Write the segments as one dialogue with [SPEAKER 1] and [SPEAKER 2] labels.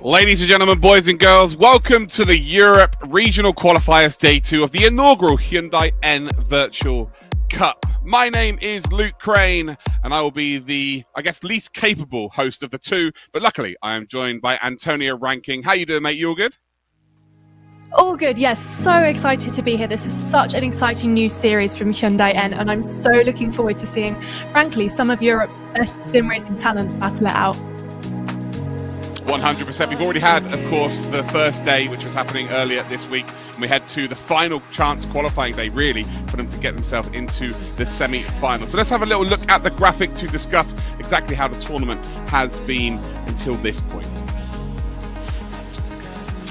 [SPEAKER 1] Ladies and gentlemen, boys and girls, welcome to the Europe Regional Qualifiers Day 2 of the inaugural Hyundai N Virtual Cup. My name is Luke Crane, and I will be the, least capable host of the two, but luckily I am joined by Antonio Ranking. How you doing, mate? You all good?
[SPEAKER 2] All good, yes. So excited to be here. This is such an exciting new series from Hyundai N, and I'm so looking forward to seeing, frankly, some of Europe's best sim racing talent battle it out.
[SPEAKER 1] 100%. We've already had, of course, the first day, which was happening earlier this week, and we head to the final chance qualifying day, really, for them to get themselves into the semi-finals. But let's have a little look at the graphic to discuss exactly how the tournament has been until this point.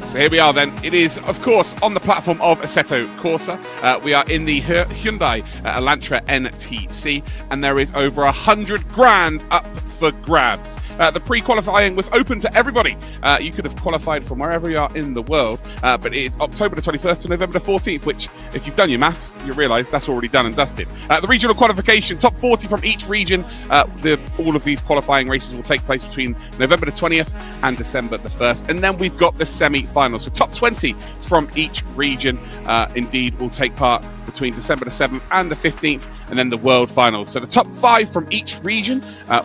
[SPEAKER 1] So here we are then. It is, of course, on the platform of Assetto Corsa. We are in the Hyundai Elantra N TC, and there is over 100 grand up for grabs. The pre-qualifying was open to everybody. You could have qualified from wherever you are in the world, but it is October the 21st to November the 14th, which, if you've done your maths, you realise that's already done and dusted. The regional qualification, top 40 from each region. All of these qualifying races will take place between November the 20th and December the 1st. And then we've got the semi-finals. So top 20 from each region, indeed, will take part between December the 7th and the 15th, and then the World Finals. So the top 5 from each region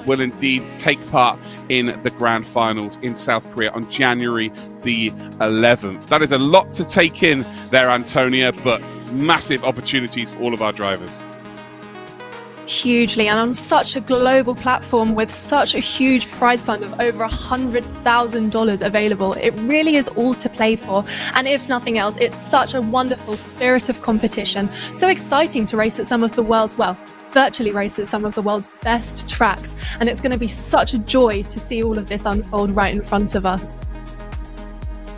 [SPEAKER 1] will indeed take part in the Grand Finals in South Korea on January the 11th. That is a lot to take in there, Antonia, but massive opportunities for all of our drivers.
[SPEAKER 2] Hugely, and on such a global platform with such a huge prize fund of over $100,000 available, it really is all to play for. And if nothing else, it's such a wonderful spirit of competition. So exciting to race at some of the world's, virtually race at some of the world's best tracks. And it's going to be such a joy to see all of this unfold right in front of us.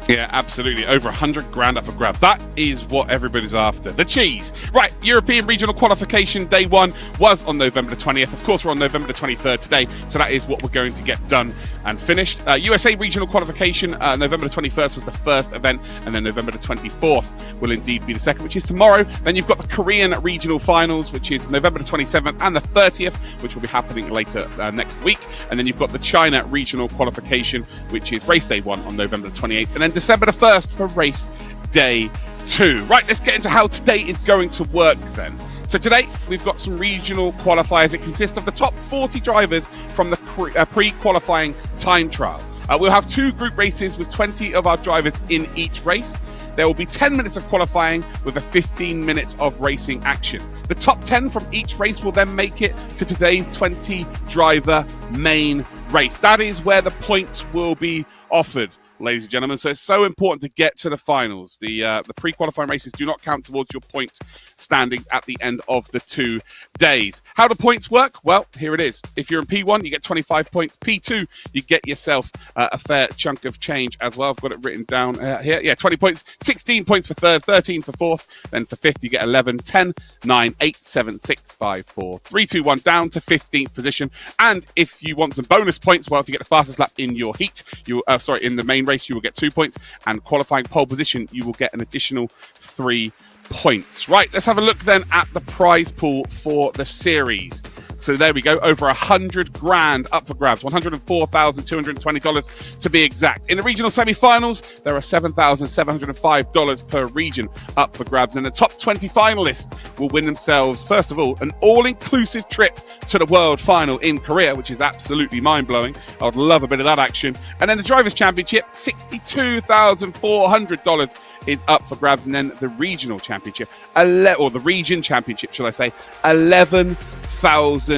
[SPEAKER 1] Yeah, absolutely. Over 100 grand up for grabs. That is what everybody's after. The cheese. Right, European Regional Qualification Day 1 was on November the 20th. Of course, we're on November the 23rd today, so that is what we're going to get done and finished. USA Regional Qualification, November the 21st was the first event, and then November the 24th will indeed be the second, which is tomorrow. Then you've got the Korean Regional Finals, which is November the 27th and the 30th, which will be happening later next week. And then you've got the China Regional Qualification, which is race day 1 on November the 28th. And then December the 1st for race day 2. Right, let's get into how today is going to work then. So today we've got some regional qualifiers. It consists of the top 40 drivers from the pre-qualifying time trial. We'll have 2 group races with 20 of our drivers in each race. There will be 10 minutes of qualifying with a 15 minutes of racing action. The top 10 from each race will then make it to today's 20 driver main race. That is where the points will be offered, ladies and gentlemen. So it's so important to get to the finals. The pre-qualifying races do not count towards your point standing at the end of the 2 days. How do points work? Well, here it is. If you're in P1, you get 25 points. P2, you get yourself a fair chunk of change as well. I've got it written down here. Yeah, 20 points, 16 points for third, 13 for fourth. Then for fifth, you get 11, 10, 9, 8, 7, 6, 5, 4, 3, 2, 1, down to 15th position. And if you want some bonus points, well, if you get the fastest lap in your heat, in the main race, you will get 2 points, and qualifying pole position, you will get an additional 3 points. Right, let's have a look then at the prize pool for the series. So there we go, over 100 grand up for grabs, $104,220 to be exact. In the regional semi-finals, there are $7,705 per region up for grabs. And the top 20 finalists will win themselves, first of all, an all-inclusive trip to the World Final in Korea, which is absolutely mind-blowing. I would love a bit of that action. And then the Drivers' Championship, $62,400 is up for grabs. And then the Regional Championship, or the Region Championship, shall I say, $11,000.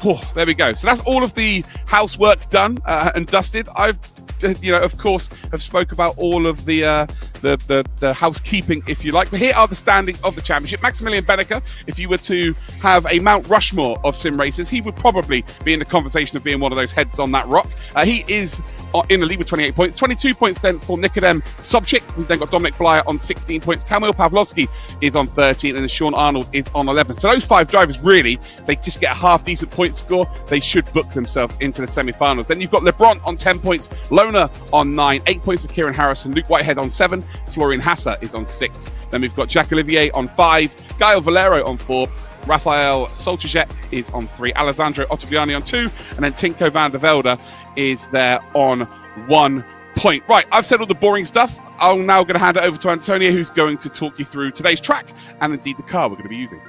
[SPEAKER 1] Whew, there we go. So that's all of the housework done and dusted. I've, of course, have spoke about all of the housekeeping, if you like. But here are the standings of the championship. Maximilian Benneker, if you were to have a Mount Rushmore of sim racers, he would probably be in the conversation of being one of those heads on that rock. He is in the lead with 28 points. 22 points then for Nikodem Sobchik. We've then got Dominic Blyer on 16 points. Kamil Pawlowski is on 13, and then Sean Arnold is on 11. So those 5 drivers, really, if they just get a half-decent point score, they should book themselves into the semi-finals. Then you've got LeBron on 10 points, Lona on 9, 8 points for Kieran Harrison, Luke Whitehead on 7, Florian Hassa is on 6. Then we've got Jacques Olivier on 5, Gael Valero on 4, Rafael Soltejek is on 3, Alessandro Ottaviani on 2, and then Tinko van der Velde is there on 1 point. Right, I've said all the boring stuff. I'm now going to hand it over to Antonia, who's going to talk you through today's track and indeed the car we're going to be using.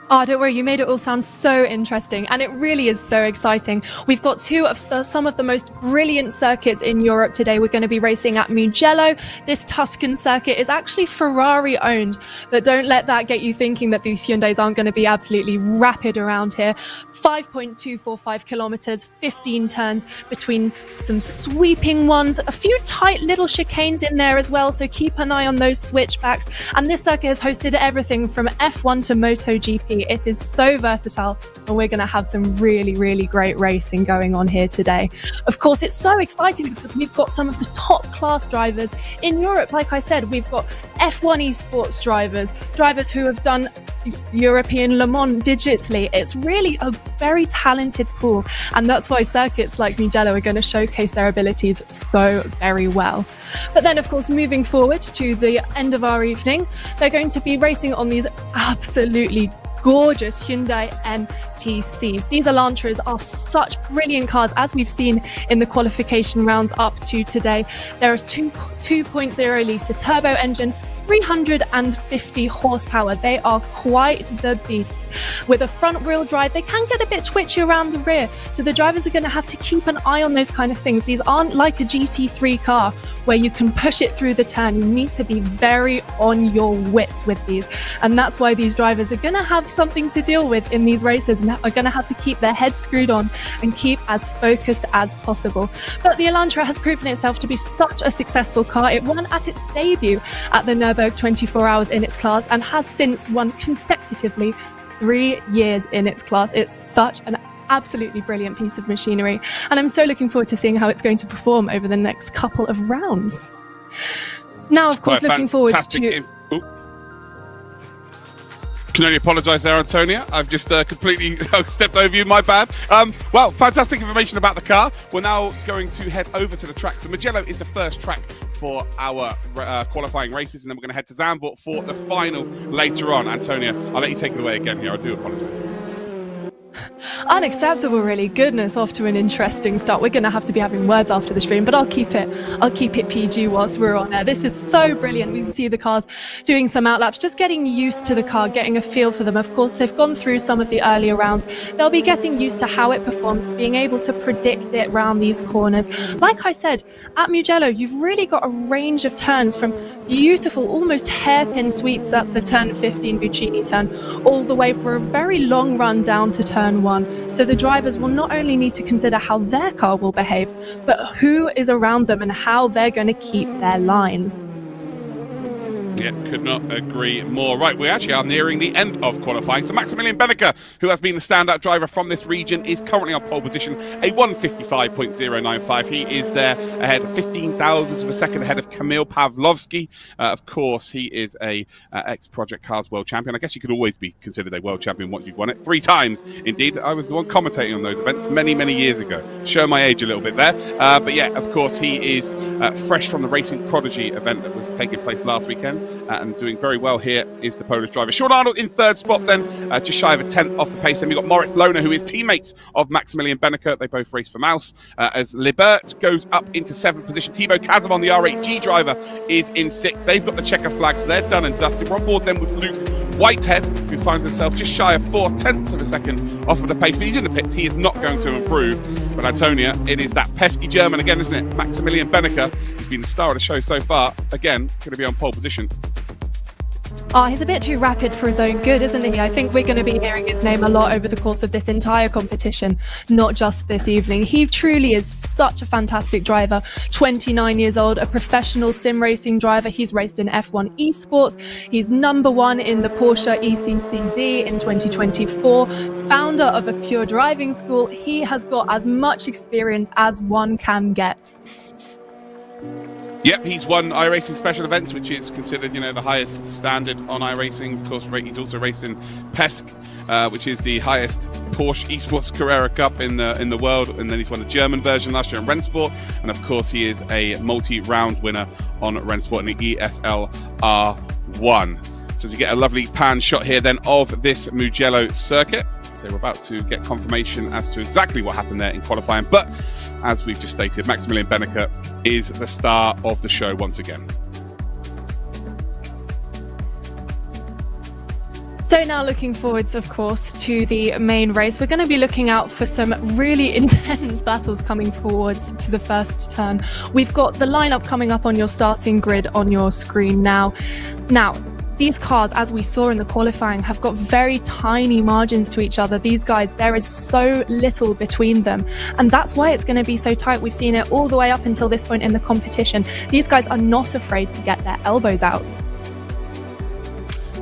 [SPEAKER 2] Oh, don't worry, you made it all sound so interesting, and it really is so exciting. We've got some of the most brilliant circuits in Europe today. We're going to be racing at Mugello. This Tuscan circuit is actually Ferrari owned, but don't let that get you thinking that these Hyundais aren't going to be absolutely rapid around here. 5.245 kilometers, 15 turns between some sweeping ones, a few tight little chicanes in there as well, so keep an eye on those switchbacks. And this circuit has hosted everything from F1 to MotoGP. It is so versatile, and we're going to have some really, really great racing going on here today. Of course, it's so exciting because we've got some of the top class drivers in Europe. Like I said, we've got F1 esports drivers who have done European Le Mans digitally. It's really a very talented pool, and that's why circuits like Mugello are going to showcase their abilities so very well. But then, of course, moving forward to the end of our evening, they're going to be racing on these absolutely gorgeous Hyundai N TCs. These Elantras are such brilliant cars, as we've seen in the qualification rounds up to today. There is 2.0 litre turbo engine, 350 horsepower. They are quite the beasts. With a front wheel drive, they can get a bit twitchy around the rear, so the drivers are going to have to keep an eye on those kind of things. These aren't like a GT3 car where you can push it through the turn. You need to be very on your wits with these, and that's why these drivers are going to have something to deal with in these races and are going to have to keep their heads screwed on and keep as focused as possible. But the Elantra has proven itself to be such a successful car. It won at its debut at the Nürburgring 24 hours in its class and has since won consecutively 3 years in its class. It's such an absolutely brilliant piece of machinery, and I'm so looking forward to seeing how it's going to perform over the next couple of rounds. Now, of course, looking forward to...
[SPEAKER 1] Can only apologise there, Antonia. I've just completely stepped over you, my bad. Well, fantastic information about the car. We're now going to head over to the track. So Mugello is the first track for our qualifying races, and then we're going to head to Zandvoort for the final later on. Antonia, I'll let you take it away again here. I do apologise.
[SPEAKER 2] Unacceptable, really. Goodness, off to an interesting start. We're going to have to be having words after the stream, but I'll keep it PG whilst we're on there. This is so brilliant. We can see the cars doing some outlaps, just getting used to the car, getting a feel for them. Of course, they've gone through some of the earlier rounds. They'll be getting used to how it performs, being able to predict it round these corners. Like I said, at Mugello, you've really got a range of turns, from beautiful, almost hairpin sweeps at the turn 15 Buccini turn, all the way for a very long run down to turn 1. So the drivers will not only need to consider how their car will behave, but who is around them and how they're going to keep their lines.
[SPEAKER 1] Yeah, could not agree more. Right, we actually are nearing the end of qualifying. So Maximilian Benneker, who has been the standout driver from this region, is currently on pole position, a 1:55.095. He is there ahead, 15 thousandths of a second ahead of Kamil Pawlowski. Of course, he is a ex-Project Cars world champion. I guess you could always be considered a world champion once you've won it 3 times. Indeed, I was the one commentating on those events many, many years ago. Show my age a little bit there. But yeah, of course, he is fresh from the Racing Prodigy event that was taking place last weekend. And doing very well here is the Polish driver. Sean Arnold in 3rd spot then, just shy of a 10th off the pace. Then we've got Moritz Lohner, who is teammates of Maximilian Benneker. They both race for Maus. As Libert goes up into 7th position. Thibaut Kazimon, the R8G driver, is in 6th. They've got the checker flag, so they're done and dusted. We're on board then with Luke Whitehead, who finds himself just shy of 4/10ths of a second off of the pace. But he's in the pits. He is not going to improve. But Antonia, it is that pesky German again, isn't it? Maximilian Benneker, who's been the star of the show so far. Again, going to be on pole position.
[SPEAKER 2] Oh, he's a bit too rapid for his own good, isn't he? I think we're going to be hearing his name a lot over the course of this entire competition, not just this evening. He truly is such a fantastic driver. 29 years old, a professional sim racing driver. He's raced in F1 esports. He's #1 in the Porsche ECCD in 2024. Founder of a pure driving school. He has got as much experience as one can get.
[SPEAKER 1] Yep, he's won iRacing Special Events, which is considered, you know, the highest standard on iRacing. Of course, he's also raced in PESC, which is the highest Porsche Esports Carrera Cup in the world. And then he's won the German version last year in Rennsport. And of course, he is a multi-round winner on Rennsport in the ESL R1. So you get a lovely pan shot here then of this Mugello circuit. So we're about to get confirmation as to exactly what happened there in qualifying. But as we've just stated, Maximilian Benneker is the star of the show once again.
[SPEAKER 2] So now looking forwards, of course, to the main race. We're going to be looking out for some really intense battles coming forwards to the first turn. We've got the lineup coming up on your starting grid on your screen now. Now, these cars, as we saw in the qualifying, have got very tiny margins to each other. These guys, there is so little between them. And that's why it's going to be so tight. We've seen it all the way up until this point in the competition. These guys are not afraid to get their elbows out.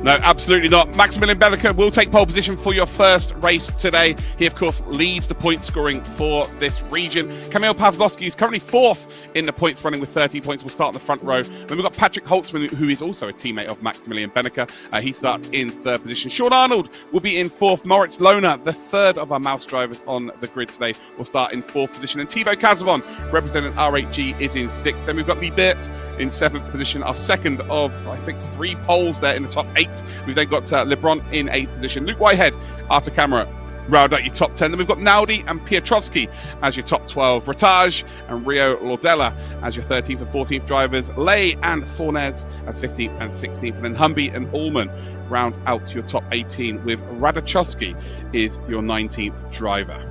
[SPEAKER 1] No, absolutely not. Maximilian Benneker will take pole position for your first race today. He, of course, leads the point scoring for this region. Kamil Pawlowski is currently fourth in the points running with 30 points. We'll start in the front row. Then we've got Patrick Holtzman, who is also a teammate of Maximilian Benneker. He starts in third position. Sean Arnold will be in fourth. Moritz Lohner, the third of our mouse drivers on the grid today, will start in fourth position. And Thibaut Casavon, representing R8G, is in sixth. Then we've got Lee Beert in seventh position, our second of, I think, 3 poles there in the top 8. We've then got LeBron in 8th position. Luke Whitehead, Arta Camera, round out your top 10. Then we've got Naudi and Piotrowski as your top 12. Rataj and Rio Lordella as your 13th and 14th drivers. Lay and Fornes as 15th and 16th. And then Humby and Ullman round out your top 18, with Radachowski is your 19th driver.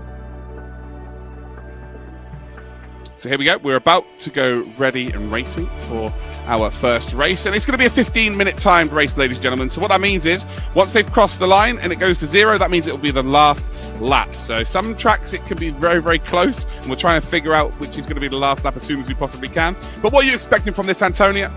[SPEAKER 1] So here we go. We're about to go ready and racing for our first race. And it's going to be a 15-minute timed race, ladies and gentlemen. So what that means is once they've crossed the line and it goes to 0, that means it will be the last lap. So some tracks it can be very, very close. And we'll try and figure out which is going to be the last lap as soon as we possibly can. But what are you expecting from this, Antonia?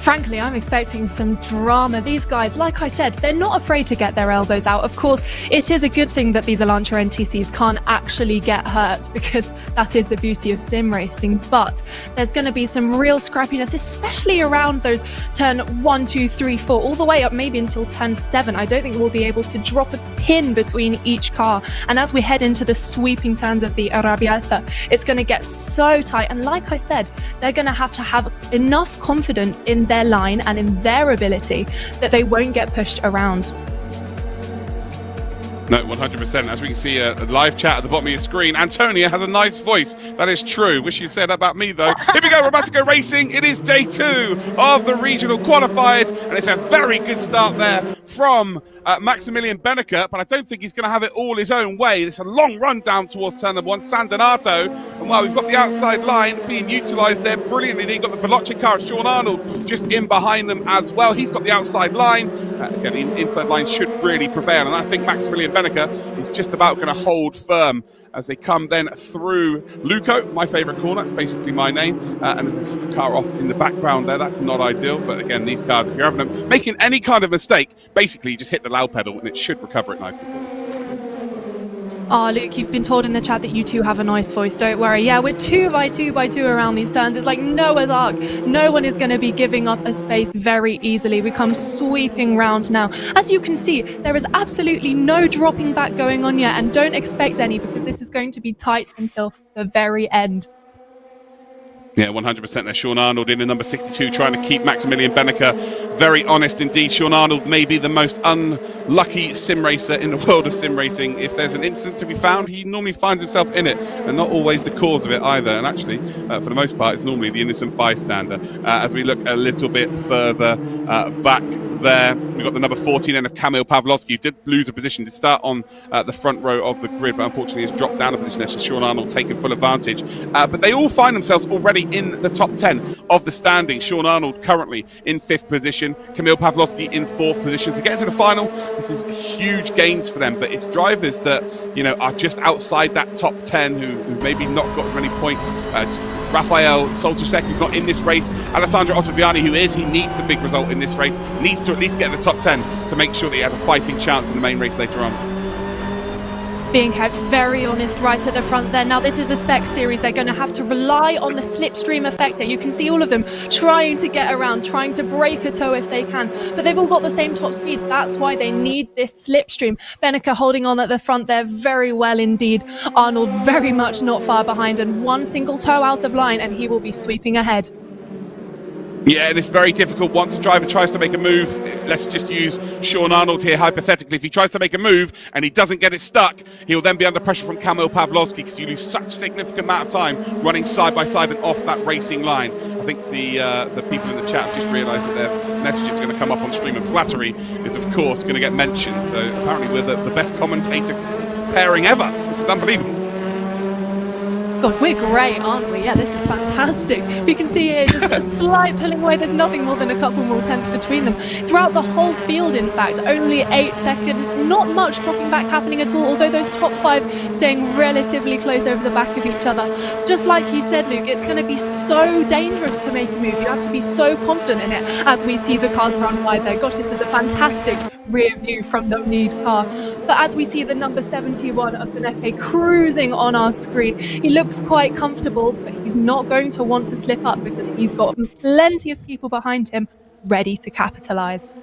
[SPEAKER 2] Frankly, I'm expecting some drama. These guys, like I said, they're not afraid to get their elbows out. Of course, it is a good thing that these Elantra N TCs can't actually get hurt, because that is the beauty of sim racing. But there's going to be some real scrappiness, especially around those turn 1, 2, 3, 4, all the way up maybe until turn 7. I don't think we'll be able to drop a pin between each car. And as we head into the sweeping turns of the Arrabbiata, it's going to get so tight. And like I said, they're going to have enough confidence in their line and in their ability that they won't get pushed around.
[SPEAKER 1] No, 100%. As we can see a live chat at the bottom of your screen, Antonia has a nice voice. That is true. Wish you said that about me, though. Here we go. We're about to go racing. It is day 2 of the regional qualifiers, and it's a very good start there from Maximilian Benneker, but I don't think he's going to have it all his own way. It's a long run down towards turn number 1, San Donato, and well, we've got the outside line being utilised there brilliantly. Then you've got the Veloce car, Sean Arnold, just in behind them as well. He's got the outside line. Again, the inside line should really prevail, and I think Maximilian Benneker is just about going to hold firm as they come then through Luco, my favourite corner. That's basically my name, and there's this car off in the background there. That's not ideal, but again, these cars, if you're having them making any kind of mistake, basically you just hit the loud pedal and it should recover it nicely for you.
[SPEAKER 2] Luke, you've been told in the chat that you two have a nice voice. Don't worry. Yeah, we're 2 by 2 by 2 around these turns. It's like Noah's Ark. No one is going to be giving up a space very easily. We come sweeping round now. As you can see, there is absolutely no dropping back going on yet, and don't expect any, because this is going to be tight until the very end.
[SPEAKER 1] Yeah, 100% there. Sean Arnold in the number 62, trying to keep Maximilian Benneker very honest indeed. Sean Arnold may be the most unlucky sim racer in the world of sim racing. If there's an incident to be found, he normally finds himself in it, and not always the cause of it either. And actually, for the most part, it's normally the innocent bystander. As we look a little bit further back there, we've got the number 14 of Kamil Pawlowski, who did lose a position, did start on the front row of the grid, but unfortunately has dropped down a position. That's Sean Arnold taking full advantage. But they all find themselves already in the top 10 of the standings. Sean Arnold currently in 5th position, Kamil Pawlowski in 4th position. So getting to the final, this is huge gains for them, but it's drivers that, you know, are just outside that top 10 who maybe not got as many points. Rafael Soltysek, who's not in this race. Alessandro Ottaviani, he needs a big result in this race, needs to at least get in the top 10 to make sure that he has a fighting chance in the main race later on.
[SPEAKER 2] Being kept very honest right at the front there. Now, this is a spec series. They're going to have to rely on the slipstream effect here. You can see all of them trying to get around, trying to break a toe if they can. But they've all got the same top speed. That's why they need this slipstream. Benneker holding on at the front there very well indeed. Arnold very much not far behind, and one single toe out of line and he will be sweeping ahead.
[SPEAKER 1] Yeah, and it's very difficult once the driver tries to make a move. Let's just use Sean Arnold here, hypothetically. If he tries to make a move and he doesn't get it stuck, he'll then be under pressure from Kamil Pawlowski, because you lose such significant amount of time running side by side and off that racing line. I think the people in the chat have just realised that their message is going to come up on stream, and flattery is, of course, going to get mentioned. So apparently we're the best commentator pairing ever. This is unbelievable.
[SPEAKER 2] God, we're great, aren't we? Yeah, this is fantastic. We can see here just a slight pulling away. There's nothing more than a couple more tenths between them. Throughout the whole field, in fact, only 8 seconds. Not much dropping back happening at all, although those top 5 staying relatively close over the back of each other. Just like you said, Luke, it's going to be so dangerous to make a move. You have to be so confident in it as we see the cars run wide there. Gosh, this is a fantastic rear view from the lead car. But as we see the number 71 of the Nefe cruising on our screen, he looks quite comfortable, but he's not going to want to slip up because he's got plenty of people behind him ready to capitalize.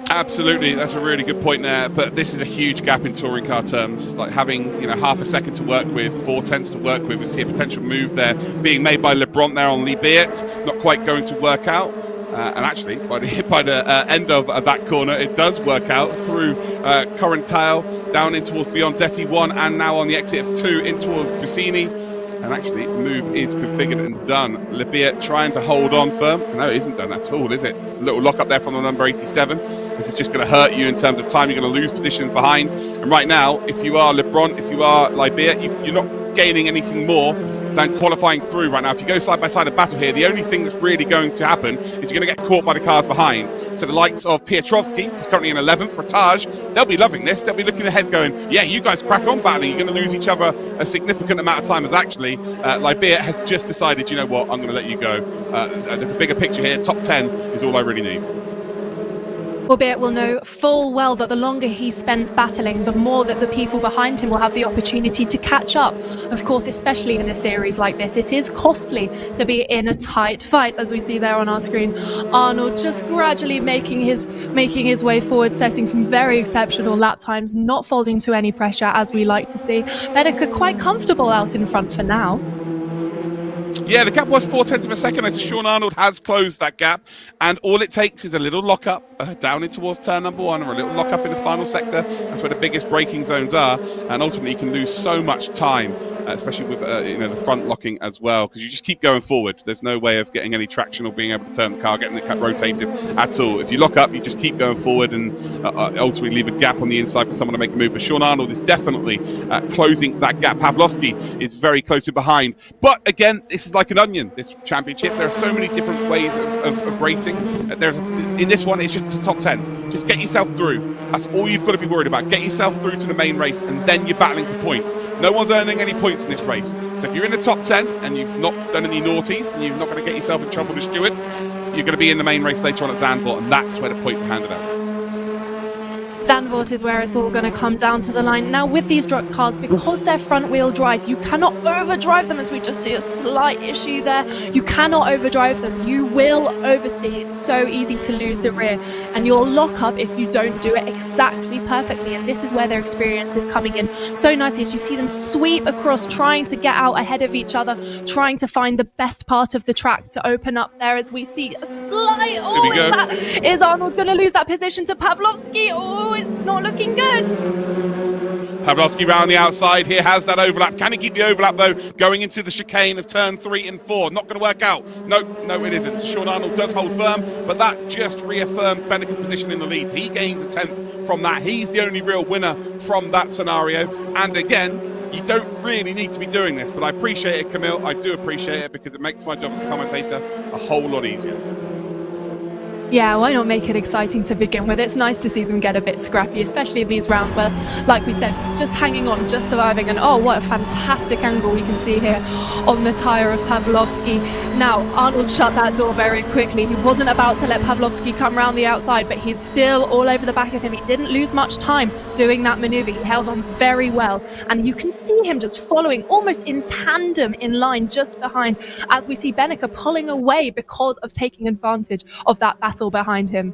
[SPEAKER 1] Absolutely, that's a really good point there. But this is a huge gap in touring car terms. Like having half a second to work with, 4 tenths to work with. We see a potential move there being made by Lebrun there on Libiet, not quite going to work out. And actually, by the end of that corner, it does work out through Correntale, down in towards Biondetti 1, and now on the exit of 2 in towards Busini. And actually, the move is configured and done. Libiet trying to hold on firm. No, it isn't done at all, is it? A little lock up there from the number 87. This is just going to hurt you in terms of time. You're going to lose positions behind. And right now, if you are Lebrun, if you are Libiet, you're not gaining anything more than qualifying through right now. If you go side by side of battle here, the only thing that's really going to happen is you're going to get caught by the cars behind. So the likes of Piotrowski, who's currently in 11th, Rotage, they'll be loving this. They'll be looking ahead going, yeah, you guys crack on battling. You're going to lose each other a significant amount of time. As actually, Libiet has just decided, you know what, I'm going to let you go. There's a bigger picture here. Top 10 is all I really need.
[SPEAKER 2] Albeit will know full well that the longer he spends battling, the more that the people behind him will have the opportunity to catch up. Of course, especially in a series like this, it is costly to be in a tight fight, as we see there on our screen. Arnold just gradually making his way forward, setting some very exceptional lap times, not folding to any pressure, as we like to see. Bedecker quite comfortable out in front for now.
[SPEAKER 1] Yeah, the gap was 4 tenths of a second as Sean Arnold has closed that gap, and all it takes is a little lock up down in towards turn number 1, or a little lock up in the final sector. That's where the biggest braking zones are, and ultimately you can lose so much time, especially with the front locking as well, because you just keep going forward. There's no way of getting any traction or being able to turn the car, getting the car rotated at all. If you lock up, you just keep going forward and ultimately leave a gap on the inside for someone to make a move. But Sean Arnold is definitely closing that gap. Pawlowski is very close in behind, but again, this is like an onion, this championship. There are so many different ways of racing. In this one, it's just a top 10. Just get yourself through. That's all you've got to be worried about. Get yourself through to the main race, and then you're battling for points. No one's earning any points in this race. So if you're in the top 10 and you've not done any naughties and you're not going to get yourself in trouble with stewards, you're going to be in the main race later on at Zandvoort, and that's where the points are handed out.
[SPEAKER 2] Zandvoort is where it's all going to come down to the line. Now, with these drop cars, because they're front-wheel drive, you cannot overdrive them, as we just see a slight issue there. You cannot overdrive them. You will oversteer. It's so easy to lose the rear, and you'll lock up if you don't do it exactly perfectly, and this is where their experience is coming in so nicely, as you see them sweep across, trying to get out ahead of each other, trying to find the best part of the track to open up there, as we see a slight... Is Arnold going to lose that position to Pawlowski? Oh, it's not looking good.
[SPEAKER 1] Pawlowski round the outside here, has that overlap. Can he keep the overlap though, going into the chicane of turn 3 and 4? Not going to work out. No, it isn't. Sean Arnold does hold firm, but that just reaffirms Bedecker's position in the lead. He gains a 10th from that. He's the only real winner from that scenario. And again, you don't really need to be doing this, but I appreciate it, Camille. I do appreciate it, because it makes my job as a commentator a whole lot easier.
[SPEAKER 2] Yeah, why not make it exciting to begin with? It's nice to see them get a bit scrappy, especially in these rounds where, like we said, just hanging on, just surviving. And oh, what a fantastic angle we can see here on the tyre of Pawlowski. Now, Arnold shut that door very quickly. He wasn't about to let Pawlowski come round the outside, but he's still all over the back of him. He didn't lose much time doing that manoeuvre. He held on very well. And you can see him just following almost in tandem in line just behind, as we see Bedecker pulling away because of taking advantage of that battle behind him.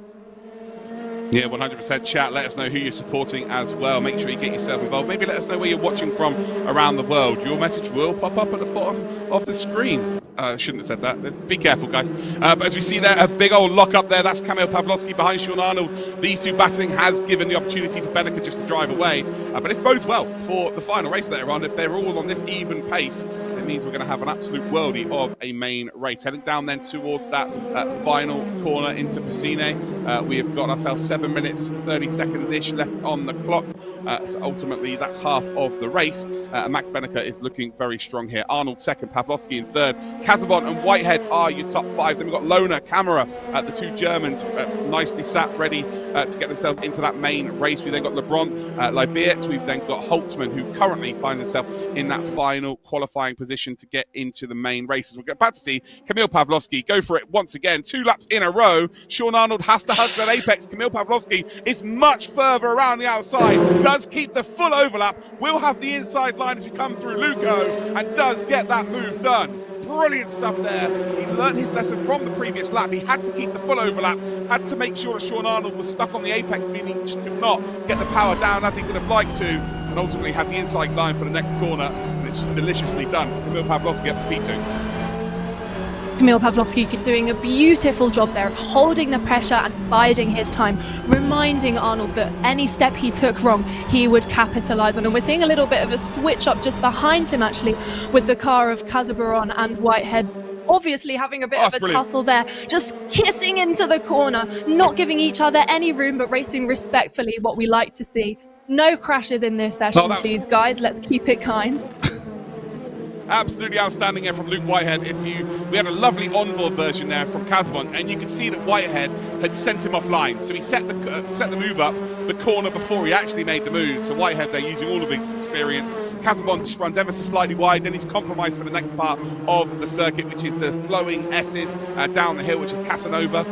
[SPEAKER 1] Yeah, 100% chat. Let us know who you're supporting as well. Make sure you get yourself involved. Maybe let us know where you're watching from around the world. Your message will pop up at the bottom of the screen. Shouldn't have said that. Be careful, guys. But as we see there, a big old lock up there. That's Kamil Pawlowski behind Sean Arnold. These two battling has given the opportunity for Benica just to drive away. But it's bodes well for the final race later on. If they're all on this even pace, it means we're going to have an absolute worldie of a main race. Heading down then towards that final corner into Piscine. We have got ourselves 7 minutes, 30 seconds-ish left on the clock. So ultimately, that's half of the race. Max Benica is looking very strong here. Arnold second, Pawlowski in third. Casabon and Whitehead are your top five. Then we've got Lohner, Camera, the two Germans, nicely sat, ready to get themselves into that main race. We then got LeBron, Libiet. We've then got Holtzman, who currently finds himself in that final qualifying position to get into the main races. We're about to see Kamil Pawlowski go for it once again. 2 laps in a row. Sean Arnold has to hug that apex. Kamil Pawlowski is much further around the outside. Does keep the full overlap. Will have the inside line as we come through Luco, and does get that move done. Brilliant stuff there. He learned his lesson from the previous lap. He had to keep the full overlap, had to make sure that Sean Arnold was stuck on the apex, meaning he just could not get the power down as he would have liked to, and ultimately had the inside line for the next corner, and it's deliciously done. Kamil Pawlowski up to P2.
[SPEAKER 2] Kamil Pawlowski doing a beautiful job there of holding the pressure and biding his time, reminding Arnold that any step he took wrong, he would capitalise on. And we're seeing a little bit of a switch up just behind him, actually, with the car of Casabaron and Whitehead's obviously having a bit of a tussle there, just kissing into the corner, not giving each other any room, but racing respectfully, what we like to see. No crashes in this session, please, guys. Let's keep it kind.
[SPEAKER 1] Absolutely outstanding here from Luke Whitehead. We had a lovely onboard version there from Casabon, and you could see that Whitehead had sent him offline. So he set the move up the corner before he actually made the move. So Whitehead there using all of his experience. Casabon just runs ever so slightly wide, then he's compromised for the next part of the circuit, which is the flowing S's down the hill, which is Casanova,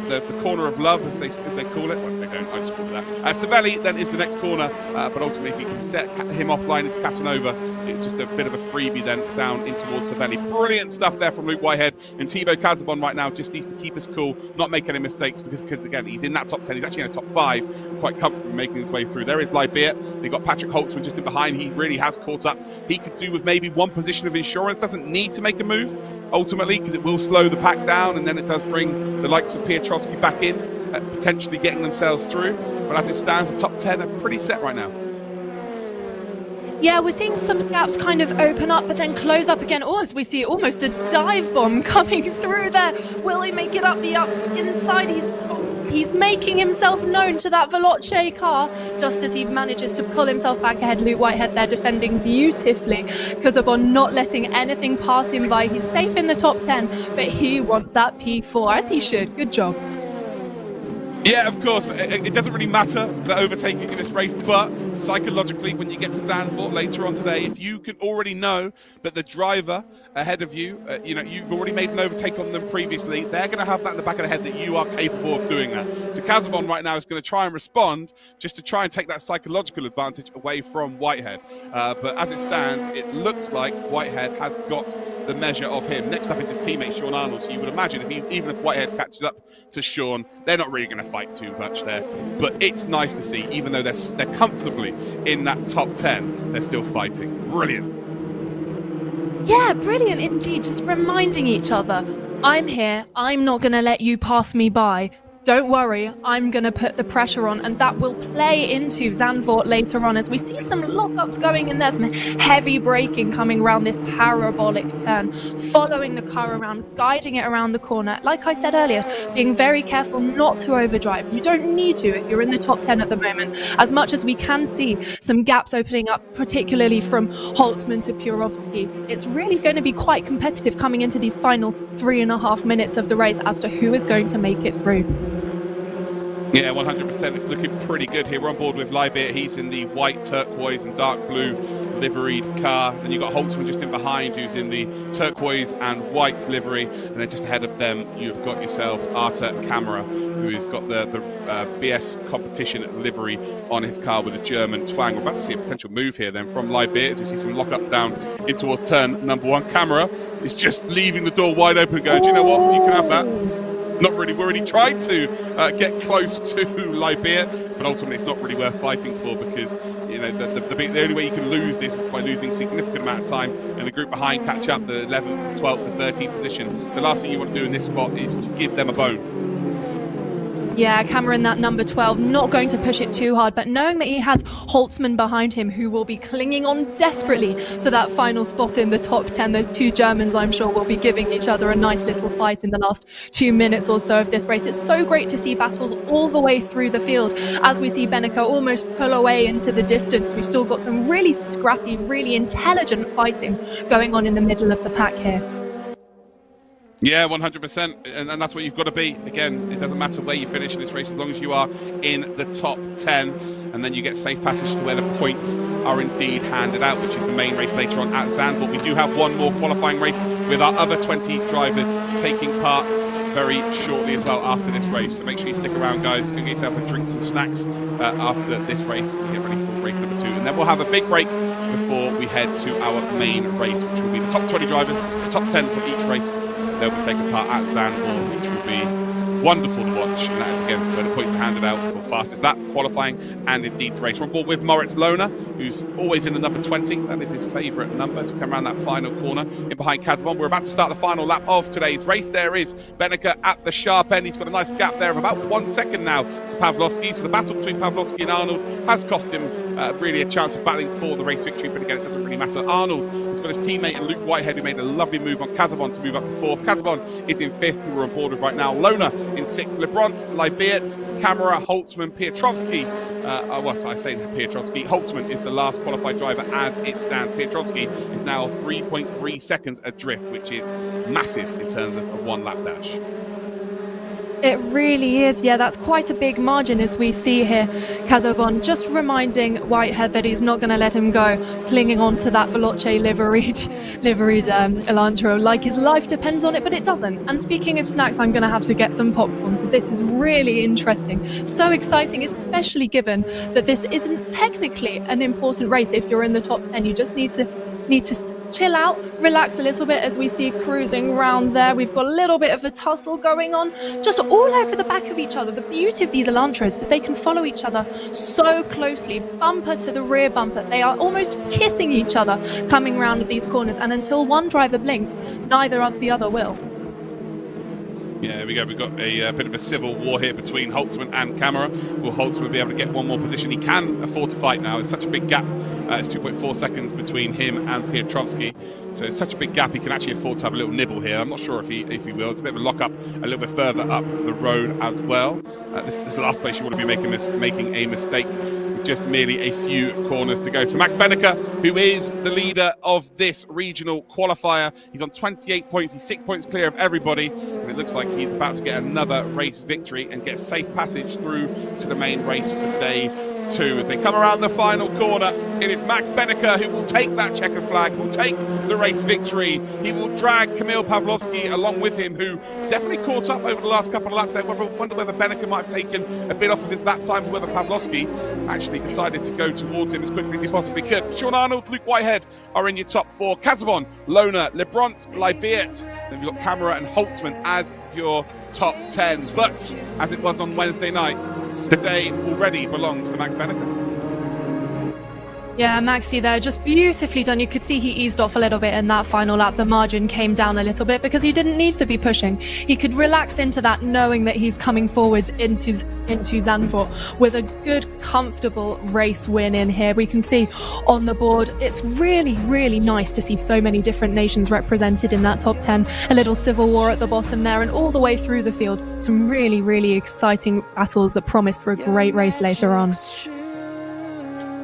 [SPEAKER 1] the corner of love, as they call it. Well, they don't, I just call it that. Savelli then is the next corner, but ultimately if you can set him offline into Casanova, it's just a bit of a freebie then down in towards Savelli. Brilliant stuff there from Luke Whitehead, and Thibaut Casabon right now just needs to keep his cool, not make any mistakes, because again, he's in that top 10, he's actually in the top 5, quite comfortably making his way through. There is Libiet, they've got Patrick Holtzman just in behind. He really has caught up. He could do with maybe one position of insurance, doesn't need to make a move ultimately, because it will slow the pack down, and then it does bring the likes of Piotrowski back in, potentially getting themselves through. But as it stands, the top 10 are pretty set right now.
[SPEAKER 2] Yeah, we're seeing some gaps kind of open up but then close up again. Oh, as we see almost a dive bomb coming through there. Will he make it up the inside? He's making himself known to that Veloce car just as he manages to pull himself back ahead. Luke Whitehead there defending beautifully. Casabon not letting anything pass him by. He's safe in the top 10, but he wants that P4, as he should. Good job.
[SPEAKER 1] Yeah, of course. It doesn't really matter the overtaking in this race, but psychologically, when you get to Zandvoort later on today, if you can already know that the driver ahead of you, you've already made an overtake on them previously, they're going to have that in the back of the head that you are capable of doing that. So Casabon right now is going to try and respond just to try and take that psychological advantage away from Whitehead. But as it stands, it looks like Whitehead has got the measure of him. Next up is his teammate Sean Arnold. So you would imagine even if Whitehead catches up to Sean, they're not really going to fight too much there. But it's nice to see, even though they're comfortably in that top 10, they're still fighting. Brilliant.
[SPEAKER 2] Yeah, brilliant indeed. Just reminding each other, I'm here. I'm not going to let you pass me by. Don't worry, I'm going to put the pressure on, and that will play into Zandvoort later on as we see some lockups going in there, some heavy braking coming around this parabolic turn, following the car around, guiding it around the corner. Like I said earlier, being very careful not to overdrive. You don't need to if you're in the top 10 at the moment, as much as we can see some gaps opening up, particularly from Holtzman to Piotrowski. It's really going to be quite competitive coming into these final 3.5 minutes of the race as to who is going to make it through.
[SPEAKER 1] Yeah, 100%. It's looking pretty good here. We're on board with Libiet. He's in the white, turquoise and dark blue liveried car. Then you've got Holtzman just in behind, who's in the turquoise and white livery. And then just ahead of them, you've got yourself Arta Camera, who's got the BS competition livery on his car with a German twang. We're about to see a potential move here then from Libiet as we see some lockups down in towards turn number 1. Camera is just leaving the door wide open and going, do you know what? You can have that. not really worried. He tried to get close to Liberia, but ultimately it's not really worth fighting for, because you know the only way you can lose this is by losing a significant amount of time, and the group behind catch up, the 11th, the 12th, the 13th position. The last thing you want to do in this spot is to give them a bone.
[SPEAKER 2] Yeah, Cameron, that number 12, not going to push it too hard, but knowing that he has Holtzman behind him, who will be clinging on desperately for that final spot in the top 10. Those two Germans, I'm sure, will be giving each other a nice little fight in the last 2 minutes or so of this race. It's so great to see battles all the way through the field. As we see Beneke almost pull away into the distance, we've still got some really scrappy, really intelligent fighting going on in the middle of the pack here.
[SPEAKER 1] Yeah, 100%, and that's what you've got to be. Again, it doesn't matter where you finish in this race, as long as you are in the top 10, and then you get safe passage to where the points are indeed handed out, which is the main race later on at Zandvoort. We do have one more qualifying race with our other 20 drivers taking part very shortly as well after this race. So make sure you stick around, guys. Go get yourself a drink, some snacks after this race, and get ready for race number 2. And then we'll have a big break before we head to our main race, which will be the top 20 drivers to top 10 for each race. They'll be taking part at Zandvoort, which will be wonderful to watch. And that is, again, where the points are handed out for fastest lap, qualifying, and indeed the race. We're on board with Moritz Lohner, who's always in the number 20. That is his favourite number to come around that final corner in behind Kazabon. We're about to start the final lap of today's race. There is Beneke at the sharp end. He's got a nice gap there of about 1 second now to Pawlowski. So the battle between Pawlowski and Arnold has cost him really a chance of battling for the race victory. But again, it doesn't really matter. Arnold has got his teammate and Luke Whitehead, who made a lovely move on Kazabon to move up to 4th. Kazabon is in 5th, who we're on board with right now. Lohner in 6th. Lebront, Libert, Camera, Holtzman, Piotrowski. I say Piotrowski. Holtzman is the last qualified driver as it stands. Piotrowski is now 3.3 seconds adrift, which is massive in terms of a one-lap dash.
[SPEAKER 2] It really is. Yeah, that's quite a big margin as we see here. Kazabon just reminding Whitehead that he's not going to let him go, clinging on to that Veloce liveried Elantra like his life depends on it, but it doesn't. And speaking of snacks, I'm going to have to get some popcorn because this is really interesting. So exciting, especially given that this isn't technically an important race. If you're in the top 10, you just need to chill out, relax a little bit as we see cruising round there. We've got a little bit of a tussle going on, just all over the back of each other. The beauty of these Elantras is they can follow each other so closely, bumper to the rear bumper. They are almost kissing each other coming round of these corners, and until one driver blinks, neither of the other will.
[SPEAKER 1] Yeah, there we go. We've got a bit of a civil war here between Holtzman and Camera. Will Holtzman be able to get one more position? He can afford to fight now. It's such a big gap. It's 2.4 seconds between him and Piotrowski. So it's such a big gap. He can actually afford to have a little nibble here. I'm not sure if he will. It's a bit of a lock-up a little bit further up the road as well. This is the last place you want to be making a mistake, with just merely a few corners to go. So Max Beneke, who is the leader of this regional qualifier, he's on 28 points. He's 6 points clear of everybody. And it looks like he's about to get another race victory and get safe passage through to the main race for day 2. As they come around the final corner, it is Max Beneke who will take that checkered flag, will take the race victory. He will drag Kamil Pawlowski along with him, who definitely caught up over the last couple of laps there. Wonder whether Beneke might have taken a bit off of his lap times, whether Pawlowski actually decided to go towards him as quickly as he possibly could. Sean Arnold, Luke Whitehead are in your top 4. Kazabon, Lohner, Lebront, Libert. Then you've got Camera and Holtzman as your top 10. But as it was on Wednesday night, the day already belongs to Max Beneke.
[SPEAKER 2] Yeah, Maxi there, just beautifully done. You could see he eased off a little bit in that final lap. The margin came down a little bit because he didn't need to be pushing. He could relax into that, knowing that he's coming forwards into Zandvoort with a good, comfortable race win in here. We can see on the board, it's really, really nice to see so many different nations represented in that top 10. A little civil war at the bottom there, and all the way through the field, some really, really exciting battles that promise for a great race later on.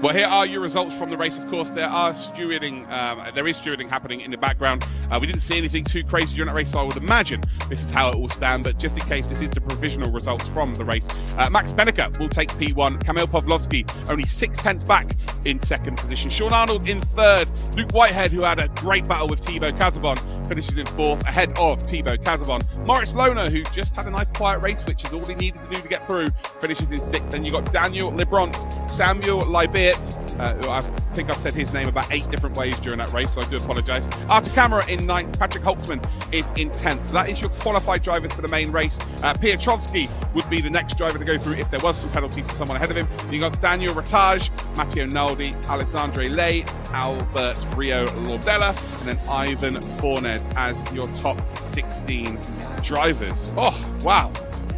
[SPEAKER 1] Well, here are your results from the race. Of course, there is stewarding happening in the background. We didn't see anything too crazy during that race, so I would imagine this is how it will stand. But just in case, this is the provisional results from the race. Max Beneke will take P1. Kamil Pawlowski only 6/10 back in 2nd position. Sean Arnold in 3rd. Luke Whitehead, who had a great battle with Thibaut Kazabon, finishes in 4th, ahead of Thibaut Kazabon. Moritz Lohner, who just had a nice quiet race, which is all he needed to do to get through, finishes in 6th. Then you got Daniel Lebront, Samuel Libert, who I've think I've said his name about 8 different ways during that race, so I do apologise. Artur Camara in 9th, Patrick Holtzman is in 10th. So that is your qualified drivers for the main race. Piotrowski would be the next driver to go through if there was some penalties for someone ahead of him. You got Daniel Ratage, Matteo Naldi, Alexandre Lay, Albert Rio Lordella, and then Ivan Fornes as your top 16 drivers. Oh, wow.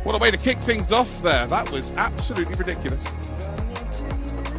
[SPEAKER 1] What a way to kick things off there. That was absolutely ridiculous.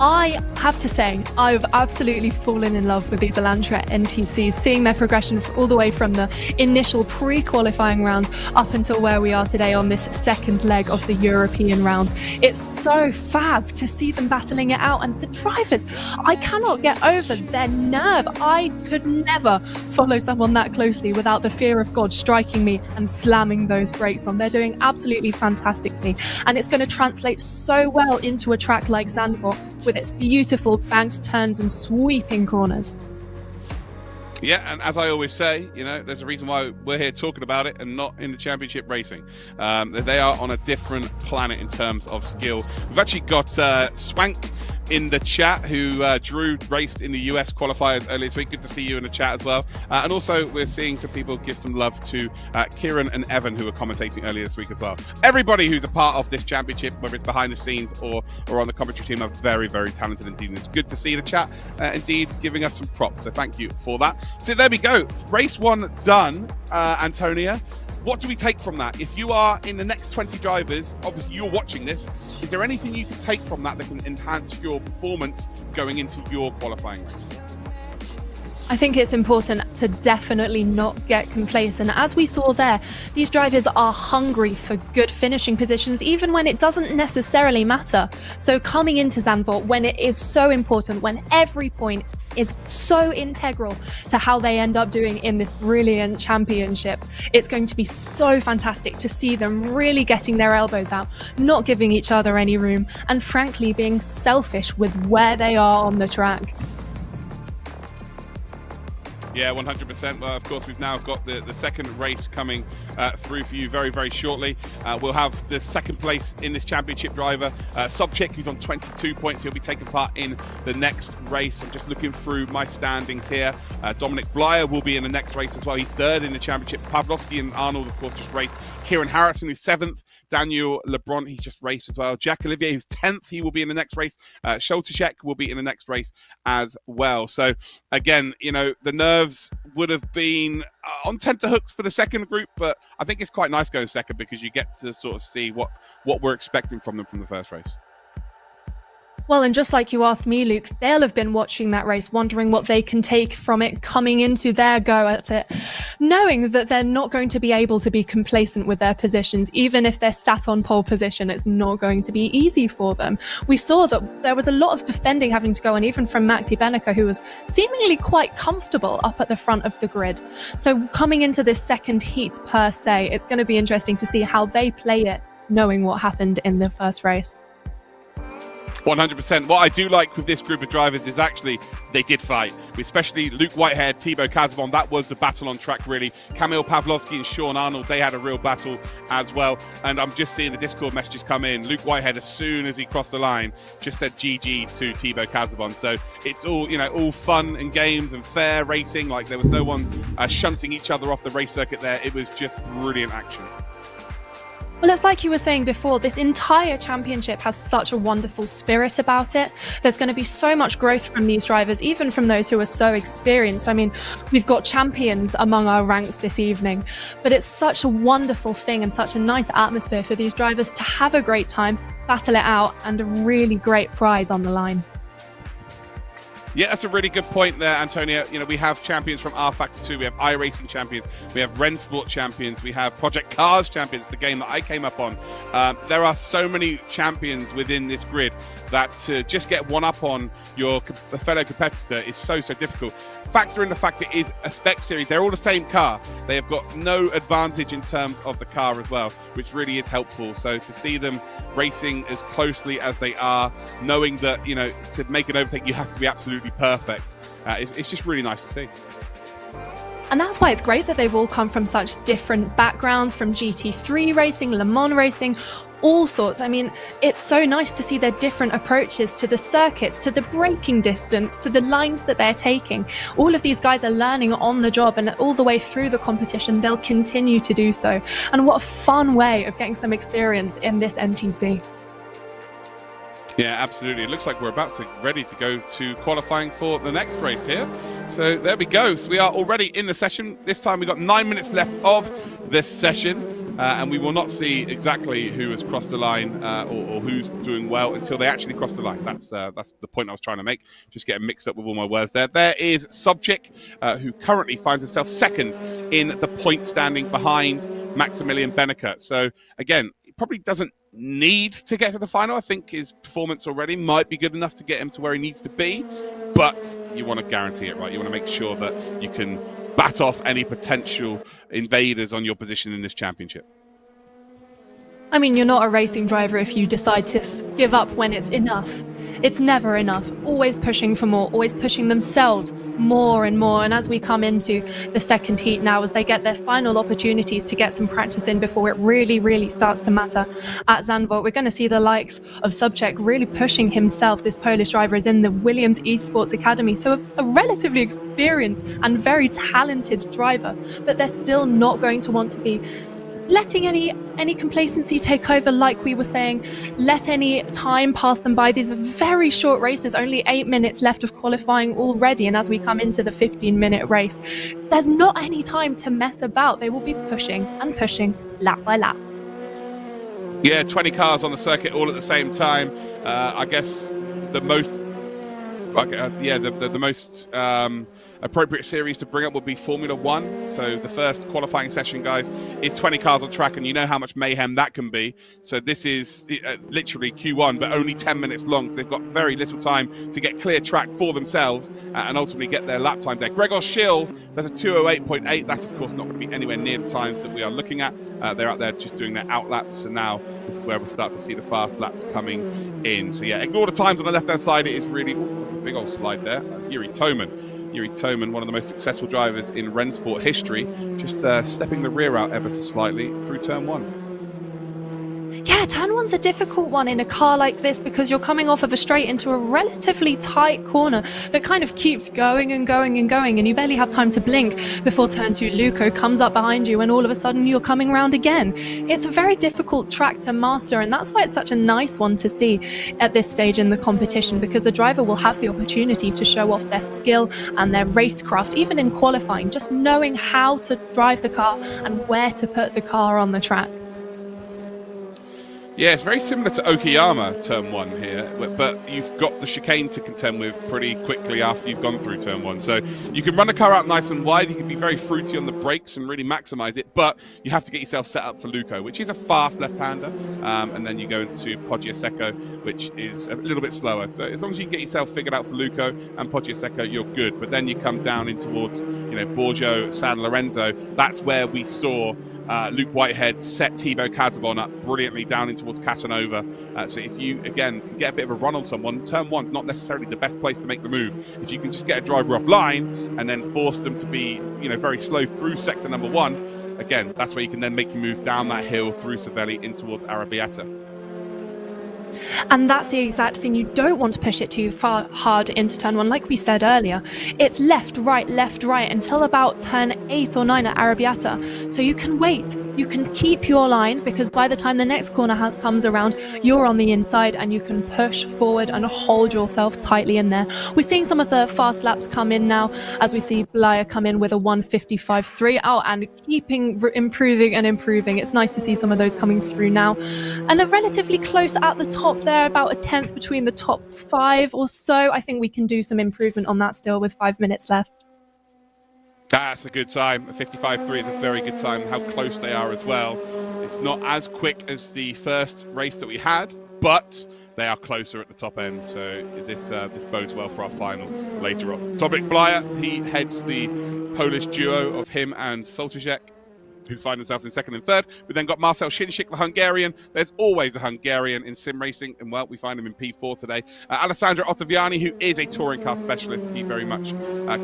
[SPEAKER 2] I have to say, I've absolutely fallen in love with these Elantra N TCs, seeing their progression all the way from the initial pre-qualifying rounds up until where we are today on this second leg of the European rounds. It's so fab to see them battling it out, and the drivers, I cannot get over their nerve. I could never follow someone that closely without the fear of God striking me and slamming those brakes on. They're doing absolutely fantastically, and it's going to translate so well into a track like Zandvoort, with its beautiful banked turns and sweeping corners.
[SPEAKER 1] Yeah, and as I always say, you know, there's a reason why we're here talking about it and not in the championship racing. They are on a different planet in terms of skill. We've actually got Swank in the chat, who Drew raced in the US qualifiers earlier this week. Good to see you in the chat as well. And also we're seeing some people give some love to Kieran and Evan, who were commentating earlier this week as well. Everybody who's a part of this championship, whether it's behind the scenes or on the commentary team, are very, very talented indeed. And it's good to see the chat indeed giving us some props. So thank you for that. So there we go. Race 1 done, Antonia. What do we take from that? If you are in the next 20 drivers, obviously you're watching this, is there anything you can take from that that can enhance your performance going into your qualifying race?
[SPEAKER 2] I think it's important to definitely not get complacent. As we saw there, these drivers are hungry for good finishing positions, even when it doesn't necessarily matter. So coming into Zandvoort, when it is so important, when every point is so integral to how they end up doing in this brilliant championship, it's going to be so fantastic to see them really getting their elbows out, not giving each other any room, and frankly being selfish with where they are on the track.
[SPEAKER 1] Yeah, 100%. Well, of course, we've now got the second race coming through for you very, very shortly. We'll have the second place in this championship driver, Sobchik, who's on 22 points. He'll be taking part in the next race. I'm just looking through my standings here. Dominic Blyer will be in the next race as well. He's third in the championship. Pavlovsky and Arnold, of course, just raced. Kieran Harrison, who's 7th. Daniel Lebrun, he's just raced as well. Jack Olivier, who's 10th. He will be in the next race. Scholtishek will be in the next race as well. So, again, you know, the nerves would have been on tenterhooks for the second group, but I think it's quite nice going second because you get to sort of see what we're expecting from them from the first race.
[SPEAKER 2] Well, and just like you asked me, Luke, they'll have been watching that race, wondering what they can take from it coming into their go at it, knowing that they're not going to be able to be complacent with their positions. Even if they're sat on pole position, it's not going to be easy for them. We saw that there was a lot of defending having to go on, even from Maxi Benneker, who was seemingly quite comfortable up at the front of the grid. So coming into this second heat per se, it's going to be interesting to see how they play it, knowing what happened in the first race.
[SPEAKER 1] 100%. What I do like with this group of drivers is actually they did fight, especially Luke Whitehead, Thibaut Casabon. That was the battle on track, really. Kamil Pavlovsky and Sean Arnold, they had a real battle as well. And I'm just seeing the Discord messages come in. Luke Whitehead, as soon as he crossed the line, just said GG to Thibaut Casabon. So it's all, you know, all fun and games and fair racing. Like, there was no one shunting each other off the race circuit there. It was just brilliant action.
[SPEAKER 2] Well, it's like you were saying before, this entire championship has such a wonderful spirit about it. There's going to be so much growth from these drivers, even from those who are so experienced. I mean, we've got champions among our ranks this evening, but it's such a wonderful thing and such a nice atmosphere for these drivers to have a great time, battle it out, and a really great prize on the line.
[SPEAKER 1] Yeah, that's a really good point there, Antonia. You know, we have champions from R Factor 2, we have iRacing champions, we have Rensport champions, we have Project Cars champions, the game that I came up on. There are so many champions within this grid that to just get one up on your fellow competitor is so difficult. Factor in the fact it is a spec series. They're all the same car. They have got no advantage in terms of the car as well, which really is helpful. So to see them racing as closely as they are, knowing that, you know, to make an overtake, you have to be absolutely perfect. It's just really nice to see.
[SPEAKER 2] And that's why it's great that they've all come from such different backgrounds, from GT3 racing, Le Mans racing, all sorts. I mean, it's so nice to see their different approaches to the circuits, to the braking distance, to the lines that they're taking. All of these guys are learning on the job, and all the way through the competition, they'll continue to do so. And what a fun way of getting some experience in this NTC.
[SPEAKER 1] Yeah, absolutely. It looks like we're ready to go to qualifying for the next race here. So there we go. So we are already in the session. This time we've got 9 minutes left of this session, and we will not see exactly who has crossed the line or who's doing well until they actually cross the line. That's the point I was trying to make. Just getting mixed up with all my words there. There is Sobchik, who currently finds himself second in the point standing behind Maximilian Benneker. So again, he probably doesn't need to get to the final. I think his performance already might be good enough to get him to where he needs to be, but you want to guarantee it, right? You want to make sure that you can bat off any potential invaders on your position in this championship.
[SPEAKER 2] I mean, you're not a racing driver if you decide to give up when it's enough. It's never enough. Always pushing for more, always pushing themselves more and more. And as we come into the second heat now, as they get their final opportunities to get some practice in before it really, really starts to matter at Zandvoort, we're going to see the likes of Sobchak really pushing himself. This Polish driver is in the Williams Esports Academy, so a relatively experienced and very talented driver, but they're still not going to want to be letting any complacency take over, like we were saying. Let any time pass them by. These are very short races, only 8 minutes left of qualifying already, and as we come into the 15-minute race, there's not any time to mess about. They will be pushing and pushing lap by lap.
[SPEAKER 1] Yeah, 20 cars on the circuit all at the same time. I guess the most the most appropriate series to bring up would be Formula One. So the first qualifying session, guys, is 20 cars on track, and you know how much mayhem that can be. So this is literally Q1, but only 10 minutes long. So they've got very little time to get clear track for themselves and ultimately get their lap time there. Gregor Schill, that's a 2:08.8. That's, of course, not going to be anywhere near the times that we are looking at. They're out there just doing their out laps, and now this is where we start to see the fast laps coming in. So yeah, ignore the times on the left-hand side. It is really, that's a big old slide there. That's Yuri Toman. Yuri Toman, one of the most successful drivers in Rennsport history, just stepping the rear out ever so slightly through turn one.
[SPEAKER 2] Yeah, turn one's a difficult one in a car like this because you're coming off of a straight into a relatively tight corner that kind of keeps going and going and going, and you barely have time to blink before turn two Luco comes up behind you and all of a sudden you're coming round again. It's a very difficult track to master, and that's why it's such a nice one to see at this stage in the competition, because the driver will have the opportunity to show off their skill and their racecraft, even in qualifying, just knowing how to drive the car and where to put the car on the track.
[SPEAKER 1] Yeah, it's very similar to Okayama turn one here, but you've got the chicane to contend with pretty quickly after you've gone through turn one. So you can run the car out nice and wide, you can be very fruity on the brakes and really maximize it, but you have to get yourself set up for Luco, which is a fast left-hander, and then you go into Poggio-Secco, which is a little bit slower. So as long as you can get yourself figured out for Luco and Poggio-Secco, you're good. But then you come down in towards, Borgio, San Lorenzo. That's where we saw Luke Whitehead set Thibaut Casabon up brilliantly down in towards Casanova. So if you, again, can get a bit of a run on someone, turn one's not necessarily the best place to make the move. If you can just get a driver offline and then force them to be, very slow through sector number one, again, that's where you can then make your move down that hill through Savelli in towards Arrabbiata.
[SPEAKER 2] And that's the exact thing. You don't want to push it too far hard into turn one. Like we said earlier, it's left, right, until about turn 8 or 9 at Arrabbiata. So you can wait. You can keep your line, because by the time the next corner comes around, you're on the inside and you can push forward and hold yourself tightly in there. We're seeing some of the fast laps come in now, as we see Blaya come in with a 1:55.3 out and keeping improving and improving. It's nice to see some of those coming through now. And a relatively close at the top there, about a tenth between the top 5 or so. I think we can do some improvement on that still with 5 minutes left.
[SPEAKER 1] That's a good time. A 55.3 is a very good time. How close they are as well. It's not as quick as the first race that we had, but they are closer at the top end. So this bodes well for our final later on. Tomek Blaya, he heads the Polish duo of him and Soltysek, who find themselves in second and third. We then got Marcel Shinshik, the Hungarian. There's always a Hungarian in sim racing, and well, we find him in P4 today. Alessandro Ottaviani, who is a touring car specialist. He very much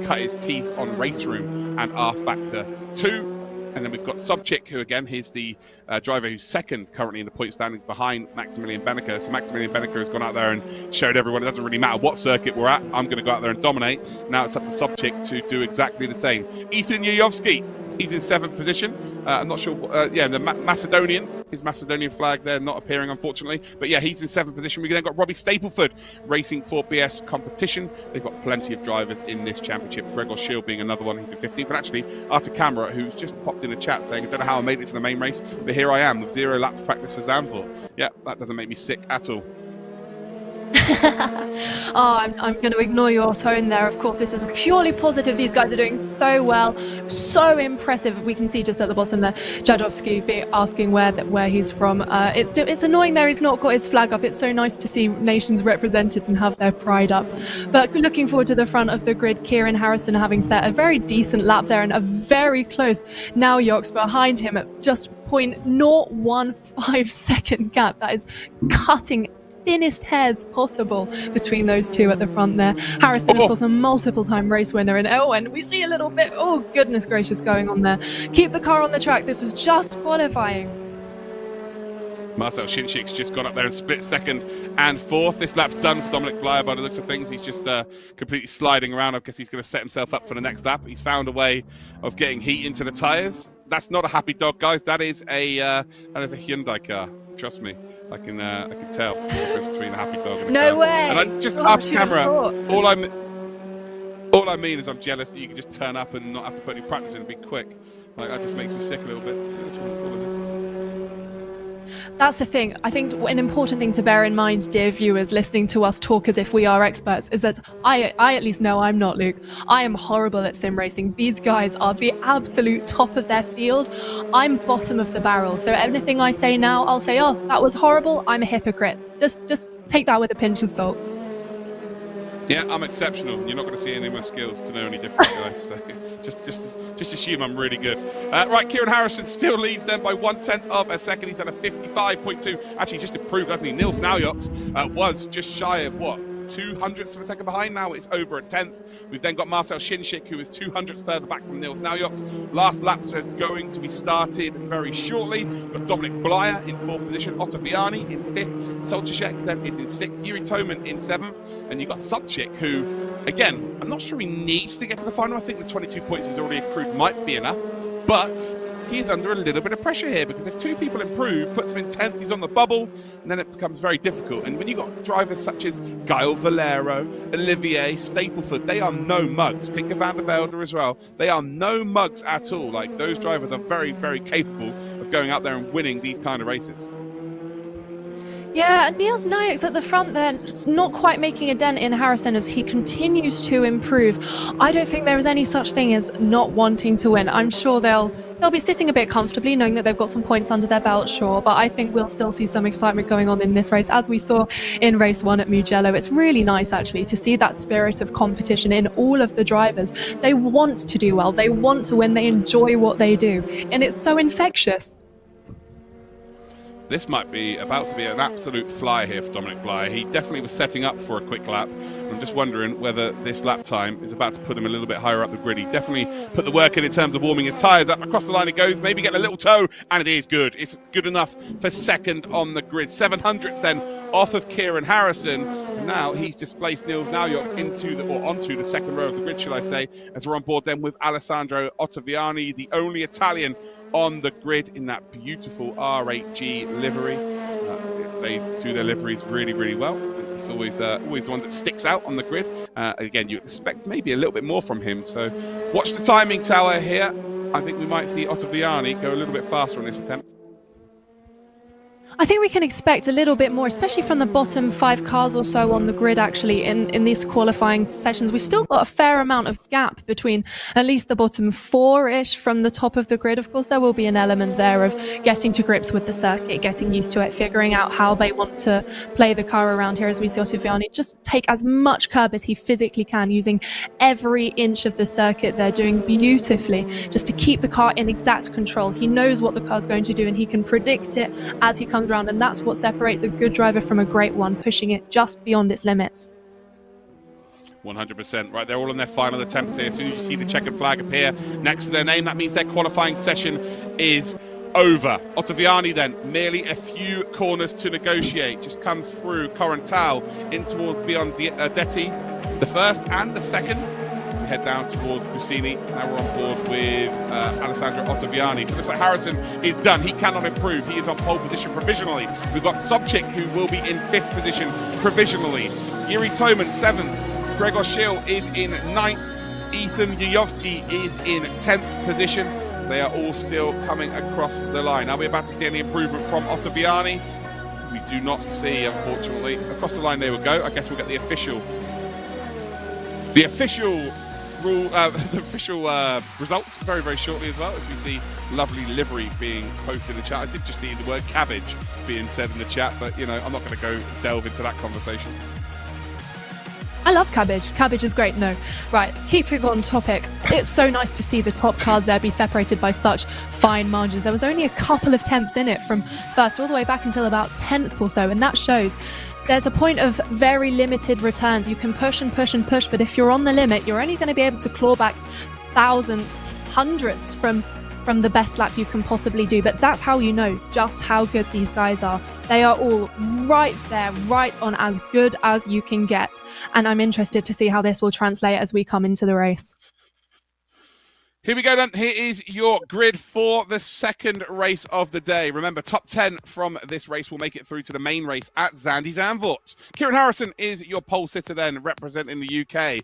[SPEAKER 1] cut his teeth on Race Room and R Factor 2. And then we've got Sobchik, who again, he's the driver who's second currently in the point standings behind Maximilian Benneker. So Maximilian Benneker has gone out there and showed everyone it doesn't really matter what circuit we're at. I'm going to go out there and dominate. Now it's up to Sobchik to do exactly the same. Ethan Yuyovsky, he's in 7th position. I'm not sure. The Macedonian, his Macedonian flag there not appearing, unfortunately. But yeah, he's in 7th position. We've then got Robbie Stapleford racing for BS Competition. They've got plenty of drivers in this championship. Gregor Shield being another one. He's in 15th. And actually, Arta Camera, who's just popped in a chat saying, I don't know how I made it to the main race, but here I am with 0 laps practice for Zandvoort. Yeah, that doesn't make me sick at all.
[SPEAKER 2] I'm going to ignore your tone there. Of course, this is purely positive. These guys are doing so well, so impressive. We can see just at the bottom there, Jadowski asking where he's from. It's annoying there he's not got his flag up. It's so nice to see nations represented and have their pride up. But looking forward to the front of the grid, Kieran Harrison having set a very decent lap there and a very close now Yox behind him at just 0.015 second gap. That is cutting thinnest hairs possible between those two at the front there. Harrison, of course, a multiple-time race winner, and we see a little bit, oh goodness gracious, going on there. Keep the car on the track. This is just qualifying.
[SPEAKER 1] Marcel Shinshik's just gone up there and split 2nd and 4th. This lap's done for Dominic Blyer by the looks of things. He's just completely sliding around. I guess he's going to set himself up for the next lap. He's found a way of getting heat into the tyres. That's not a happy dog, guys. That is a Hyundai car. Trust me. I can tell the difference between a happy dog and a
[SPEAKER 2] no
[SPEAKER 1] car.
[SPEAKER 2] way.
[SPEAKER 1] And I just off camera, all I mean is I'm jealous that you can just turn up and not have to put any practice in and be quick. Like, that just makes me sick a little bit. That's all it is.
[SPEAKER 2] That's the thing. I think an important thing to bear in mind, dear viewers, listening to us talk as if we are experts, is that I at least know I'm not, Luke. I am horrible at sim racing. These guys are the absolute top of their field. I'm bottom of the barrel. So anything I say now, I'll say, oh, that was horrible. I'm a hypocrite. Just take that with a pinch of salt.
[SPEAKER 1] Yeah, I'm exceptional. You're not going to see any of my skills to know any different, guys. So just assume I'm really good. Right, Kieran Harrison still leads them by 1/10 of a second. He's done a 55.2. Actually, just improved, hasn't he? Nils Naujoks was just shy of what? 200ths of a second behind. Now it's over at 10th. We've then got Marcel Shinshik, who is 200ths further back from Nils Naujoks. Last laps are going to be started very shortly. We've got Dominic Blyer in 4th position, Otto Viani in 5th, Soltysiak then is in 6th, Yuri Toman in 7th, and you've got Sobchik, who, again, I'm not sure he needs to get to the final. I think the 22 points he's already accrued might be enough, but he's under a little bit of pressure here because if 2 people improve, puts him in 10th, he's on the bubble, and then it becomes very difficult. And when you've got drivers such as Gael Valero, Olivier, Stapleford, they are no mugs. Tinker van der Velde as well. They are no mugs at all. Like, those drivers are very, very capable of going out there and winning these kind of races.
[SPEAKER 2] Yeah, Nils Naujoks at the front there, not quite making a dent in Harrison as he continues to improve. I don't think there is any such thing as not wanting to win. I'm sure they'll be sitting a bit comfortably knowing that they've got some points under their belt, sure, but I think we'll still see some excitement going on in this race as we saw in race 1 at Mugello. It's really nice actually to see that spirit of competition in all of the drivers. They want to do well, they want to win, they enjoy what they do, and it's so infectious.
[SPEAKER 1] This might be about to be an absolute fly here for Dominic Blyer. He definitely was setting up for a quick lap. I'm just wondering whether this lap time is about to put him a little bit higher up the grid. He definitely put the work in terms of warming his tyres up. Across the line it goes, maybe getting a little toe, and it is good. It's good enough for 2nd on the grid. 700ths then off of Kieran Harrison. And now he's displaced Nils Naujoks onto the 2nd row of the grid, shall I say, as we're on board then with Alessandro Ottaviani, the only Italian on the grid in that beautiful R8G livery. They do their liveries really, really well. It's always the ones that sticks out on the grid. Again, you expect maybe a little bit more from him. So watch the timing tower here. I think we might see Ottaviani go a little bit faster on this attempt.
[SPEAKER 2] I think we can expect a little bit more, especially from the bottom 5 cars or so on the grid actually in these qualifying sessions. We've still got a fair amount of gap between at least the bottom 4-ish from the top of the grid. Of course, there will be an element there of getting to grips with the circuit, getting used to it, figuring out how they want to play the car around here as we see Ottaviani just take as much curb as he physically can, using every inch of the circuit they're doing beautifully just to keep the car in exact control. He knows what the car's going to do and he can predict it as he comes around, and that's what separates a good driver from a great one, pushing it just beyond its limits.
[SPEAKER 1] 100%. Right, they're all on their final attempts here. As soon as you see the checkered flag appear next to their name, that means their qualifying session is over. Ottaviani then, merely a few corners to negotiate, just comes through Corental in towards beyond Detti, the first and the second. As we head down towards Busini, now we're on board with Alessandro Ottaviani. So it looks like Harrison is done. He cannot improve. He is on pole position provisionally. We've got Sobchik, who will be in 5th position provisionally. Yuri Toman, 7th. Gregor Schill is in 9th. Ethan Yuyovsky is in 10th position. They are all still coming across the line. Are we about to see any improvement from Ottaviani? We do not see, unfortunately. Across the line they will go. I guess we'll get the official rule, the official results very, very shortly as well, as we see lovely livery being posted in the chat. I did just see the word cabbage being said in the chat, but you know, I'm not going to go delve into that conversation.
[SPEAKER 2] I love cabbage. Cabbage is great. No. Right, keeping on topic. It's so nice to see the top cars there be separated by such fine margins. There was only a couple of tenths in it from first all the way back until about 10th or so, and that shows there's a point of very limited returns. You can push and push and push, but if you're on the limit, you're only going to be able to claw back thousands, hundreds from the best lap you can possibly do. But that's how you know just how good these guys are. They are all right there, right on as good as you can get. And I'm interested to see how this will translate as we come into the race.
[SPEAKER 1] Here we go then. Here is your grid for the second race of the day. Remember, top 10 from this race will make it through to the main race at Zandvoort Zandvoort. Kieran Harrison is your pole sitter then, representing the UK.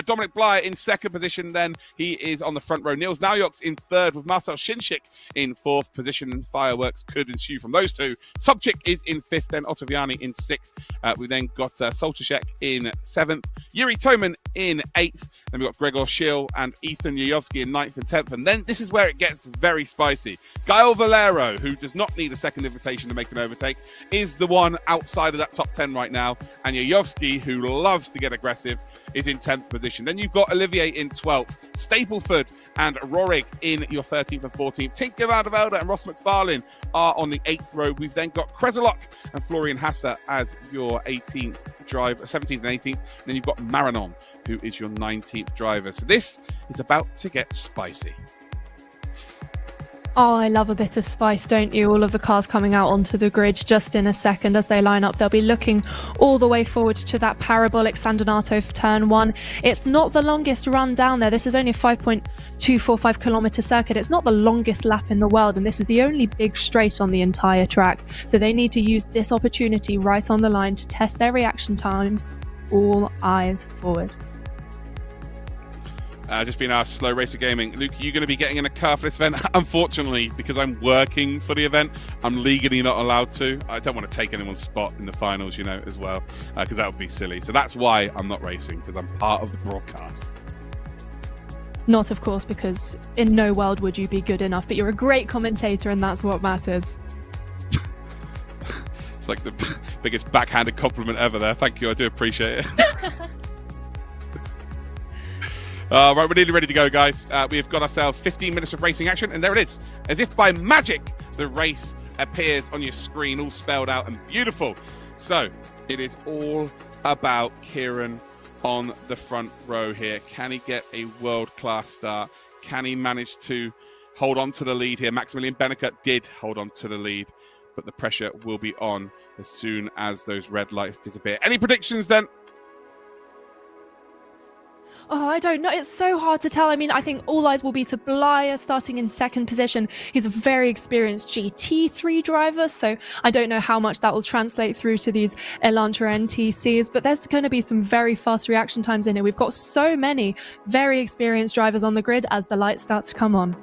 [SPEAKER 1] Dominic Blyer in second position then. He is on the front row. Niels Naujoks in third with Marcel Shinshik in fourth position. Fireworks could ensue from those two. Sobchik is in fifth, then Ottaviani in sixth. We then got Soltysiak in seventh. Yuri Toman in eighth. Then we've got Gregor Schill and Ethan Yuyovsky in 9th and 10th. And then this is where it gets very spicy. Gael Valero, who does not need a second invitation to make an overtake, is the one outside of that top 10 right now. And Yuyovsky, who loves to get aggressive, is in 10th position. Then you've got Olivier in 12th, Stapleford and Rorig in your 13th and 14th. Tinker Vandervelde and Ross McFarlane are on the 8th row. We've then got Kreselok and Florian Hassa as your 18th driver, 17th and 18th. And then you've got Marinon, who is your 19th driver. So this is about to get spicy.
[SPEAKER 2] Oh, I love a bit of spice, don't you? All of the cars coming out onto the grid just in a second as they line up. They'll be looking all the way forward to that parabolic San Donato for turn one. It's not the longest run down there. This is only a 5.245 kilometre circuit. It's not the longest lap in the world, and this is the only big straight on the entire track. So they need to use this opportunity right on the line to test their reaction times. All eyes forward.
[SPEAKER 1] Just being asked, Slow Racer Gaming. Luke, are you going to be getting in a car for this event? Unfortunately, because I'm working for the event, I'm legally not allowed to. I don't want to take anyone's spot in the finals, you know, as well, because that would be silly. So that's why I'm not racing, because I'm part of the broadcast.
[SPEAKER 2] Not, of course, because in no world would you be good enough, but you're a great commentator and that's what matters.
[SPEAKER 1] It's like the biggest backhanded compliment ever there. Thank you. I do appreciate it. Right, we're nearly ready to go, guys. We've got ourselves 15 minutes of racing action, and there it is. As if by magic, the race appears on your screen, all spelled out and beautiful. So, it is all about Kieran on the front row here. Can he get a world-class start? Can he manage to hold on to the lead here? Maximilian Benneker did hold on to the lead, but the pressure will be on as soon as those red lights disappear. Any predictions, then?
[SPEAKER 2] Oh, I don't know. It's so hard to tell. I mean, I think all eyes will be to Blyer starting in second position. He's a very experienced GT3 driver, so I don't know how much that will translate through to these Elantra N TCs, but there's going to be some very fast reaction times in here. We've got so many very experienced drivers on the grid as the lights start to come on.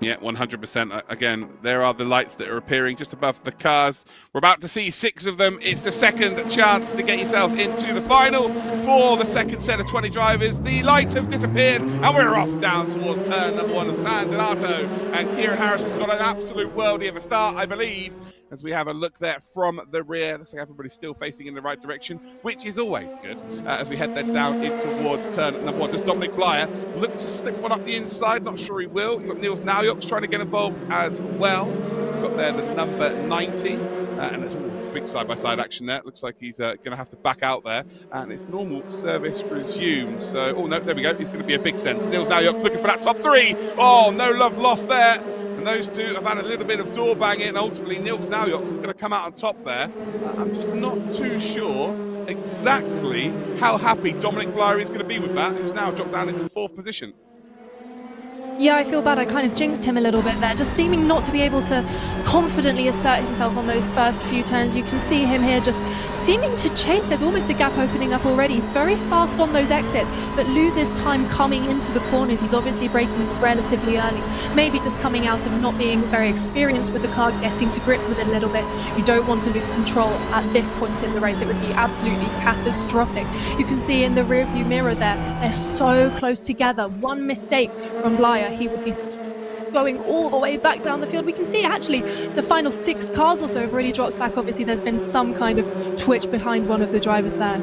[SPEAKER 1] Yeah, 100%. Again, there are the lights that are appearing just above the cars. We're about to see 6 of them. It's the second chance to get yourself into the final for the second set of 20 drivers. The lights have disappeared, and we're off down towards turn number 1 of San Donato. And Kieran Harrison's got an absolute worldie of a start, I believe, as we have a look there from the rear. Looks like everybody's still facing in the right direction, which is always good. As we head then down in towards turn number 1. Does Dominic Blyer look to stick one up the inside? Not sure he will. You've got Niels Naujoks trying to get involved as well. We've got there the number 90. And it's big side-by-side action there. Looks like he's going to have to back out there, and it's normal service resumed. So, oh no, there we go. He's going to be a big sense. Nils Naujok's looking for that top three. Oh, no love lost there. And those two have had a little bit of door banging, and ultimately Nils Naujok is going to come out on top there. I'm just not too sure exactly how happy Dominic Blyer is going to be with that. He's now dropped down into 4th position.
[SPEAKER 2] Yeah, I feel bad. I kind of jinxed him a little bit there, just seeming not to be able to confidently assert himself on those first few turns. You can see him here just seeming to chase. There's almost a gap opening up already. He's very fast on those exits, but loses time coming into the corners. He's obviously braking relatively early, maybe just coming out of not being very experienced with the car, getting to grips with it a little bit. You don't want to lose control at this point in the race. It would be absolutely catastrophic. You can see in the rearview mirror there, they're so close together. One mistake from Blyer, he would be going all the way back down the field. We can see actually the final 6 cars or so have really dropped back. Obviously there's been some kind of twitch behind one of the drivers there.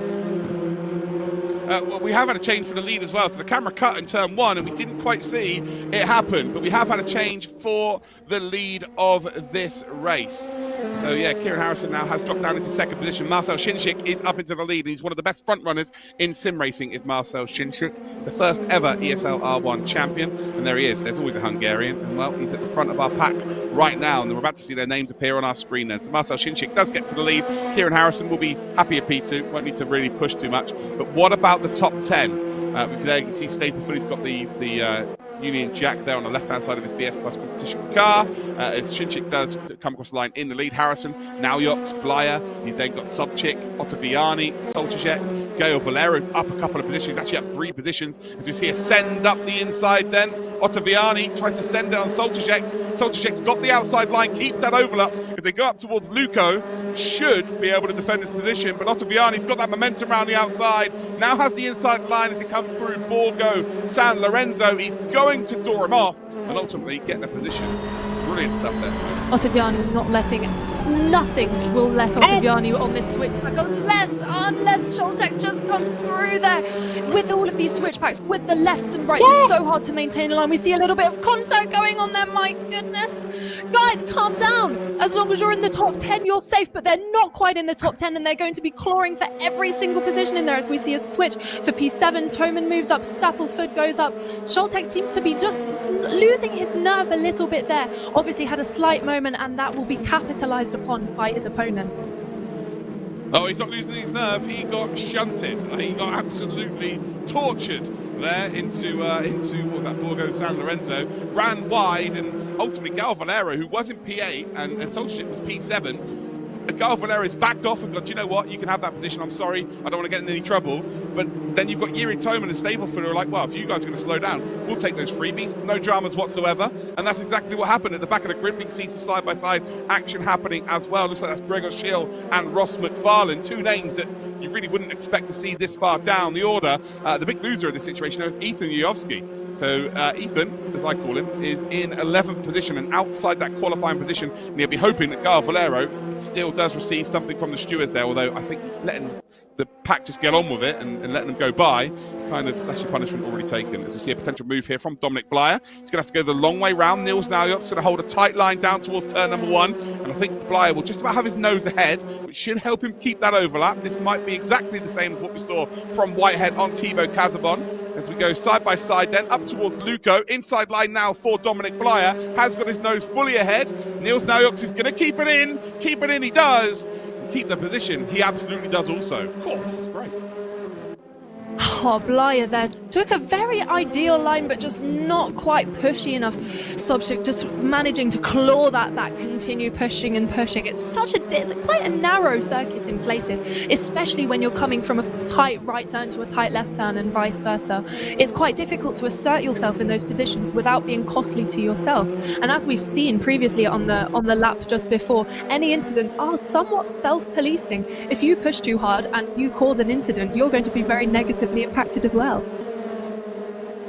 [SPEAKER 1] Well, we have had a change for the lead as well. So the camera cut in turn 1 and we didn't quite see it happen, but we have had a change for the lead of this race. So yeah, Kieran Harrison now has dropped down into 2nd position. Marcel Shinchik is up into the lead, and he's one of the best front runners in sim racing is Marcel Shinchik, the first ever ESL R1 champion. And there he is. There's always a Hungarian, and well, he's at the front of our pack right now, and we're about to see their names appear on our screen then. So Marcel Shinchik does get to the lead. Kieran Harrison will be happy at P2, won't need to really push too much. But what about the top 10? There you can see Stapleford, he's got the Union Jack there on the left-hand side of his BS Plus competition car. As Shinchik does come across the line in the lead, Harrison, Naujok, Blyer, you've then got Sobchik, Ottaviani, Soltysiak, Gael Valero's up a couple of positions, actually up 3 positions, as we see a send up the inside then. Ottaviani tries to send it on Soltysiak. Soltysiak's got the outside line, keeps that overlap as they go up towards Luco. Should be able to defend his position, but Ottaviani's got that momentum around the outside, now has the inside line as he comes through Borgo San Lorenzo. He's going to door him off and ultimately get in a position. Brilliant stuff there.
[SPEAKER 2] Ottaviani not letting nothing will let Ottaviani on this switchback unless Scholtek just comes through there with all of these switchbacks with the lefts and rights. It's so hard to maintain a line. We see a little bit of contact going on there. My goodness, guys, calm down. As long as you're in the top 10 you're safe, but they're not quite in the top 10 and they're going to be clawing for every single position in there. As we see a switch for P7, Toman moves up, Stapleford goes up. Scholtek seems to be just losing his nerve a little bit there. Obviously had a slight moment, and that will be capitalized upon by his opponents.
[SPEAKER 1] Oh, he's not losing his nerve. He got shunted. He got absolutely tortured there into what was that, Borgo San Lorenzo. Ran wide, and ultimately Gael Valero, who was in P8 and Soltysiak was P7. Gael Valero's backed off and gone, do you know what? You can have that position. I'm sorry. I don't want to get in any trouble. But then you've got Yuri Toman and Stapleford who are like, well, if you guys are going to slow down, we'll take those freebies. No dramas whatsoever. And that's exactly what happened. At the back of the grid, we can see some side-by-side action happening as well. Looks like that's Gregor Schill and Ross McFarlane, 2 names that you really wouldn't expect to see this far down the order. The big loser of this situation is Ethan Yujovski. So Ethan, as I call him, is in 11th position and outside that qualifying position. And he'll be hoping that Gael Valero still does receive something from the stewards there, although I think letting the pack just get on with it and letting them go by, kind of, that's your punishment already taken. As we see a potential move here from Dominic Blyer. He's going to have to go the long way round. Nils Naujok's going to hold a tight line down towards turn number 1, and I think Blyer will just about have his nose ahead, which should help him keep that overlap. This might be exactly the same as what we saw from Whitehead on Thibaut Casabon. As we go side by side then up towards Luco. Inside line now for Dominic Blyer. Has got his nose fully ahead. Nils Naujok is going to keep it in. Keep it in, he does. Keep the position, he absolutely does also. Of course, this is great.
[SPEAKER 2] Oh, Blyer there took a very ideal line, but just not quite pushy enough. Sobchik just managing to claw that back, continue pushing and pushing. It's quite a narrow circuit in places, especially when you're coming from a tight right turn to a tight left turn and vice versa. It's quite difficult to assert yourself in those positions without being costly to yourself. And as we've seen previously on the lap just before, any incidents are somewhat self-policing. If you push too hard and you cause an incident, you're going to be very negatively impacted as well.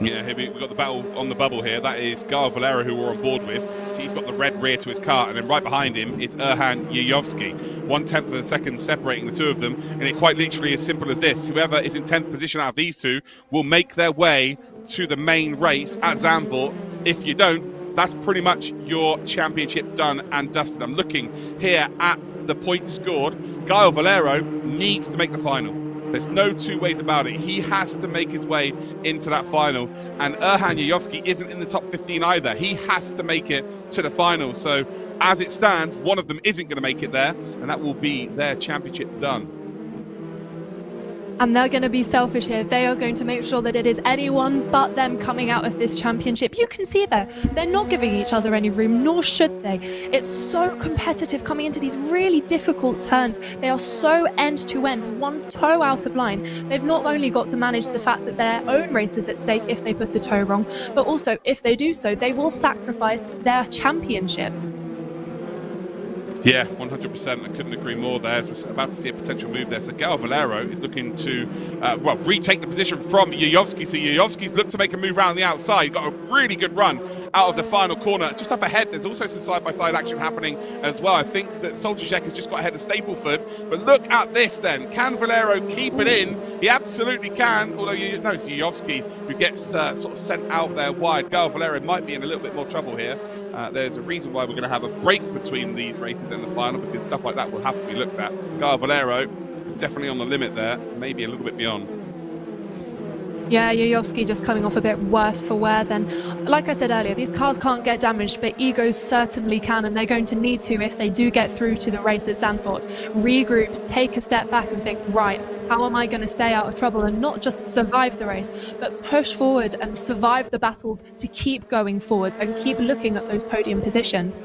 [SPEAKER 1] Yeah, we've got the battle on the bubble here. That is Gael Valero, who we're on board with. So he's got the red rear to his car, and then right behind him is Erhan Yujovski. 1/10 of a second separating the two of them, and it quite literally as simple as this. Whoever is in 10th position out of these two will make their way to the main race at Zandvoort. If you don't, that's pretty much your championship done and dusted. I'm looking here at the points scored. Gaio Valero needs to make the final. There's no two ways about it. He has to make his way into that final. And Erhan Yayovsky isn't in the top 15 either. He has to make it to the final. So as it stands, one of them isn't going to make it there, and that will be their championship done.
[SPEAKER 2] And they're going to be selfish here. They are going to make sure that it is anyone but them coming out of this championship. You can see there, they're not giving each other any room, nor should they. It's so competitive coming into these really difficult turns. They are so end-to-end, one toe out of line. They've not only got to manage the fact that their own race is at stake if they put a toe wrong, but also if they do so, they will sacrifice their championship.
[SPEAKER 1] Yeah, 100%. I couldn't agree more there. We're about to see a potential move there. So Gaio Valero is looking to, retake the position from Yayovsky. So Yayovsky's looked to make a move around the outside. Got a really good run out of the final corner. Just up ahead, there's also some side-by-side action happening as well. I think that Soltysiak has just got ahead of Stapleford. But look at this then. Can Valero keep it in? He absolutely can. Although, it's Yayovsky who gets sort of sent out there wide. Gaio Valero might be in a little bit more trouble here. There's a reason why we're going to have a break between these races and the final, because stuff like that will have to be looked at. Gaio Valero definitely on the limit there, maybe a little bit beyond.
[SPEAKER 2] Yeah, Yayovsky just coming off a bit worse for wear then. Like I said earlier, these cars can't get damaged, but egos certainly can, and they're going to need to if they do get through to the race at Zandvoort. Regroup, take a step back and think, right, how am I going to stay out of trouble and not just survive the race, but push forward and survive the battles to keep going forward and keep looking at those podium positions.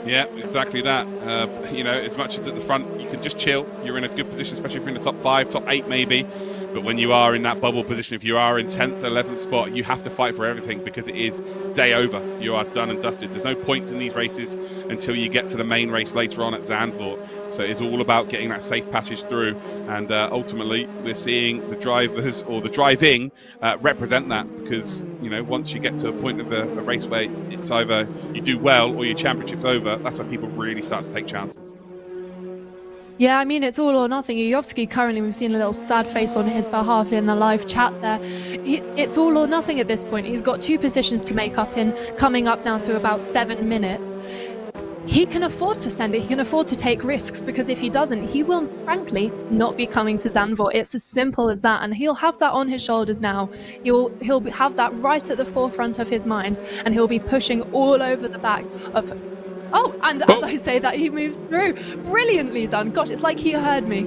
[SPEAKER 1] Yeah, exactly that. As much as at the front, you can just chill. You're in a good position, especially if you're in the top 5, top 8 maybe. But when you are in that bubble position, if you are in 10th, 11th spot, you have to fight for everything because it is day over. You are done and dusted. There's no points in these races until you get to the main race later on at Zandvoort. So it's all about getting that safe passage through. And ultimately, we're seeing the drivers or the driving represent that because, once you get to a point of a race where it's either you do well or your championship's over, that's when people really start to take chances.
[SPEAKER 2] Yeah, I mean, it's all or nothing. Yayovsky currently, we've seen a little sad face on his behalf in the live chat there. It's all or nothing at this point. He's got 2 positions to make up in, coming up now to about 7 minutes. He can afford to send it. He can afford to take risks because if he doesn't, he will frankly not be coming to Zandvoort. It's as simple as that, and he'll have that on his shoulders now. He'll have that right at the forefront of his mind, and he'll be pushing all over the back of... Oh, and as I say that, he moves through. Brilliantly done. Gosh, it's like he heard me.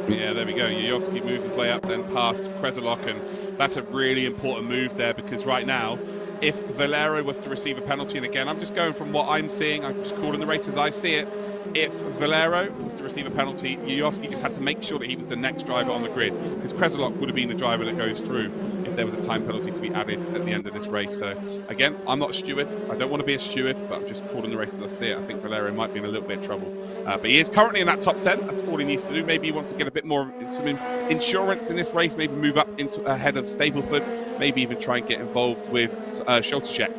[SPEAKER 1] Yeah, there we go. Yayovsky moves his way up then past Kreselok, and that's a really important move there because right now, if Valero was to receive a penalty, and again, I'm just going from what I'm seeing, I'm just calling the race as I see it. If Valero was to receive a penalty, Yayovsky just had to make sure that he was the next driver on the grid because Kreselok would have been the driver that goes through if there was a time penalty to be added at the end of this race. So again, I'm not a steward. I don't want to be a steward, but I'm just calling the race as I see it. I think Valero might be in a little bit of trouble. But he is currently in that top 10. That's all he needs to do. Maybe he wants to get a bit more some insurance in this race, maybe move up into ahead of Stapleford, maybe even try and get involved with Soltysiak.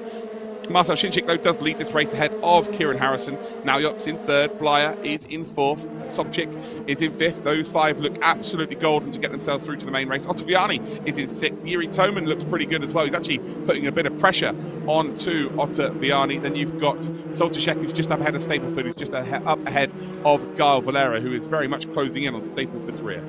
[SPEAKER 1] Marcel Shinchik, though, does lead this race ahead of Kieran Harrison. Now Yot's in 3rd, Blyer is in 4th, Sobchik is in 5th. Those 5 look absolutely golden to get themselves through to the main race. Ottaviani is in 6th. Yuri Toman looks pretty good as well. He's actually putting a bit of pressure onto Ottaviani. Then you've got Soltysiak, who's just up ahead of Stapleford, who's just up ahead of Gaio Valero, who is very much closing in on Stapleford's rear.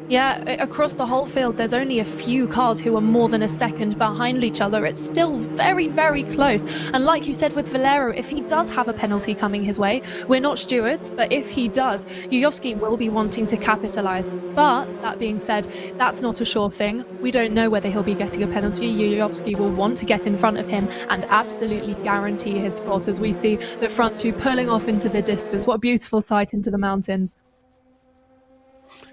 [SPEAKER 2] Yeah, across the whole field, there's only a few cars who are more than a second behind each other. It's still very, very close. And like you said with Valero, if he does have a penalty coming his way, we're not stewards, but if he does, Yayovsky will be wanting to capitalise. But that being said, that's not a sure thing. We don't know whether he'll be getting a penalty. Yayovsky will want to get in front of him and absolutely guarantee his spot as we see the front 2 pulling off into the distance. What a beautiful sight into the mountains.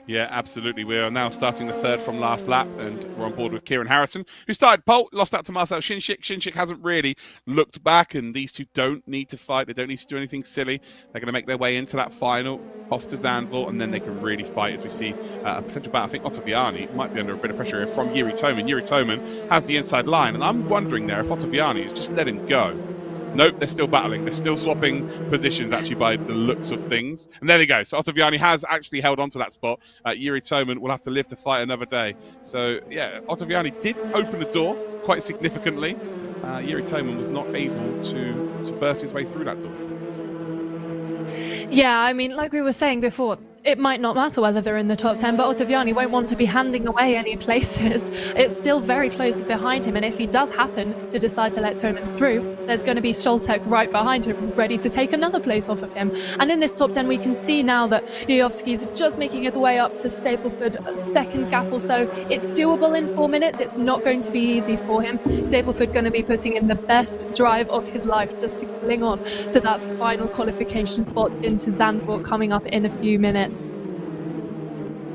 [SPEAKER 1] Yeah, absolutely. We are now starting the 3rd from last lap, and we're on board with Kieran Harrison, who started pole, lost out to Marcel Shinchik. Shinchik hasn't really looked back, and these 2 don't need to fight. They don't need to do anything silly. They're going to make their way into that final, off to Zandvoort, and then they can really fight as we see a potential battle. I think Ottaviani might be under a bit of pressure here from Yuri Toman. Yuri Toman has the inside line, and I'm wondering there if Ottaviani has just let him go. Nope, they're still battling. They're still swapping positions, actually, by the looks of things. And there they go. So Ottaviani has actually held on to that spot. Yuri Toman will have to live to fight another day. So, yeah, Ottaviani did open the door quite significantly. Yuri Toman was not able to burst his way through that door.
[SPEAKER 2] Yeah, I mean, like we were saying before, it might not matter whether they're in the top 10, but Ottaviani won't want to be handing away any places. It's still very close behind him, and if he does happen to decide to let Toman through, there's going to be Scholtek right behind him, ready to take another place off of him. And in this top 10, we can see now that Yuyovsky's just making his way up to Stapleford, a second gap or so. It's doable in 4 minutes. It's not going to be easy for him. Stapleford going to be putting in the best drive of his life just to cling on to that final qualification spot into Zandvoort coming up in a few minutes.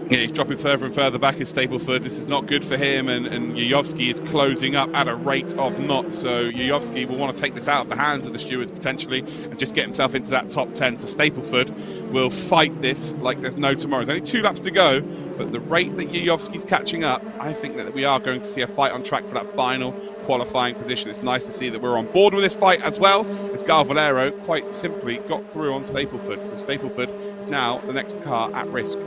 [SPEAKER 1] Yeah, he's dropping further and further back in Stapleford. This is not good for him, and Yuyovsky is closing up at a rate of knots. So Yuyovsky will want to take this out of the hands of the stewards potentially and just get himself into that top 10. So Stapleford will fight this like there's no tomorrow. There's only 2 laps to go, but the rate that Yuyovsky's catching up, I think that we are going to see a fight on track for that final qualifying position. It's nice to see that we're on board with this fight as well, as Gal Valero quite simply got through on Stapleford. So Stapleford is now the next car at risk.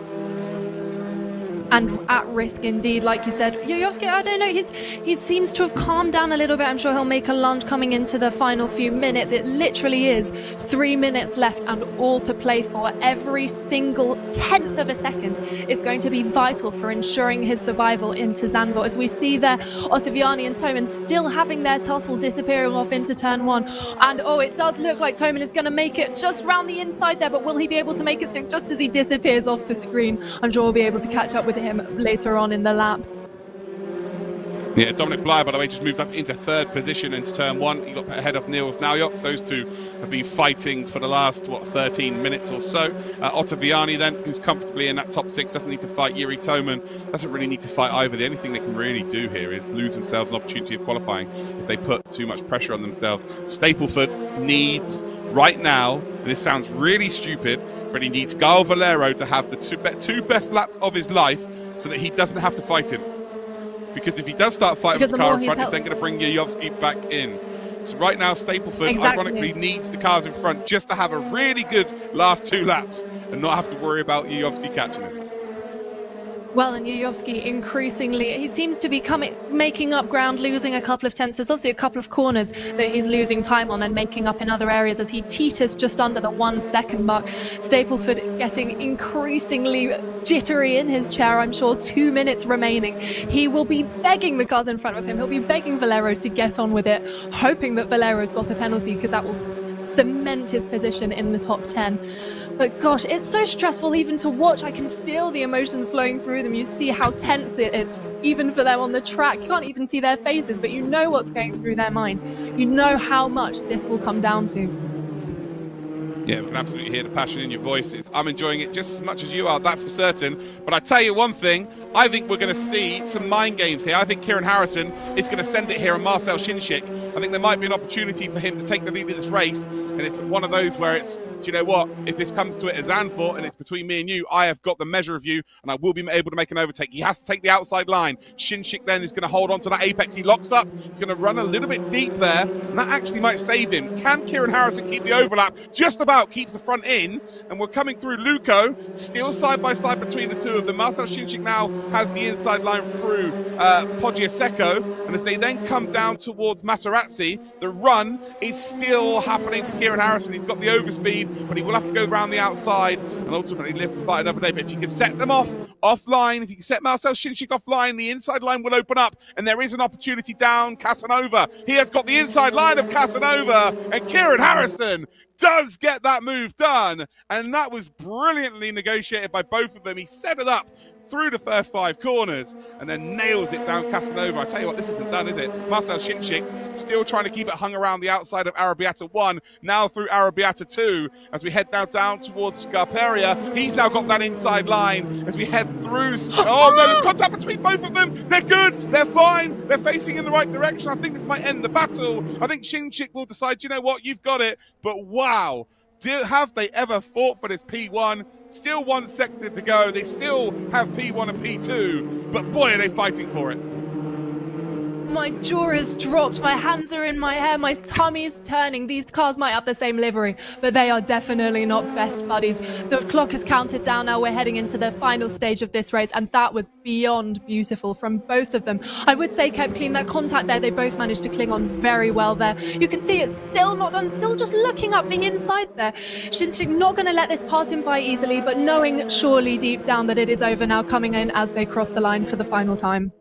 [SPEAKER 2] And at risk indeed, like you said. Yuyovsky, I don't know, he seems to have calmed down a little bit. I'm sure he'll make a lunge coming into the final few minutes. It literally is 3 minutes left and all to play for. Every single 10th of a second is going to be vital for ensuring his survival into Zandvoort. As we see there, Ottaviani and Toman still having their tussle, disappearing off into turn 1. And oh, it does look like Toman is going to make it just round the inside there, but will he be able to make it stick just as he disappears off the screen? I'm sure we'll be able to catch up with him later on in the lap.
[SPEAKER 1] Yeah, Dominic Blyer, by the way, just moved up into 3rd position into turn 1. He got ahead of Niels Naujoks. Those two have been fighting for the last, 13 minutes or so. Ottaviani then, who's comfortably in that top 6, doesn't need to fight. Yuri Toman doesn't really need to fight either. The only thing they can really do here is lose themselves an opportunity of qualifying if they put too much pressure on themselves. Stapleford needs, right now, and this sounds really stupid, but he needs Gal Valero to have the two best laps of his life so that he doesn't have to fight him. Because if he does start fighting with the car in front, it's then going to bring Yuyovsky back in. So right now, Stapleford, ironically, needs the cars in front just to have a really good last 2 laps and not have to worry about Yuyovsky catching him.
[SPEAKER 2] Well, and Yuyovsky increasingly, he seems to be making up ground, losing a couple of tenths. There's obviously a couple of corners that he's losing time on and making up in other areas as he teeters just under the 1 second mark. Stapleford getting increasingly jittery in his chair. I'm sure 2 minutes remaining. He will be begging the cars in front of him. He'll be begging Valero to get on with it, hoping that Valero's got a penalty because that will cement his position in the top 10. But gosh, it's so stressful even to watch. I can feel the emotions flowing through them. You see how tense it is, even for them on the track. You can't even see their faces, but you know what's going through their mind. You know how much this will come down to.
[SPEAKER 1] Yeah, we can absolutely hear the passion in your voice. I'm enjoying it just as much as you are, that's for certain. But I tell you one thing, I think we're going to see some mind games here. I think Kieran Harrison is going to send it here on Marcel Shinshik. I think there might be an opportunity for him to take the lead of this race. And it's one of those where it's, do you know what? If this comes to it as Zandvoort and it's between me and you, I have got the measure of you and I will be able to make an overtake. He has to take the outside line. Shinshik then is going to hold on to that apex. He locks up. He's going to run a little bit deep there. And that actually might save him. Can Kieran Harrison keep the overlap? Just about keeps the front in, and we're coming through Luco, still side by side between the two of them. Marcel Shinshik now has the inside line through Pogiaseco, and as they then come down towards Materazzi, the run is still happening for Kieran Harrison. He's got the overspeed, but he will have to go around the outside and ultimately live to fight another day. But if you can set them offline, if you can set Marcel Shinshik offline, the inside line will open up, and there is an opportunity down Casanova. He has got the inside line of Casanova, and Kieran Harrison does get that move done, and that was brilliantly negotiated by both of them. He set it up through the first 5 corners and then nails it down Casanova. I tell you what, this isn't done, is it? Marcel Shinshik still trying to keep it hung around the outside of Arabiata 1, now through Arabiata 2, as we head now down towards Scarperia. He's now got that inside line as we head through. Oh no, there's contact between both of them. They're good, they're fine, they're facing in the right direction. I think this might end the battle. I think Shinshik will decide, you know what, you've got it, but wow. Have they ever fought for this P1? Still 1 sector to go. They still have P1 and P2, but boy, are they fighting for it.
[SPEAKER 2] my jaw is dropped, my hands are in my hair, my tummy's turning. These cars might have the same livery, but they are definitely not best buddies. The clock has counted down now. We're heading into the final stage of this race, and that was beyond beautiful from both of them. I would say kept clean. That contact there, they both managed to cling on very well there. You can see it's still not done, still just looking up the inside there. Shinshik not going to let this pass him by easily, but knowing surely deep down that it is over now, coming in as they cross the line for the final time.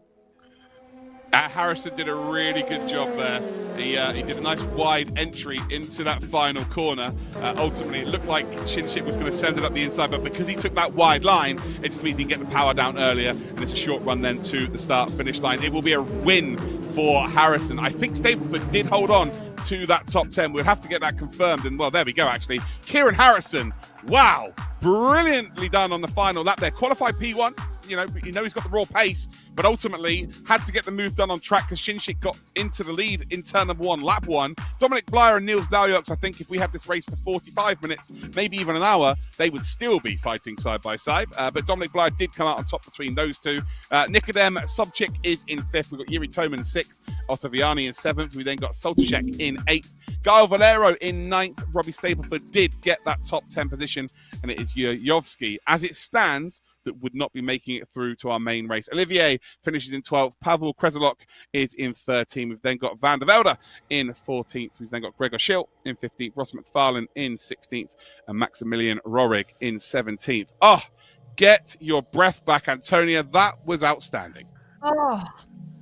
[SPEAKER 1] Harrison did a really good job there. He did a nice wide entry into that final corner. Ultimately, it looked like Shinshik was going to send it up the inside, but because he took that wide line, it just means he can get the power down earlier, and it's a short run then to the start-finish line. It will be a win for Harrison. I think Stapleford did hold on to that top 10. We'll have to get that confirmed, and well, there we go, actually. Kieran Harrison, wow, brilliantly done on the final lap there. Qualified P1. You know he's got the raw pace, but ultimately had to get the move done on track because Shinshik got into the lead in turn number 1, lap 1. Dominic Blyer and Niels Laujoks, I think if we had this race for 45 minutes, maybe even an hour, they would still be fighting side by side. But Dominic Blyer did come out on top between those two. Nikodem Sobchik is in 5th. We've got Yuri Toman in 6th. Ottaviani in 7th. We then got Soltaszek in 8th. Gael Valero in 9th. Robbie Stapleford did get that top 10 position, and it is Yovski. As it stands, that would not be making it through to our main race. Olivier finishes in 12th. Pavel Kreselok is in 13th. We've then got Van der Velde in 14th. We've then got Gregor Schill in 15th. Ross McFarlane in 16th. And Maximilian Rohrig in 17th. Oh, get your breath back, Antonia. That was outstanding.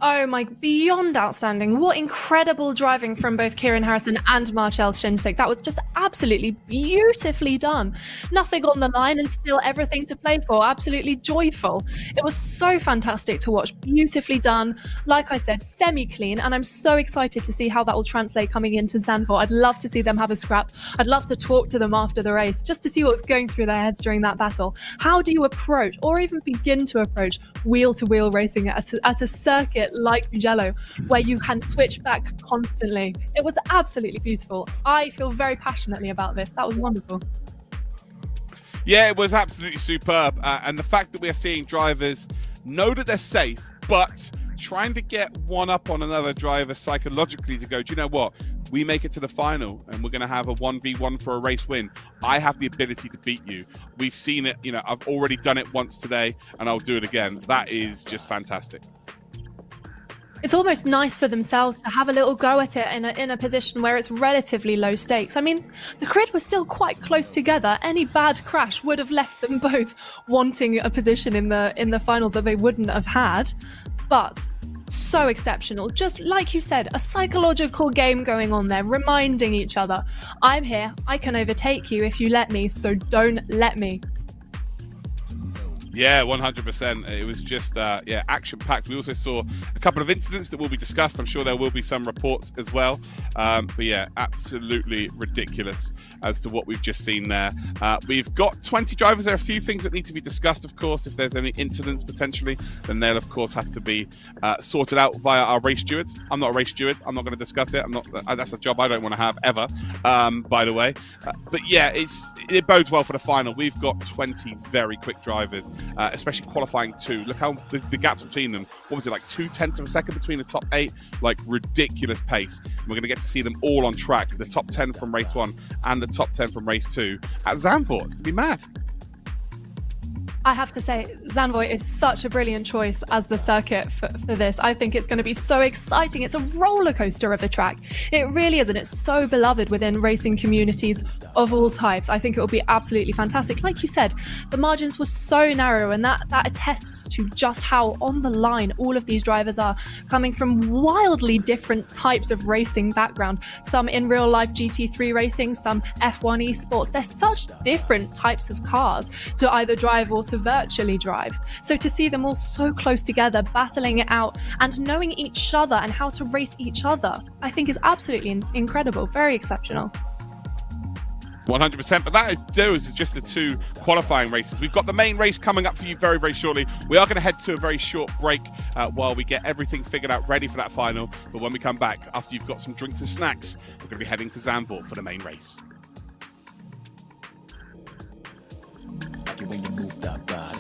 [SPEAKER 2] Oh my, beyond outstanding. What incredible driving from both Kieran Harrison and Marcel Shinshik. That was just absolutely beautifully done. Nothing on the line and still everything to play for. Absolutely joyful. It was so fantastic to watch. Beautifully done. Like I said, semi-clean. And I'm so excited to see how that will translate coming into Zandvoort. I'd love to see them have a scrap. I'd love to talk to them after the race just to see what's going through their heads during that battle. How do you approach or even begin to approach wheel-to-wheel racing at a circuit like Mugello, where you can switch back constantly? It was absolutely beautiful. I feel very passionately about this. That was wonderful.
[SPEAKER 1] Yeah, it was absolutely superb. And the fact that we are seeing drivers know that they're safe, but trying to get one up on another driver psychologically to go, do you know what? We make it to the final and we're going to have a 1v1 for a race win. I have the ability to beat you. We've seen it. I've already done it once today and I'll do it again. That is just fantastic.
[SPEAKER 2] It's almost nice for themselves to have a little go at it in a position where it's relatively low stakes. I mean, the grid was still quite close together. Any bad crash would have left them both wanting a position in the final that they wouldn't have had. But so exceptional. Just like you said, a psychological game going on there, reminding each other, I'm here, I can overtake you if you let me, so don't let me.
[SPEAKER 1] Yeah, 100%. It was just, action-packed. We also saw a couple of incidents that will be discussed. I'm sure there will be some reports as well. But yeah, absolutely ridiculous as to what we've just seen there. We've got 20 drivers. There are a few things that need to be discussed, of course. If there's any incidents potentially, then they'll, of course, have to be sorted out via our race stewards. I'm not a race steward. I'm not going to discuss it. That's a job I don't want to have ever, by the way. But yeah, it bodes well for the final. We've got 20 very quick drivers. Especially qualifying 2. Look how the gaps between them. What was it, like 0.2 of a second between the top 8? Like ridiculous pace. And we're going to get to see them all on track. The top 10 from race 1 and the top 10 from race 2 at Zandvoort. It's going to be mad.
[SPEAKER 2] I have to say, Zandvoort is such a brilliant choice as the circuit for this. I think it's going to be so exciting. It's a roller coaster of a track. It really is, and it's so beloved within racing communities of all types. I think it will be absolutely fantastic. Like you said, the margins were so narrow, and that attests to just how on the line all of these drivers are, coming from wildly different types of racing background. Some in real life GT3 racing, some F1 esports. There's such different types of cars to either drive or to virtually drive. So to see them all so close together, battling it out and knowing each other and how to race each other, I think is absolutely incredible, very exceptional.
[SPEAKER 1] 100%, but those are just the 2 qualifying races. We've got the main race coming up for you very, very shortly. We are going to head to a very short break while we get everything figured out ready for that final. But when we come back, after you've got some drinks and snacks, we're going to be heading to Zandvoort for the main race.
[SPEAKER 3] Like it when you move that body.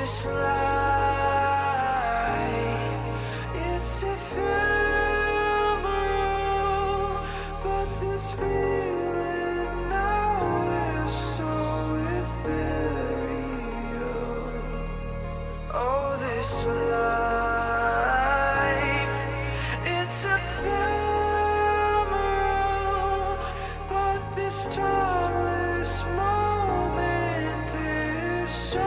[SPEAKER 4] this life, it's ephemeral, but this feeling now is so ethereal. Oh, this life, it's ephemeral, but this timeless moment is so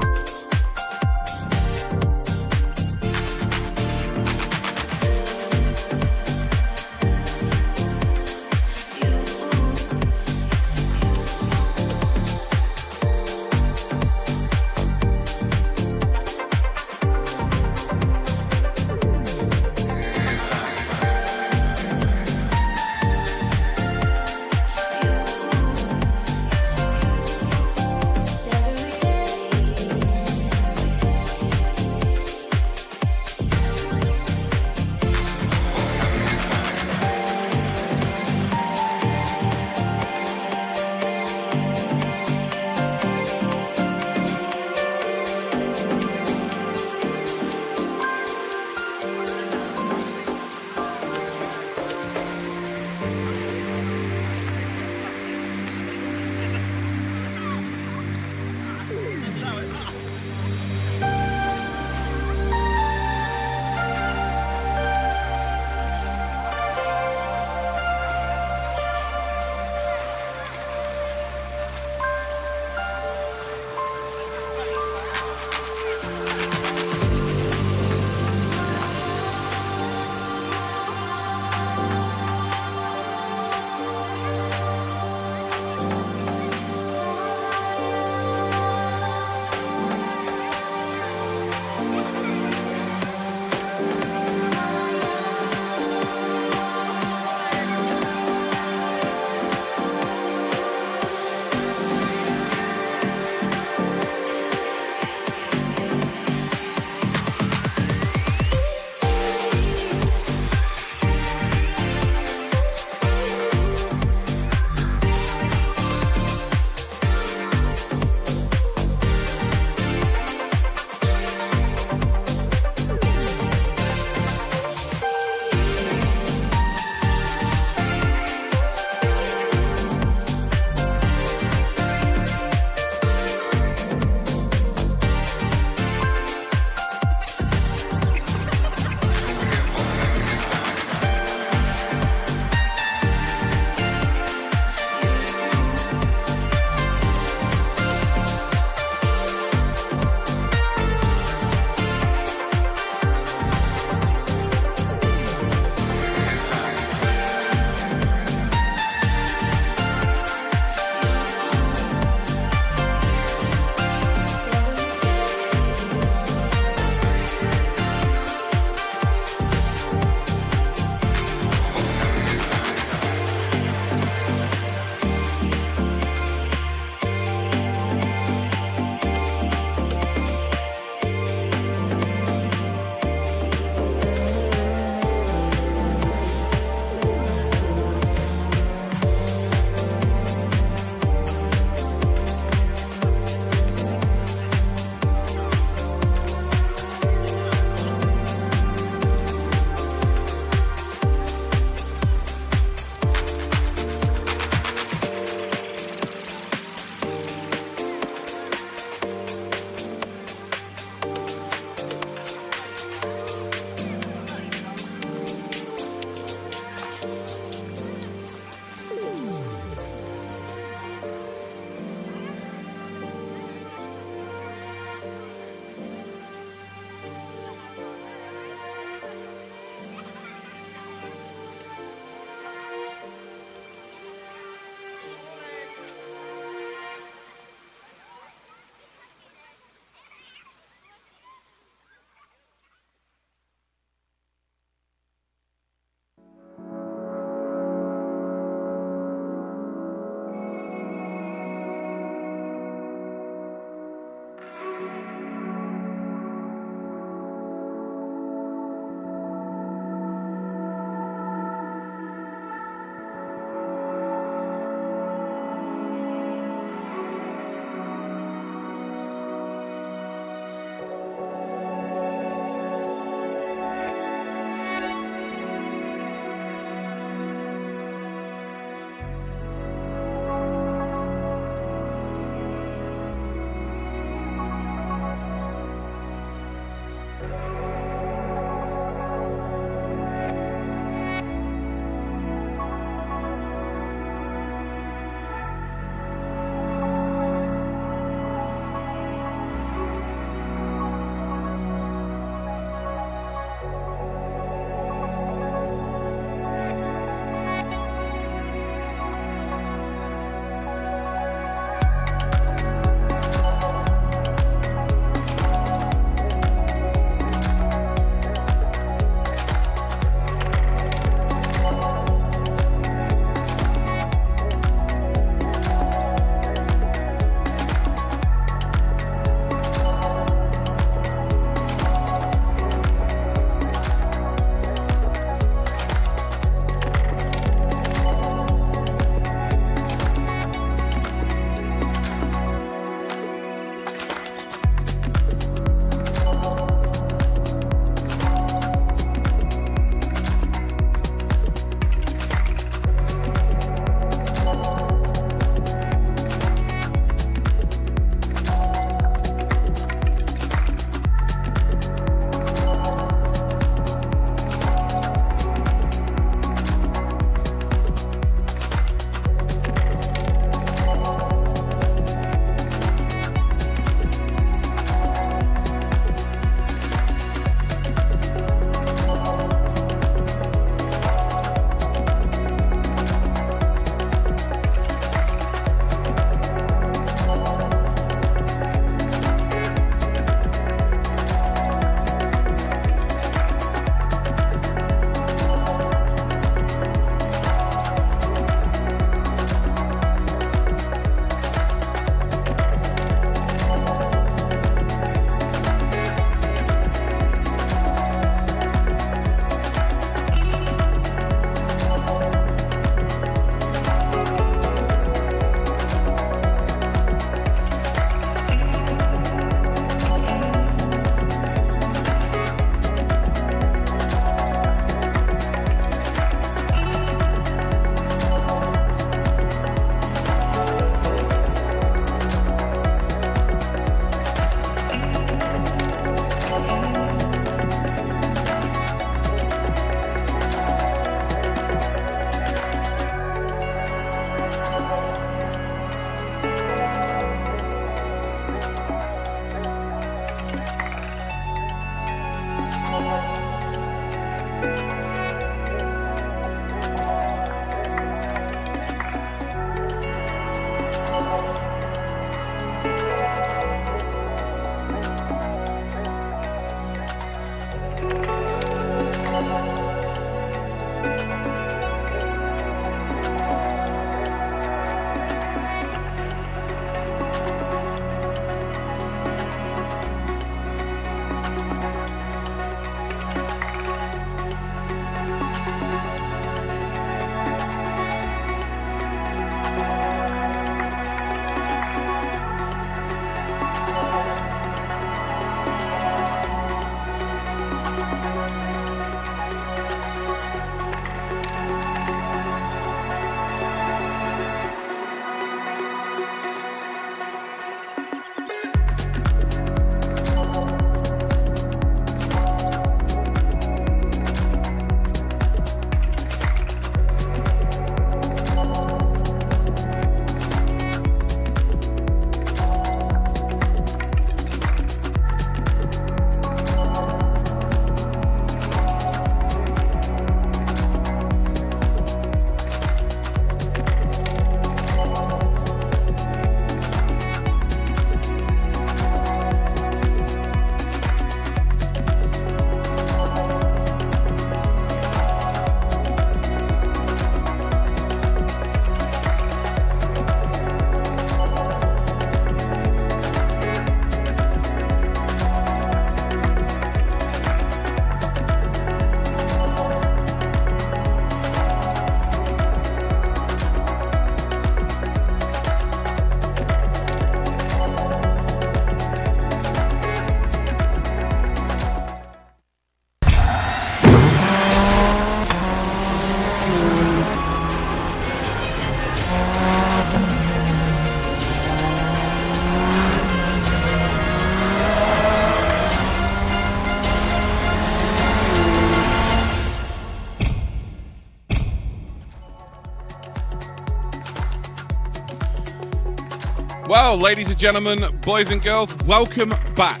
[SPEAKER 1] Well, ladies and gentlemen, boys and girls, welcome back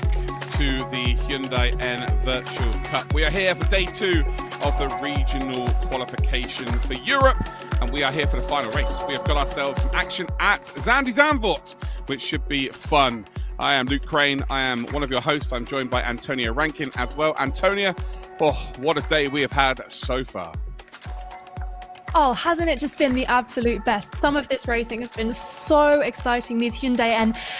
[SPEAKER 1] to the HyundaiN Virtual Cup. We are here for day 2 of the regional qualification for Europe, and we are here for the final race. We have got ourselves some action at Zandvoort, which should be fun. I am Luke Crane. I am one of your hosts. I'm joined by Antonia Rankin as well. Antonia, oh, what a day we have had so far.
[SPEAKER 2] Oh, hasn't it just been the absolute best? Some of this racing has been so exciting. These Hyundai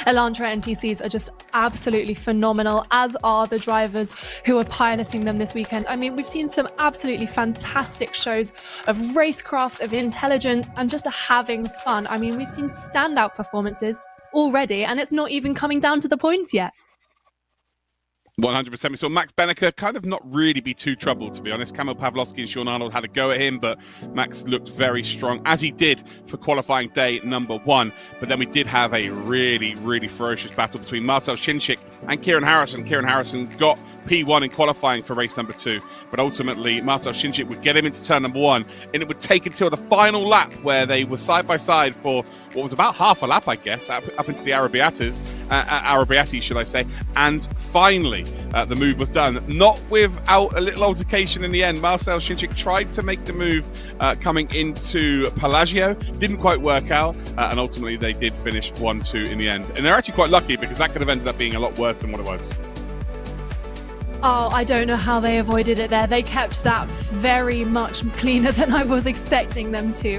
[SPEAKER 2] Elantra N TCs are just absolutely phenomenal, as are the drivers who are piloting them this weekend. I mean, we've seen some absolutely fantastic shows of racecraft, of intelligence, and just having fun. I mean, we've seen standout performances already, and it's not even coming down to the points yet.
[SPEAKER 1] 100%. We saw Max Benneker kind of not really be too troubled, to be honest. Kamil Pawlowski and Sean Arnold had a go at him, but Max looked very strong, as he did for qualifying day number 1. But then we did have a really, really ferocious battle between Marcel Shinchik and Kieran Harrison. Kieran Harrison got P1 in qualifying for race number 2, but ultimately Marcel Shinchik would get him into turn number 1, and it would take until the final lap where they were side by side for what was about half a lap, I guess, up into the Arabiati, should I say, and finally the move was done. Not without a little altercation in the end. Marcel Shinchik tried to make the move coming into Pelagio, didn't quite work out, and ultimately they did finish 1-2 in the end. And they're actually quite lucky, because that could have ended up being a lot worse than what it was.
[SPEAKER 2] Oh, I don't know how they avoided it there. They kept that very much cleaner than I was expecting them to.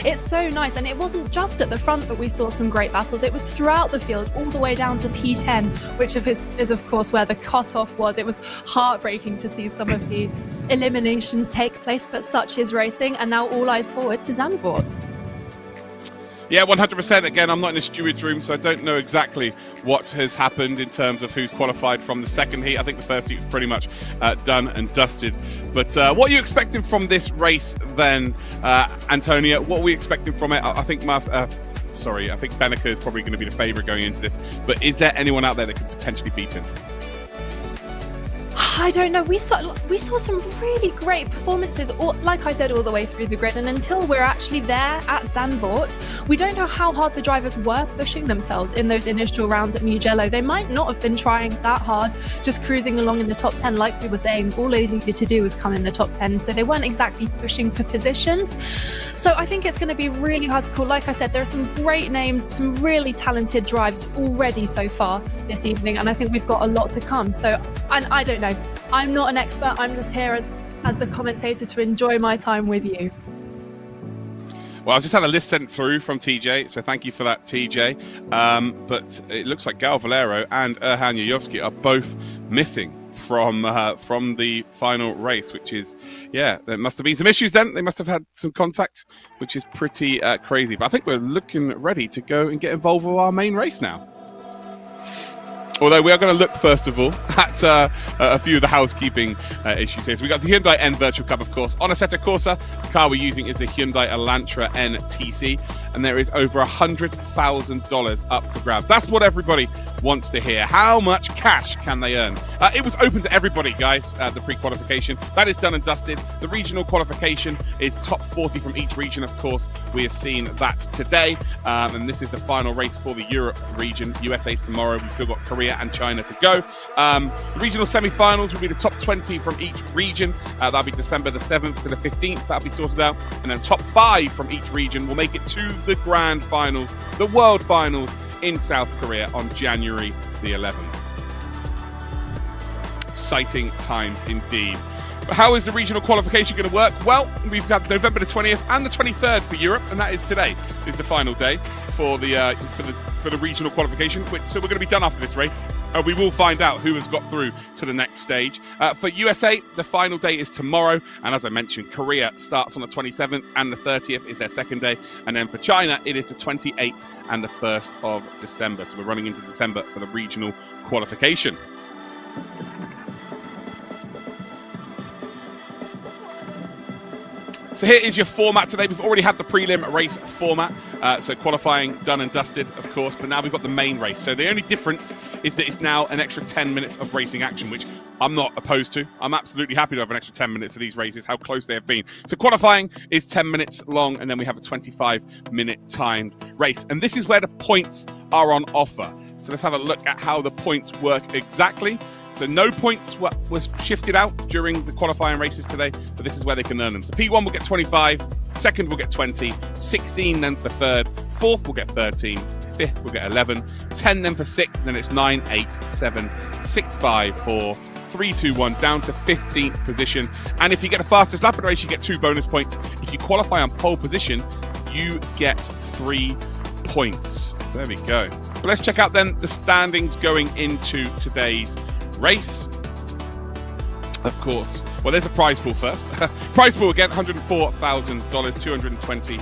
[SPEAKER 2] It's so nice. And it wasn't just at the front that we saw some great battles. It was throughout the field, all the way down to P10, which is of course where the cutoff was. It was heartbreaking to see some of the eliminations take place, but such is racing. And now all eyes forward to Zandvoort.
[SPEAKER 1] Yeah, 100%. Again, I'm not in the steward's room, so I don't know exactly what has happened in terms of who's qualified from the second heat. I think the first heat was pretty much done and dusted. But what are you expecting from this race then, Antonia? What are we expecting from it? I think Benneker is probably going to be the favourite going into this. But is there anyone out there that could potentially beat him?
[SPEAKER 2] I don't know. We saw some really great performances, like I said, all the way through the grid. And until we're actually there at Zandvoort, we don't know how hard the drivers were pushing themselves in those initial rounds at Mugello. They might not have been trying that hard, just cruising along in the top 10. Like we were saying, all they needed to do was come in the top 10. So they weren't exactly pushing for positions. So I think it's going to be really hard to call. Like I said, there are some great names, some really talented drives already so far this evening. And I think we've got a lot to come. So I don't know. I'm not an expert. I'm just here as the commentator to enjoy my time with you.
[SPEAKER 1] Well, I've just had a list sent through from TJ, so thank you for that, TJ. But it looks like Gal Valero and Erhan Yayovsky are both missing from the final race, which is, yeah, there must have been some issues then. They must have had some contact, which is pretty crazy. But I think we're looking ready to go and get involved with our main race now. Although we are going to look, first of all, at a few of the housekeeping issues here. So we've got the HyundaiN Virtual Cup, of course. On Assetto Corsa, the car we're using is the Hyundai Elantra N TC, and there is over $100,000 up for grabs. That's what everybody wants to hear. How much cash can they earn? It was open to everybody, guys, the pre-qualification. That is done and dusted. The regional qualification is top 40 from each region, of course. We have seen that today, and this is the final race for the Europe region. USA's tomorrow. We've still got Korea and China to go. The regional semi-finals will be the top 20 from each region. That'll be December the 7th to the 15th. That'll be sorted out. And then top 5 from each region will make it to the grand finals, the world finals in South Korea on January the 11th. Exciting times indeed. But how is the regional qualification going to work? Well, we've got November the 20th and the 23rd for Europe, and that is today, is the final day for the regional qualification. So we're going to be done after this race. We will find out who has got through to the next stage. For USA, the final day is tomorrow, and as I mentioned, Korea starts on the 27th, and the 30th is their second day, and then for China, it is the 28th and the 1st of December. So we're running into December for the regional qualification. So here is your format today. We've already had the prelim race format, so qualifying done and dusted, of course, but now we've got the main race. So the only difference is that it's now an extra 10 minutes of racing action, which I'm not opposed to. I'm absolutely happy to have an extra 10 minutes of these races, how close they have been. So qualifying is 10 minutes long, and then we have a 25-minute timed race. And this is where the points are on offer. So let's have a look at how the points work exactly. So no points was shifted out during the qualifying races today, but this is where they can earn them. So P1 will get 25, second will get 20, 16 then for third, fourth will get 13, fifth will get 11, 10 then for sixth, and then it's 9, 8, 7, 6, 5, 4, 3, 2, 1, down to 15th position. And if you get the fastest lap of the race, you get 2 bonus points. If you qualify on pole position, you get 3 points. There we go. But let's check out then the standings going into today's race. Of course. Well, there's a prize pool first. Prize pool again, $104,000, 220.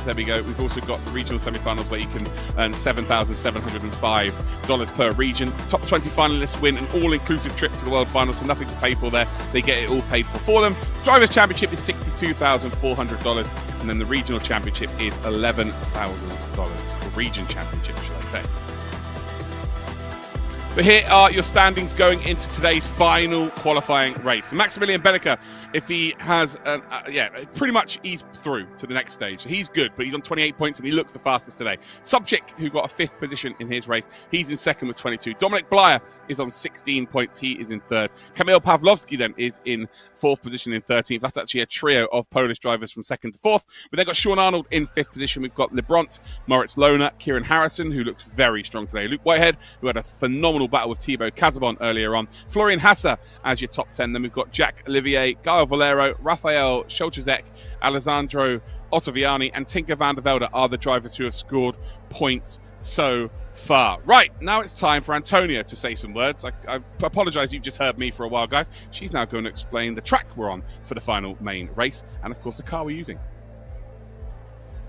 [SPEAKER 1] There we go. We've also got the regional semi-finals where you can earn $7,705 per region. Top 20 finalists win an all-inclusive trip to the World Finals, so nothing to pay for there. They get it all paid for them. Drivers' Championship is $62,400, and then the regional championship is $11,000. The region championship, should I say. But here are your standings going into today's final qualifying race. Maximilian Benneker, if he has, pretty much he's through to the next stage. So he's good, but he's on 28 points and he looks the fastest today. Subchik, who got a 5th position in his race, he's in second with 22. Dominic Blyer is on 16 points. He is in third. Kamil Pawlowski then is in 4th position in 13th. That's actually a trio of Polish drivers from 2nd to 4th. We've then got Sean Arnold in 5th position. We've got Lebront, Moritz Lohner, Kieran Harrison, who looks very strong today. Luke Whitehead, who had a phenomenal battle with Thibaut Casabon earlier on. Florian Hassa as your top 10. Then we've got Jack Olivier, Gael Valero, Rafael Scholchezek, Alessandro Ottaviani, and Tinker van der Velde are the drivers who have scored points so far. Right, now it's time for Antonia to say some words. I apologise, you've just heard me for a while, guys. She's now going to explain the track we're on for the final main race, and of course the car we're using.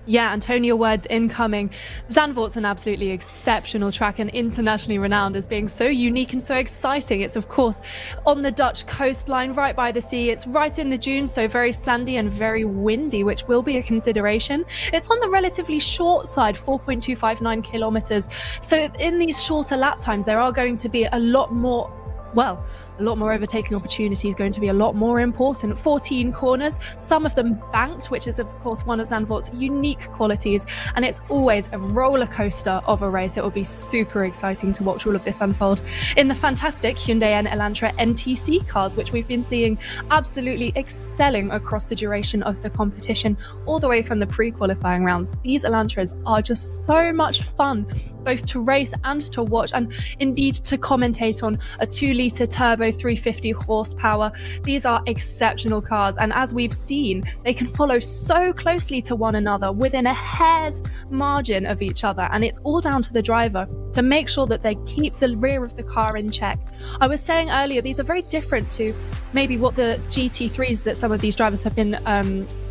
[SPEAKER 2] Yeah, Antonia words incoming. Zandvoort's an absolutely exceptional track and internationally renowned as being so unique and so exciting. It's, of course, on the Dutch coastline, right by the sea. It's right in the dunes, so very sandy and very windy, which will be a consideration. It's on the relatively short side, 4.259 kilometers. So in these shorter lap times, there are going to be a lot more overtaking opportunities, going to be a lot more important. 14 corners, some of them banked, which is of course one of Zandvoort's unique qualities, and it's always a roller coaster of a race. It will be super exciting to watch all of this unfold in the fantastic Hyundai Elantra N TC cars, which we've been seeing absolutely excelling across the duration of the competition, all the way from the pre-qualifying rounds. These Elantras are just so much fun, both to race and to watch, and indeed to commentate on. A 2-litre turbo, 350 horsepower. These are exceptional cars, and as we've seen, they can follow so closely to one another within a hair's margin of each other, and it's all down to the driver to make sure that they keep the rear of the car in check. I was saying earlier, these are very different to maybe what the GT3s that some of these drivers have been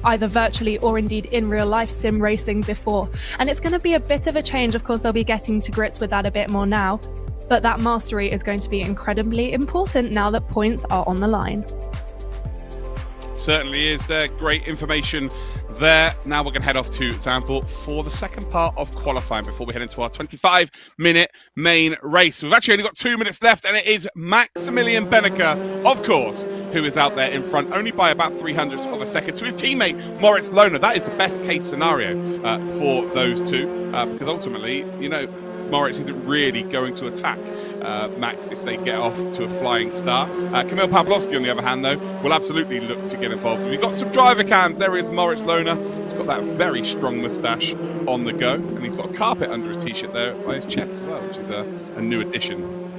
[SPEAKER 2] either virtually or indeed in real life sim racing before, and it's going to be a bit of a change. Of course, they'll be getting to grips with that a bit more now, but that mastery is going to be incredibly important now that points are on the line.
[SPEAKER 1] Certainly is. There, great information there. Now we're going to head off to Zandvoort for the second part of qualifying before we head into our 25-minute main race. We've actually only got 2 minutes left, and it is Maximilian Benneker, of course, who is out there in front, only by about 300ths of a second to his teammate Moritz Lohner. That is the best case scenario for those two, because ultimately, you know, Moritz isn't really going to attack Max if they get off to a flying start. Kamil Pawlowski, on the other hand, though, will absolutely look to get involved. We've got some driver cams. There is Moritz Lohner. He's got that very strong moustache on the go, and he's got a carpet under his t-shirt there by his chest as well, which is a new addition.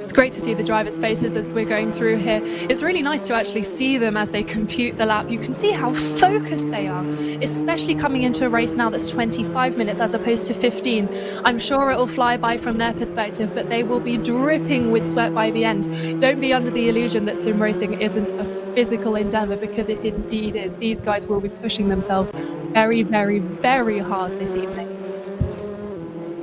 [SPEAKER 2] It's great to see the drivers' faces as we're going through here. It's really nice to actually see them as they compute the lap. You can see how focused they are, especially coming into a race now that's 25 minutes as opposed to 15. I'm sure it'll fly by from their perspective, but they will be dripping with sweat by the end. Don't be under the illusion that sim racing isn't a physical endeavor, because it indeed is. These guys will be pushing themselves very, very, very hard this evening.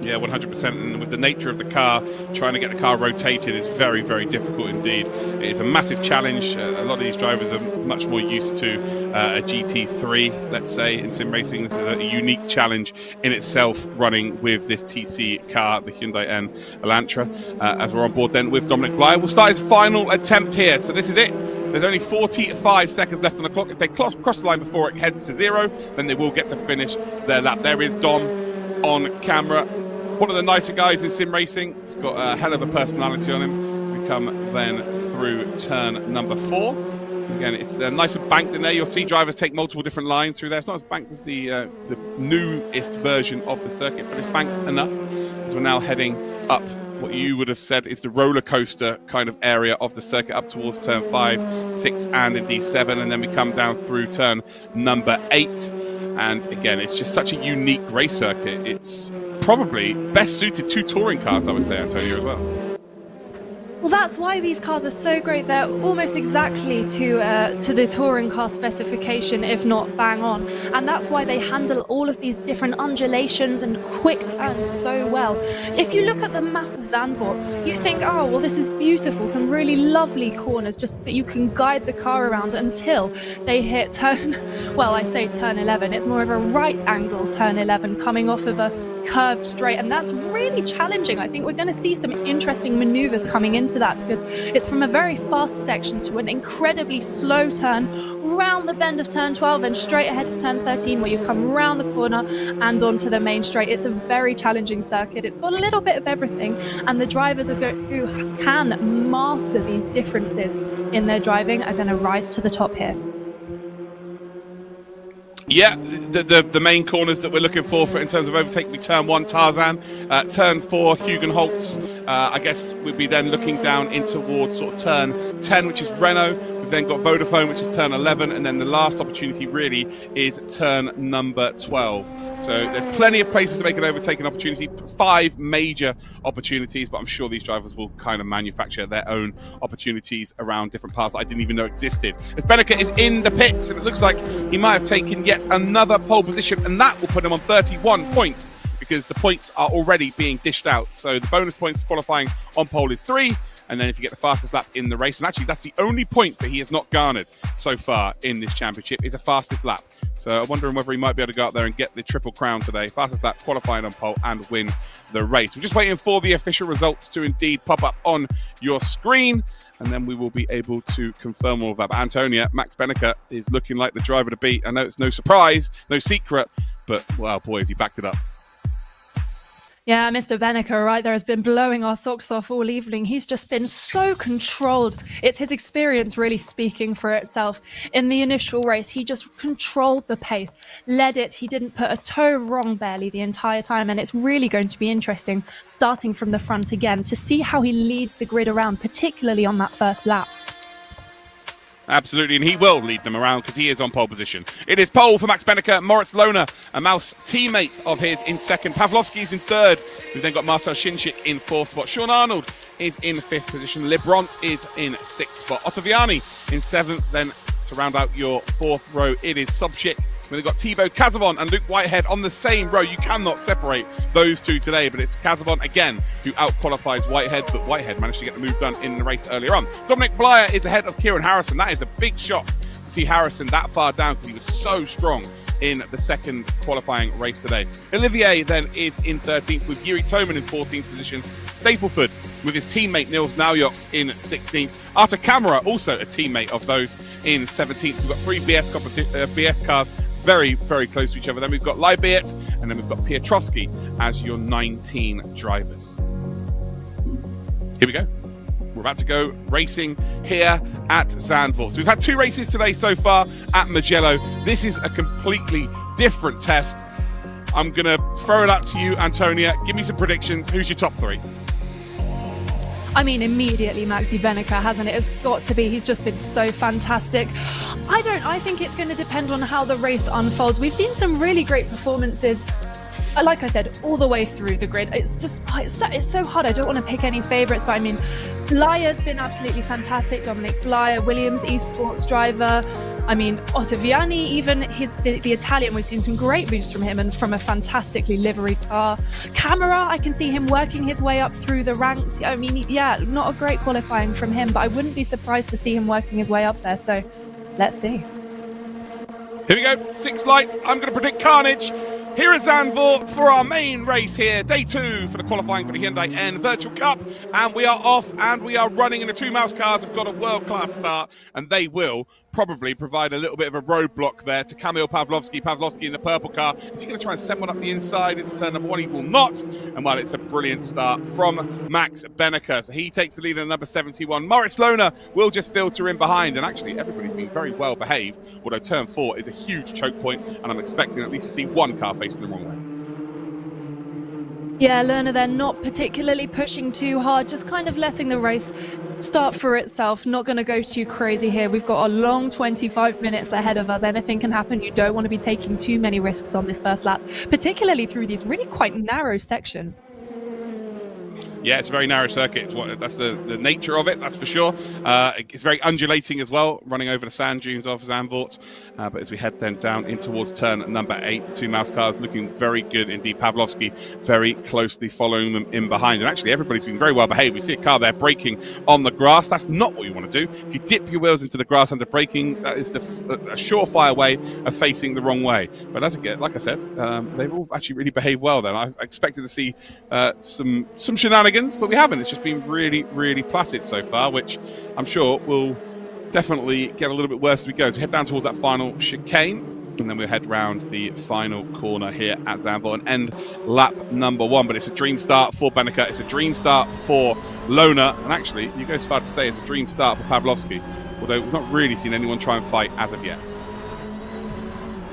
[SPEAKER 1] Yeah, 100%. And with the nature of the car, trying to get the car rotated is very, very difficult indeed. It is a massive challenge. A lot of these drivers are much more used to a GT3, let's say, in sim racing. This is a unique challenge in itself, running with this TC car, the Hyundai Elantra. As we're on board then with Dominic Blyer, we'll start his final attempt here. So this is it. There's only 45 seconds left on the clock. If they cross the line before it heads to 0, then they will get to finish their lap. There is Dom on camera. One of the nicer guys in sim racing. He's got a hell of a personality on him. To come then through turn number 4. Again, it's nice and banked in there. You'll see drivers take multiple different lines through there. It's not as banked as the newest version of the circuit, but it's banked enough as we're now heading up what you would have said is the roller coaster kind of area of the circuit, up towards turn 5, 6, and indeed 7, and then we come down through turn number 8. And again, it's just such a unique race circuit. It's probably best suited to touring cars, I would say, Antonio, as well.
[SPEAKER 2] Well, that's why these cars are so great. They're almost exactly to the touring car specification, if not bang on. And that's why they handle all of these different undulations and quick turns so well. If you look at the map of Zandvoort, you think, oh, well, this is beautiful. Some really lovely corners just that you can guide the car around until they hit turn, well, I say turn 11. It's more of a right angle turn 11 coming off of a curved straight, and that's really challenging. I think we're going to see some interesting maneuvers coming into that, because it's from a very fast section to an incredibly slow turn round the bend of turn 12 and straight ahead to turn 13, where you come round the corner and onto the main straight. It's a very challenging circuit. It's got a little bit of everything, and the drivers who can master these differences in their driving are going to rise to the top here.
[SPEAKER 1] Yeah, the main corners that we're looking for in terms of overtake will be turn 1, Tarzan, turn 4, Hugenholtz. I guess we'd be then looking down in towards sort of turn 10, which is Renault. We've then got Vodafone, which is turn 11, and then the last opportunity really is turn number 12. So there's plenty of places to make an overtaking opportunity, 5 major opportunities, but I'm sure these drivers will kind of manufacture their own opportunities around different parts that I didn't even know existed. As Beneke is in the pits, and it looks like he might have taken yet another pole position, and that will put him on 31 points, because the points are already being dished out. So the bonus points for qualifying on pole is 3, and then if you get the fastest lap in the race, and actually that's the only point that he has not garnered so far in this championship, is a fastest lap. So I'm wondering whether he might be able to go out there and get the triple crown today, fastest lap, qualifying on pole, and win the race. We're just waiting for the official results to indeed pop up on your screen, and then we will be able to confirm all of that. But Antonia, Max Beneke is looking like the driver to beat. I know it's no surprise, no secret, but wow, boy, has he backed it up.
[SPEAKER 2] Yeah, Mr. Beneke right there has been blowing our socks off all evening. He's just been so controlled. It's his experience really speaking for itself. In the initial race, he just controlled the pace, led it. He didn't put a toe wrong barely the entire time. And it's really going to be interesting, starting from the front again, to see how he leads the grid around, particularly on that first lap.
[SPEAKER 1] Absolutely, and he will lead them around because he is on pole position. It is pole for Max Beneke, Moritz Lohner, a Mouse teammate of his, in second. Pavlovsky is in third. We've then got Marcel Shinchik in fourth spot. Sean Arnold is in fifth position. Lebront is in sixth spot. Ottaviani in seventh. Then to round out your fourth row, it is Sobchik. We've got Thibaut Casabon and Luke Whitehead on the same row. You cannot separate those two today, but it's Casabon again who out-qualifies Whitehead, but Whitehead managed to get the move done in the race earlier on. Dominic Blyer is ahead of Kieran Harrison. That is a big shock to see Harrison that far down, because he was so strong in the second qualifying race today. Olivier then is in 13th, with Yuri Toman in 14th position. Stapleford with his teammate Nils Naujoks in 16th. Artur Camara, also a teammate of those, in 17th. We've got 3 BS cars very, very close to each other. Then we've got Leibiet, and then we've got Piotrowski as your 19 drivers. Here we go. We're about to go racing here at Zandvoort. So we've had 2 races today so far at Mugello. This is a completely different test. I'm going to throw it out to you, Antonia. Give me some predictions. Who's your top 3?
[SPEAKER 2] I mean, immediately Maxi Beneke, hasn't it? It's got to be. He's just been so fantastic. I think it's going to depend on how the race unfolds. We've seen some really great performances like I said, all the way through the grid. It's just, it's so hard. I don't want to pick any favourites, but I mean, Blair's been absolutely fantastic. Dominic Blair, Williams esports driver. I mean, Ottaviani, even the Italian, we've seen some great moves from him and from a fantastically liveried car. Camera, I can see him working his way up through the ranks. I mean, yeah, not a great qualifying from him, but I wouldn't be surprised to see him working his way up there. So let's see.
[SPEAKER 1] Here we go, 6 lights. I'm going to predict carnage here at Zandvoort for our main race here, day 2 for the qualifying for the HyundaiN Virtual Cup. And we are off and we are running, and the 2 mouse cars have got a world-class start, and they will probably provide a little bit of a roadblock there to Kamil Pawlowski. Pawlowski in the purple car. Is he going to try and send one up the inside into turn number 1? He will not. And while it's a brilliant start from Max Benneker, so he takes the lead in number 71. Moritz Lohner will just filter in behind, and actually everybody's been very well behaved, although turn 4 is a huge choke point, and I'm expecting at least to see one car facing the wrong way.
[SPEAKER 2] Yeah, Lerner, they're not particularly pushing too hard, just kind of letting the race start for itself. Not going to go too crazy here. We've got a long 25 minutes ahead of us. Anything can happen. You don't want to be taking too many risks on this first lap, particularly through these really quite narrow sections.
[SPEAKER 1] Yeah, it's a very narrow circuit. That's the nature of it, that's for sure. It's very undulating as well, running over the sand dunes of Zandvoort. But as we head then down in towards turn number 8, the 2 mouse cars looking very good indeed. Pawlowski very closely following them in behind. And actually, everybody's been very well behaved. We see a car there braking on the grass. That's not what you want to do. If you dip your wheels into the grass under braking, that is a surefire way of facing the wrong way. But as again, like I said, they've all actually really behaved well then. I expected to see some shenanigans, but we haven't. It's just been really, really placid so far, which I'm sure will definitely get a little bit worse as we go. So we head down towards that final chicane, and then we'll head round the final corner here at Zandvoort and end lap number 1. But it's a dream start for Benneker. It's a dream start for Lohner. And actually, you go as far to say it's a dream start for Pawlowski, although we've not really seen anyone try and fight as of yet.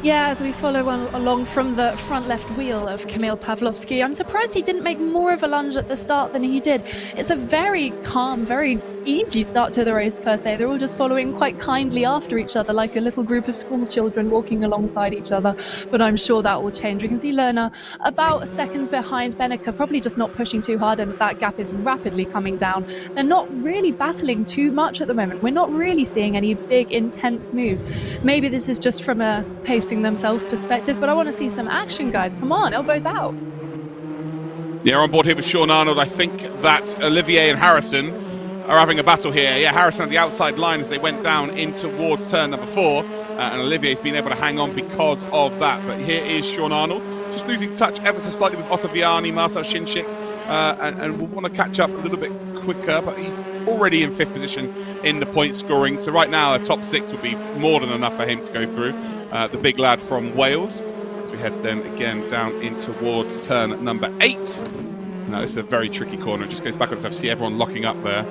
[SPEAKER 2] Yeah, as we follow along from the front left wheel of Kamil Pawlowski, I'm surprised he didn't make more of a lunge at the start than he did. It's a very calm, very easy start to the race per se. They're all just following quite kindly after each other, like a little group of school children walking alongside each other. But I'm sure that will change. We can see Lerner about a second behind Benneker, probably just not pushing too hard, and that gap is rapidly coming down. They're not really battling too much at the moment. We're not really seeing any big, intense moves. Maybe this is just from a pacing themselves perspective, but I want to see some action, guys. Come on, elbows out.
[SPEAKER 1] Yeah, on board here with Sean Arnold. I think that Olivier and Harrison are having a battle here. Yeah, Harrison on the outside line as they went down in towards turn number 4, and Olivier's been able to hang on because of that. But here is Sean Arnold, just losing touch ever so slightly with Ottaviani, Marcel Shinchik, and we'll want to catch up a little bit quicker, but he's already in 5th position in the point scoring. So right now, a top 6 would be more than enough for him to go through. The big lad from Wales. As we head then again down in towards turn number 8. Now this is a very tricky corner. It just goes back on itself. See everyone locking up there.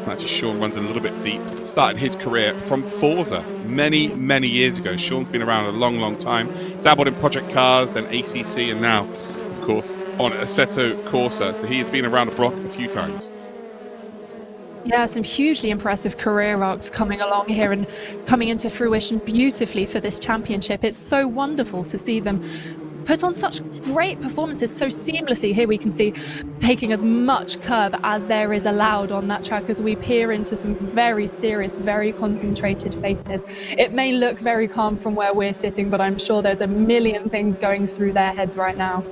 [SPEAKER 1] And just Sean runs a little bit deep. Started his career from Forza many, many years ago. Sean's been around a long, long time. Dabbled in project cars, then ACC, and now, of course, on Assetto Corsa. So he has been around the block a few times.
[SPEAKER 2] Yeah, some hugely impressive career arcs coming along here and coming into fruition beautifully for this championship. It's so wonderful to see them put on such great performances so seamlessly. Here we can see taking as much curb as there is allowed on that track as we peer into some very serious, very concentrated faces. It may look very calm from where we're sitting, but I'm sure there's a million things going through their heads right now.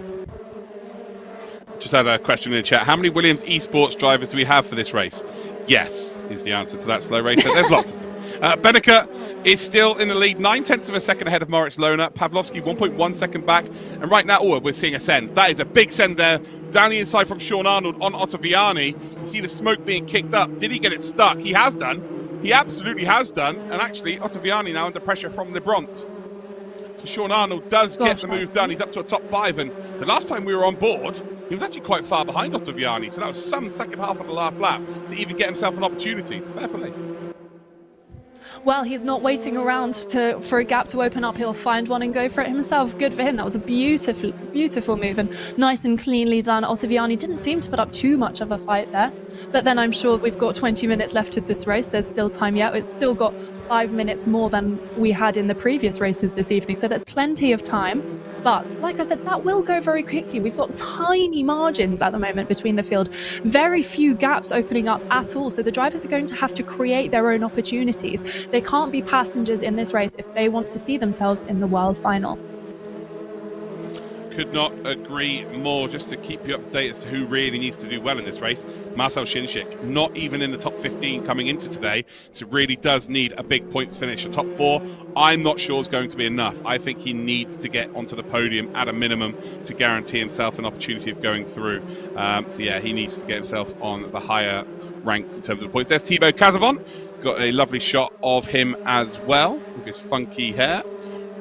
[SPEAKER 1] Just had a question in the chat. How many Williams esports drivers do we have for this race? Yes, is the answer to that slow racer. There's lots of them. Benneker is still in the lead, 9/10 of a second ahead of Moritz Lohner. Pawlowski 1.1 second back. And right now, we're seeing a send. That is a big send there. Down the inside from Sean Arnold on Ottaviani. You see the smoke being kicked up. Did he get it stuck? He has done. He absolutely has done. And actually, Ottaviani now under pressure from Lebront. So Sean Arnold does get the move done. He's up to a top 5. And the last time we were on board, he was actually quite far behind Ottaviani. So that was some second half of the last lap to even get himself an opportunity. So fair play.
[SPEAKER 2] Well, he's not waiting around for a gap to open up. He'll find one and go for it himself. Good for him. That was a beautiful, beautiful move and nice and cleanly done. Ottaviani didn't seem to put up too much of a fight there. But then I'm sure we've got 20 minutes left of this race. There's still time yet. It's still got 5 minutes more than we had in the previous races this evening. So there's plenty of time. But like I said, that will go very quickly. We've got tiny margins at the moment between the field, very few gaps opening up at all. So the drivers are going to have to create their own opportunities. They can't be passengers in this race if they want to see themselves in the world final.
[SPEAKER 1] Could not agree more. Just to keep you up to date as to who really needs to do well in this race, Marcel Chinchik, not even in the top 15 coming into today, so really does need a big points finish. A top 4, I'm not sure is going to be enough. I think he needs to get onto the podium at a minimum to guarantee himself an opportunity of going through. So yeah, he needs to get himself on the higher ranks in terms of points. There's Thibaut Casabon, got a lovely shot of him as well with his funky hair.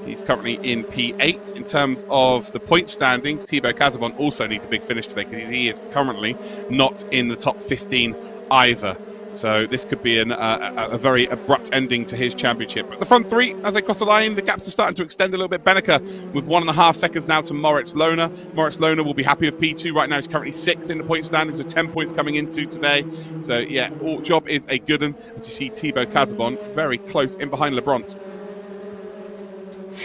[SPEAKER 1] He's currently in P8. In terms of the point standings, Thibaut Casabon also needs a big finish today because he is currently not in the top 15 either. So this could be a very abrupt ending to his championship. But the front 3, as they cross the line, the gaps are starting to extend a little bit. Benneker with 1.5 seconds now to Moritz Lohner. Moritz Lohner will be happy with P2 right now. He's currently 6th in the point standings with 10 points coming into today. So yeah, all job is a good one. As you see, Thibaut Casabon very close in behind Lebront.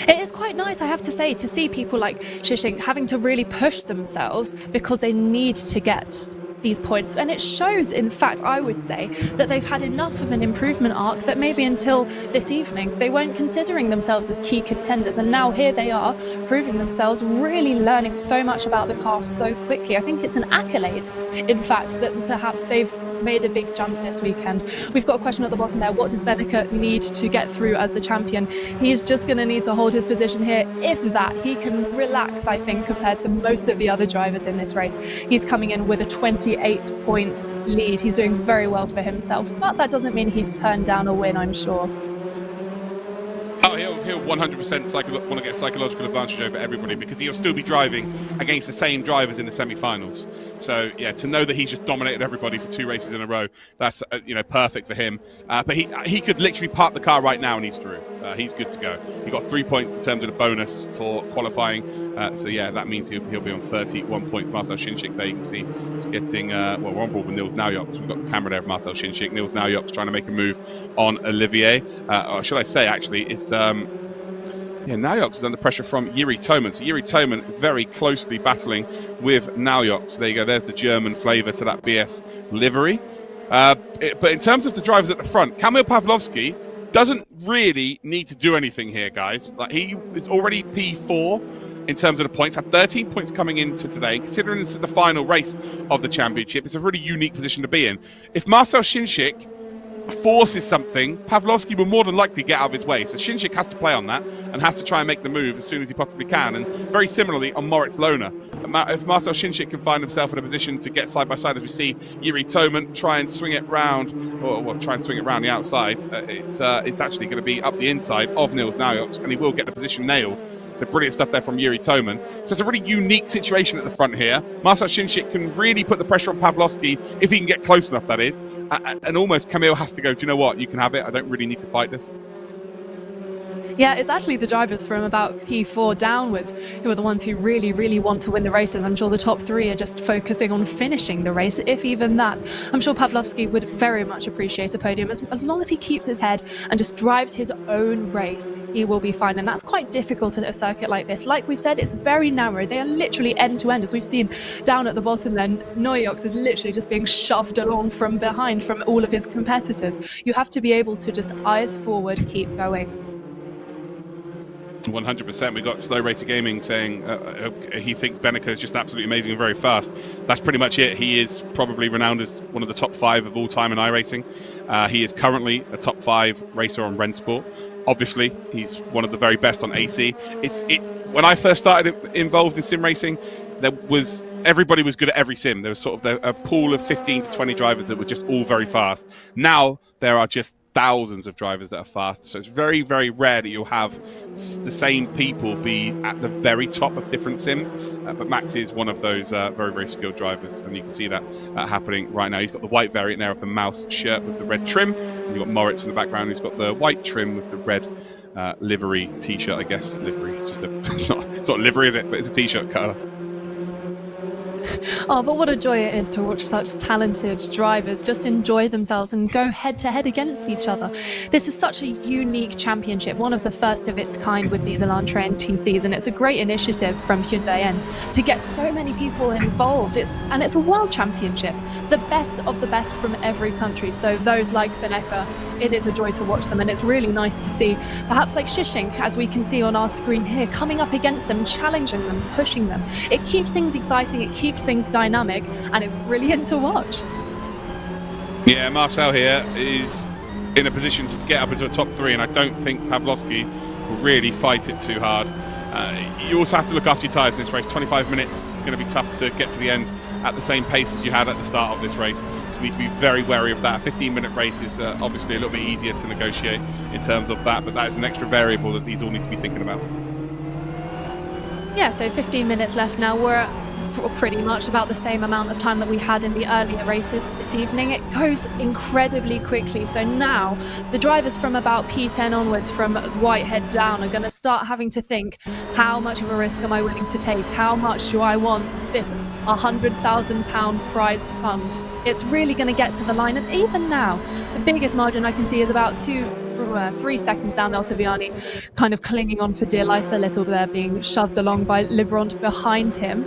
[SPEAKER 2] It is quite nice, I have to say, to see people like Chinchik having to really push themselves because they need to get these points. And it shows, in fact, I would say, that they've had enough of an improvement arc that maybe until this evening they weren't considering themselves as key contenders. And now here they are, proving themselves, really learning so much about the car so quickly. I think it's an accolade, in fact, that perhaps they've made a big jump this weekend. We've got a question at the bottom there. What does Benneker need to get through as the champion? He's just going to need to hold his position here. If that, he can relax, I think, compared to most of the other drivers in this race. He's coming in with a 28-point lead. He's doing very well for himself, but that doesn't mean he'd turn down a win, I'm sure.
[SPEAKER 1] Oh, he'll 100% want to get psychological advantage over everybody because he'll still be driving against the same drivers in the semi-finals. So yeah, to know that he's just dominated everybody for 2 races in a row, that's perfect for him. But he could literally park the car right now and he's through. He's good to go. He got 3 points in terms of the bonus for qualifying. So yeah, that means he'll be on 31 points. Marcel Chinchik there, you can see he's getting we're on board with Nils Naujoks. We've got the camera there of Marcel Chinchik. Nils Naujoks trying to make a move on Olivier. Or should I say, actually, it's Naujoks is under pressure from Yuri Toman. So Yuri Toman very closely battling with Naujoks. There you go. There's the German flavour to that BS livery. But in terms of the drivers at the front, Kamil Pawlowski doesn't really need to do anything here, guys. Like, he is already P4 in terms of the points, had 13 points coming into today. And considering this is the final race of the championship, it's a really unique position to be in. If Marcel Chinchik forces something, Pawlowski will more than likely get out of his way. So Chinchik has to play on that and has to try and make the move as soon as he possibly can. And very similarly on Moritz Lohner. If Marcel Chinchik can find himself in a position to get side by side, as we see Yuri Toman try and swing it round, or try and swing it round the outside, it's actually going to be up the inside of Nils Naujoks, and he will get the position nailed. So brilliant stuff there from Yuri Toman. So it's a really unique situation at the front here. Marcel Chinchik can really put the pressure on Pawlowski if he can get close enough, that is. And almost Kamil has to go, do you know what? You can have it. I don't really need to fight this.
[SPEAKER 2] Yeah, it's actually the drivers from about P4 downwards who are the ones who really, really want to win the races. I'm sure the top 3 are just focusing on finishing the race, if even that. I'm sure Pawlowski would very much appreciate a podium. As long as he keeps his head and just drives his own race, he will be fine. And that's quite difficult at a circuit like this. Like we've said, it's very narrow. They are literally end to end. As we've seen down at the bottom then, Naujoks is literally just being shoved along from behind from all of his competitors. You have to be able to just eyes forward, keep going.
[SPEAKER 1] 100%. We got Slow Racer Gaming saying he thinks Benneker is just absolutely amazing and very fast. That's pretty much it. He is probably renowned as one of the top 5 of all time in iRacing. He is currently a top 5 racer on Rennsport. Obviously, he's one of the very best on AC. When I first started involved in sim racing, everybody was good at every sim. There was sort of a pool of 15 to 20 drivers that were just all very fast. Now there are just thousands of drivers that are fast, so it's very, very rare that you'll have the same people be at the very top of different sims, but Max is one of those very, very skilled drivers, and you can see that happening right now. He's got the white variant there of the mouse shirt with the red trim, and you've got Moritz in the background who's got the white trim with the red livery t-shirt, I guess. Livery, it's not livery, is it? But it's a t-shirt colour.
[SPEAKER 2] Oh, but what a joy it is to watch such talented drivers just enjoy themselves and go head to head against each other. This is such a unique championship, one of the first of its kind with these Elantra N TCs, and it's a great initiative from HyundaiN to get so many people involved. It's a world championship, the best of the best from every country. So those like Beneka, it is a joy to watch them, and it's really nice to see perhaps like Shishink, as we can see on our screen here, coming up against them, challenging them, pushing them. It keeps things exciting, it keeps things dynamic, and it's brilliant to watch.
[SPEAKER 1] Yeah, Marcel here is in a position to get up into the top three, and I don't think Pavlovsky will really fight it too hard. You also have to look after your tyres in this race. 25 minutes, it's going to be tough to get to the end at the same pace as you had at the start of this race. So you need to be very wary of that. A 15-minute race is obviously a little bit easier to negotiate in terms of that, but that is an extra variable that these all need to be thinking about.
[SPEAKER 2] Yeah, so 15 minutes left now. We're pretty much about the same amount of time that we had in the earlier races this evening. It goes incredibly quickly. So now the drivers from about P10 onwards, from Whitehead down, are going to start having to think, how much of a risk am I willing to take? How much do I want this £100,000 prize fund? It's really going to get to the line. And even now, the biggest margin I can see is about 3 seconds down. Ottaviani kind of clinging on for dear life a little there, being shoved along by Lebrun behind him.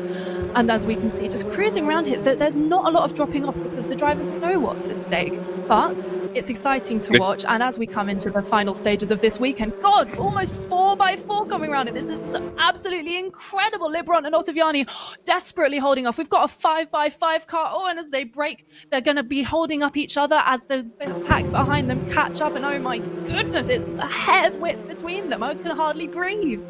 [SPEAKER 2] And as we can see, just cruising around here, there's not a lot of dropping off because the drivers know what's at stake. But it's exciting to watch. And as we come into the final stages of this weekend, God, almost 4x4 coming around it. This is so absolutely incredible. Lebrun and Ottaviani desperately holding off. We've got a 5x5 car. Oh, and as they break, they're going to be holding up each other as the pack behind them catch up. And oh my goodness, it's a hair's width between them. I can hardly breathe.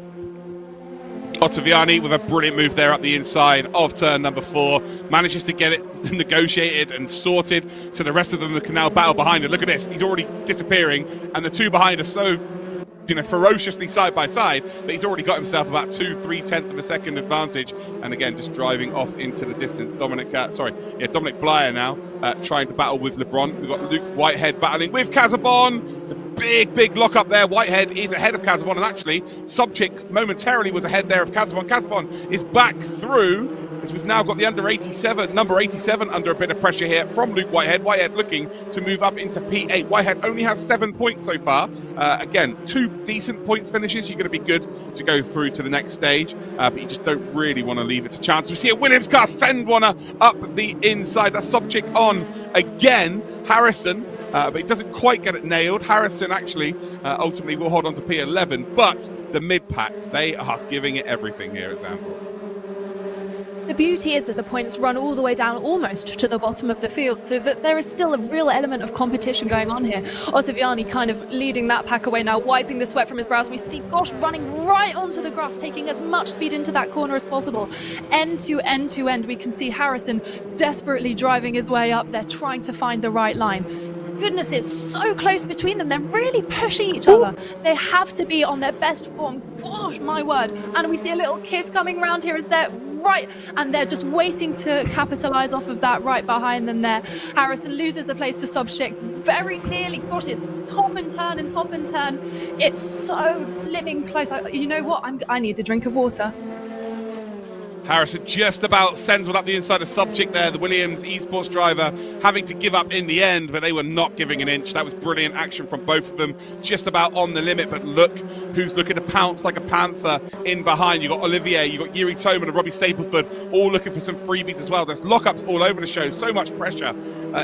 [SPEAKER 1] Ottaviani with a brilliant move there up the inside of turn number 4, manages to get it negotiated and sorted so the rest of them can now battle behind it. Look at this, he's already disappearing, and the two behind are so ferociously side by side that he's already got himself about 2/3 of a second advantage, and again just driving off into the distance. Dominic Blyer now trying to battle with Lebrun. We've got Luke Whitehead battling with Casabon. It's a big lock up there. Whitehead is ahead of Casabon, and actually Sobchik momentarily was ahead there of Casabon. Casabon is back through, as we've now got the number 87 under a bit of pressure here from Luke Whitehead. Whitehead looking to move up into P8. Whitehead only has 7 points so far. Again, 2 decent points finishes. You're going to be good to go through to the next stage, but you just don't really want to leave it to chance. We see a Williams car send one up the inside. That's Sobchik on again. Harrison, but he doesn't quite get it nailed. Harrison actually ultimately will hold on to P11, but the mid-pack, they are giving it everything here at Zandvoort.
[SPEAKER 2] The beauty is that the points run all the way down almost to the bottom of the field, so that there is still a real element of competition going on here. Ottaviani kind of leading that pack away now, wiping the sweat from his brows. We see Gosh running right onto the grass, taking as much speed into that corner as possible. End to end, we can see Harrison desperately driving his way up there, trying to find the right line. Goodness, it's so close between them. They're really pushing each other. They have to be on their best form. Gosh, my word. And we see a little kiss coming around here as they're right, and they're just waiting to capitalize off of that right behind them there. Harrison loses the place to Sobchik very nearly. Gosh, it's top and turn. It's so living close. You know what? I need a drink of water.
[SPEAKER 1] Harrison just about sends one up the inside of Sobchik there, the Williams esports driver, having to give up in the end, but they were not giving an inch. That was brilliant action from both of them, just about on the limit, but look who's looking to pounce like a panther in behind. You've got Olivier, you've got Yuri Toman and Robbie Stapleford, all looking for some freebies as well. There's lockups all over the show, so much pressure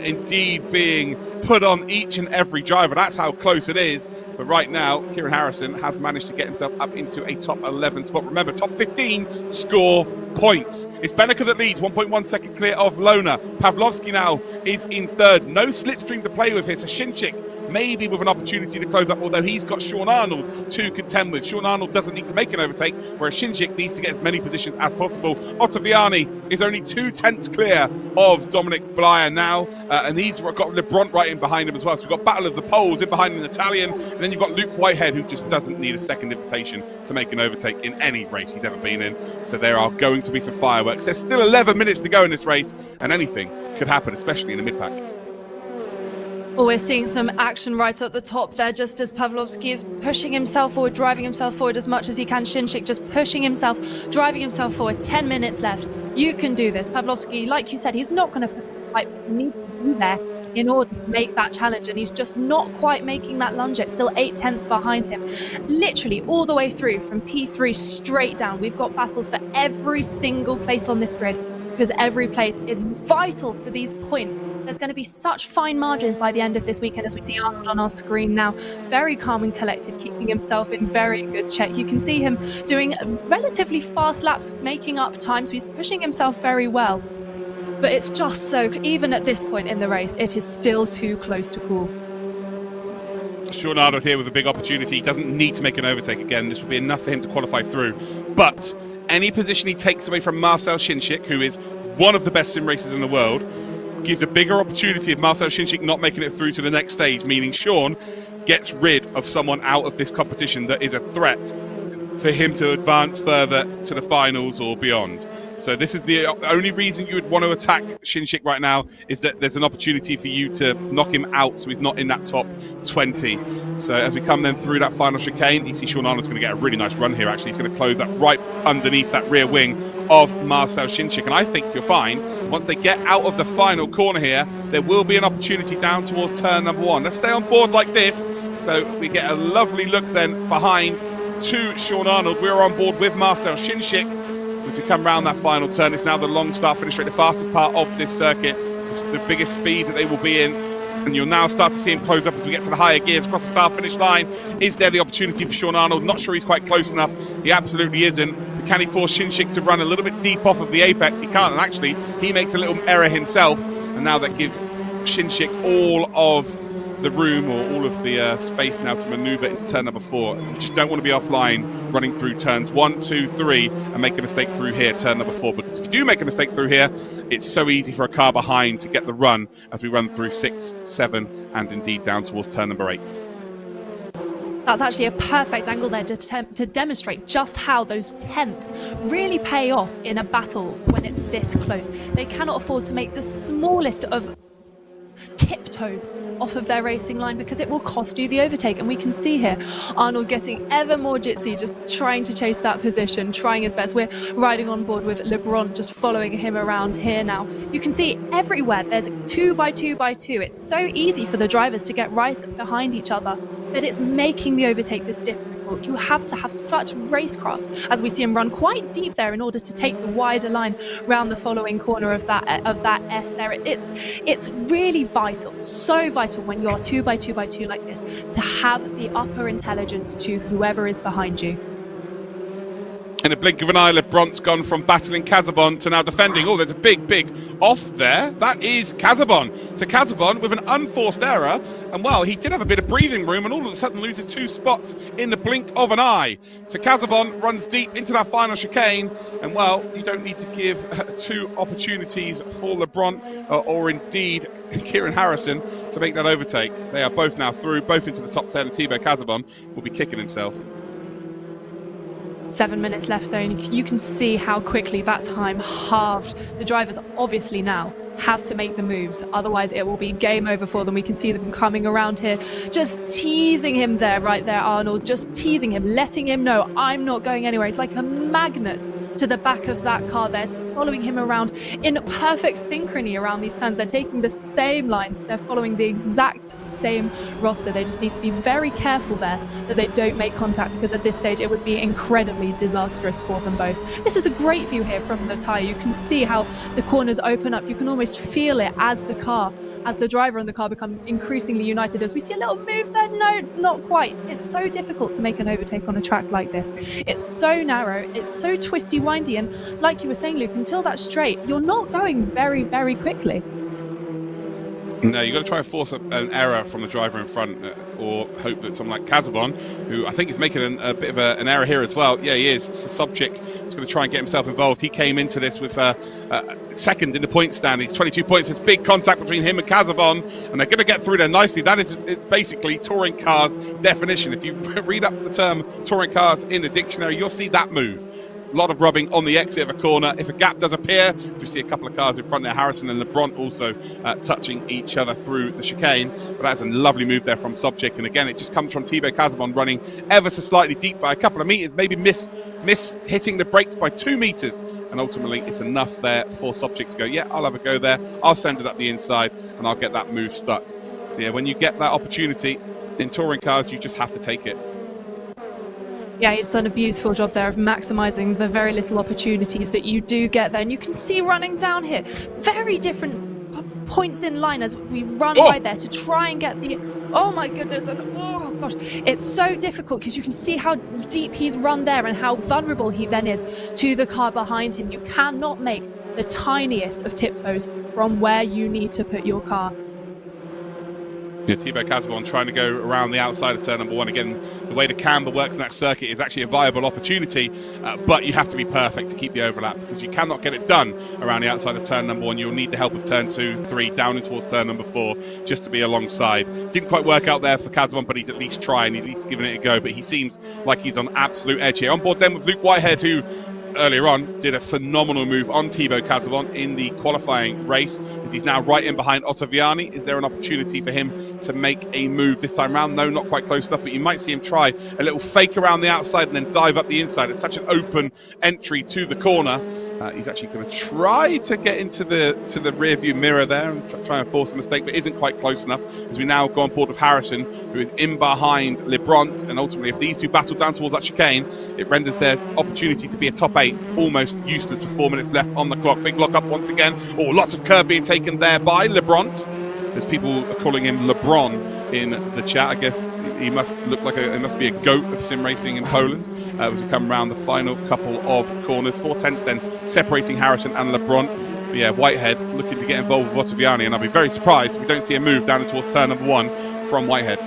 [SPEAKER 1] indeed being put on each and every driver. That's how close it is. But right now, Kieran Harrison has managed to get himself up into a top 11 spot. Remember, top 15 score points. It's Beneka that leads, 1.1 second clear of Lona. Pavlovsky now is in third. No slipstream to play with here, so Shinchik maybe with an opportunity to close up, although he's got Sean Arnold to contend with. Sean Arnold doesn't need to make an overtake, whereas Shinchik needs to get as many positions as possible. Ottaviani is only 2/10 clear of Dominic Blyer now, and he's got Lebrun right in behind him as well. So we've got Battle of the Poles in behind an Italian, and then you've got Luke Whitehead, who just doesn't need a second invitation to make an overtake in any race he's ever been in. So there are going to be some fireworks. There's still 11 minutes to go in this race, and anything could happen, especially in the mid-pack.
[SPEAKER 2] Well, we're seeing some action right at the top there, just as Pavlovsky is pushing himself forward, driving himself forward as much as he can. Shinchik just pushing himself, driving himself forward. 10 minutes left. You can do this. Pavlovsky, like you said, he's not going to need to be there in order to make that challenge, and he's just not quite making that lunge yet. Still 8 tenths behind him. Literally all the way through from P3 straight down. We've got battles for every single place on this grid, because every place is vital for these points. There's going to be such fine margins by the end of this weekend, as we see Arnold on our screen now, very calm and collected, keeping himself in very good check. You can see him doing relatively fast laps, making up time, so he's pushing himself very well. But it's just so, even at this point in the race, it is still too close to call.
[SPEAKER 1] Sean Arnold here with a big opportunity. He doesn't need to make an overtake again. This will be enough for him to qualify through. But any position he takes away from Marcel Chinchik, who is one of the best sim racers in the world, gives a bigger opportunity of Marcel Chinchik not making it through to the next stage, meaning Sean gets rid of someone out of this competition that is a threat for him to advance further to the finals or beyond. So this is the only reason you would want to attack Chinchik right now, is that there's an opportunity for you to knock him out so he's not in that top 20. So as we come then through that final chicane, you see Sean Arnold's going to get a really nice run here. Actually, he's going to close up right underneath that rear wing of Marcel Chinchik. And I think you'll find once they get out of the final corner here, there will be an opportunity down towards turn number 1. Let's stay on board like this. So we get a lovely look then behind to Sean Arnold. We're on board with Marcel Chinchik. As we come round that final turn, it's now the long start finish straight, the fastest part of this circuit. It's the biggest speed that they will be in. And you'll now start to see him close up as we get to the higher gears across the start finish line. Is there the opportunity for Sean Arnold? Not sure he's quite close enough. He absolutely isn't. But can he force Chinchik to run a little bit deep off of the apex? He can't. And actually, he makes a little error himself. And now that gives Chinchik all of the room, or all of the space now to maneuver into turn number 4. You just don't want to be offline running through turns 1, 2, 3 and make a mistake through here, turn number 4, because if you do make a mistake through here, it's so easy for a car behind to get the run as we run through 6, 7 and indeed down towards turn number 8.
[SPEAKER 2] That's actually a perfect angle there to demonstrate just how those tenths really pay off in a battle when it's this close. They cannot afford to make the smallest of tiptoes off of their racing line, because it will cost you the overtake. And we can see here Arnold getting ever more jitsy, just trying to chase that position, trying his best. We're riding on board with LeBron, just following him around here now. You can see everywhere there's 2 by 2 by 2. It's so easy for the drivers to get right behind each other, but it's making the overtake this difficult. You have to have such racecraft, as we see him run quite deep there in order to take the wider line round the following corner of that S there. It's really vital, so vital when you're 2 by 2 by 2 like this, to have the upper intelligence to whoever is behind you.
[SPEAKER 1] In a blink of an eye, LeBron's gone from battling Casabon to now defending. Oh, there's a big off there. That is Casabon. So Casabon with an unforced error. And, well, he did have a bit of breathing room and all of a sudden loses 2 spots in the blink of an eye. So Casabon runs deep into that final chicane. And, well, you don't need to give 2 opportunities for LeBron or indeed Kieran Harrison to make that overtake. They are both now through, both into the top 10. And Thibaut Casabon will be kicking himself.
[SPEAKER 2] 7 minutes left there, and you can see how quickly that time halved. The drivers obviously now have to make the moves, otherwise it will be game over for them. We can see them coming around here, just teasing him there, right there, Arnold, just teasing him, letting him know, I'm not going anywhere. It's like a magnet to the back of that car there, following him around in perfect synchrony around these turns. They're taking the same lines, they're following the exact same roster. They just need to be very careful there that they don't make contact, because at this stage it would be incredibly disastrous for them both. This is a great view here from the tyre. You can see how the corners open up. You can almost feel it as the driver and the car become increasingly united. As we see a little move there, no, not quite. It's so difficult to make an overtake on a track like this. It's so narrow, it's so twisty, windy, and like you were saying, Luke, until that's straight, you're not going very, very quickly.
[SPEAKER 1] No, you've got to try and force an error from the driver in front, or hope that someone like Casabon, who I think is making a bit of an error here as well. Yeah, he is. Sobchik is going to try and get himself involved. He came into this with second in the point standings, 22 points. There's big contact between him and Casabon, and they're going to get through there nicely. That is basically touring cars definition. If you read up the term touring cars in the dictionary, you'll see that move. A lot of rubbing on the exit of a corner. If a gap does appear, as we see a couple of cars in front there, Harrison and LeBron also touching each other through the chicane. But that's a lovely move there from Sobchak. And again, it just comes from Thibaut Casabon running ever so slightly deep by a couple of meters, maybe miss hitting the brakes by 2 meters. And ultimately, it's enough there for Sobchak to go, yeah, I'll have a go there. I'll send it up the inside and I'll get that move stuck. So yeah, when you get that opportunity in touring cars, you just have to take it.
[SPEAKER 2] Yeah, he's done a beautiful job there of maximising the very little opportunities that you do get there. And you can see running down here, very different points in line as we run by there to try and get the... Oh my goodness, and oh gosh, it's so difficult because you can see how deep he's run there and how vulnerable he then is to the car behind him. You cannot make the tiniest of tiptoes from where you need to put your car.
[SPEAKER 1] Yeah, Thibaut Casabon trying to go around the outside of turn number 1. Again, the way the camber works in that circuit is actually a viable opportunity, but you have to be perfect to keep the overlap because you cannot get it done around the outside of turn number 1. You'll need the help of turn 2, 3, down in towards turn number 4 just to be alongside. Didn't quite work out there for Casabon, but he's at least trying, he's at least giving it a go, but he seems like he's on absolute edge here. On board then with Luke Whitehead, who earlier on did a phenomenal move on Thibaut Casabon in the qualifying race, as he's now right in behind Otto Viani. Is there an opportunity for him to make a move this time round? No, not quite close enough, but you might see him try a little fake around the outside and then dive up the inside. It's such an open entry to the corner. He's actually going to try to get into the rear view mirror there and try and force a mistake, but isn't quite close enough, as we now go on board with Harrison, who is in behind Lebront. And ultimately, if these two battle down towards that chicane, it renders their opportunity to be a top 8 almost useless with 4 minutes left on the clock. Big lock up once again. Oh, lots of curb being taken there by Lebront, as people are calling him LeBron in the chat. I guess he must look like he must be a goat of sim racing in Poland. As we come around the final couple of corners, 4/10 then separating Harrison and LeBron. But yeah, Whitehead looking to get involved with Ottaviani, and I'll be very surprised if we don't see a move down towards turn number 1 from Whitehead.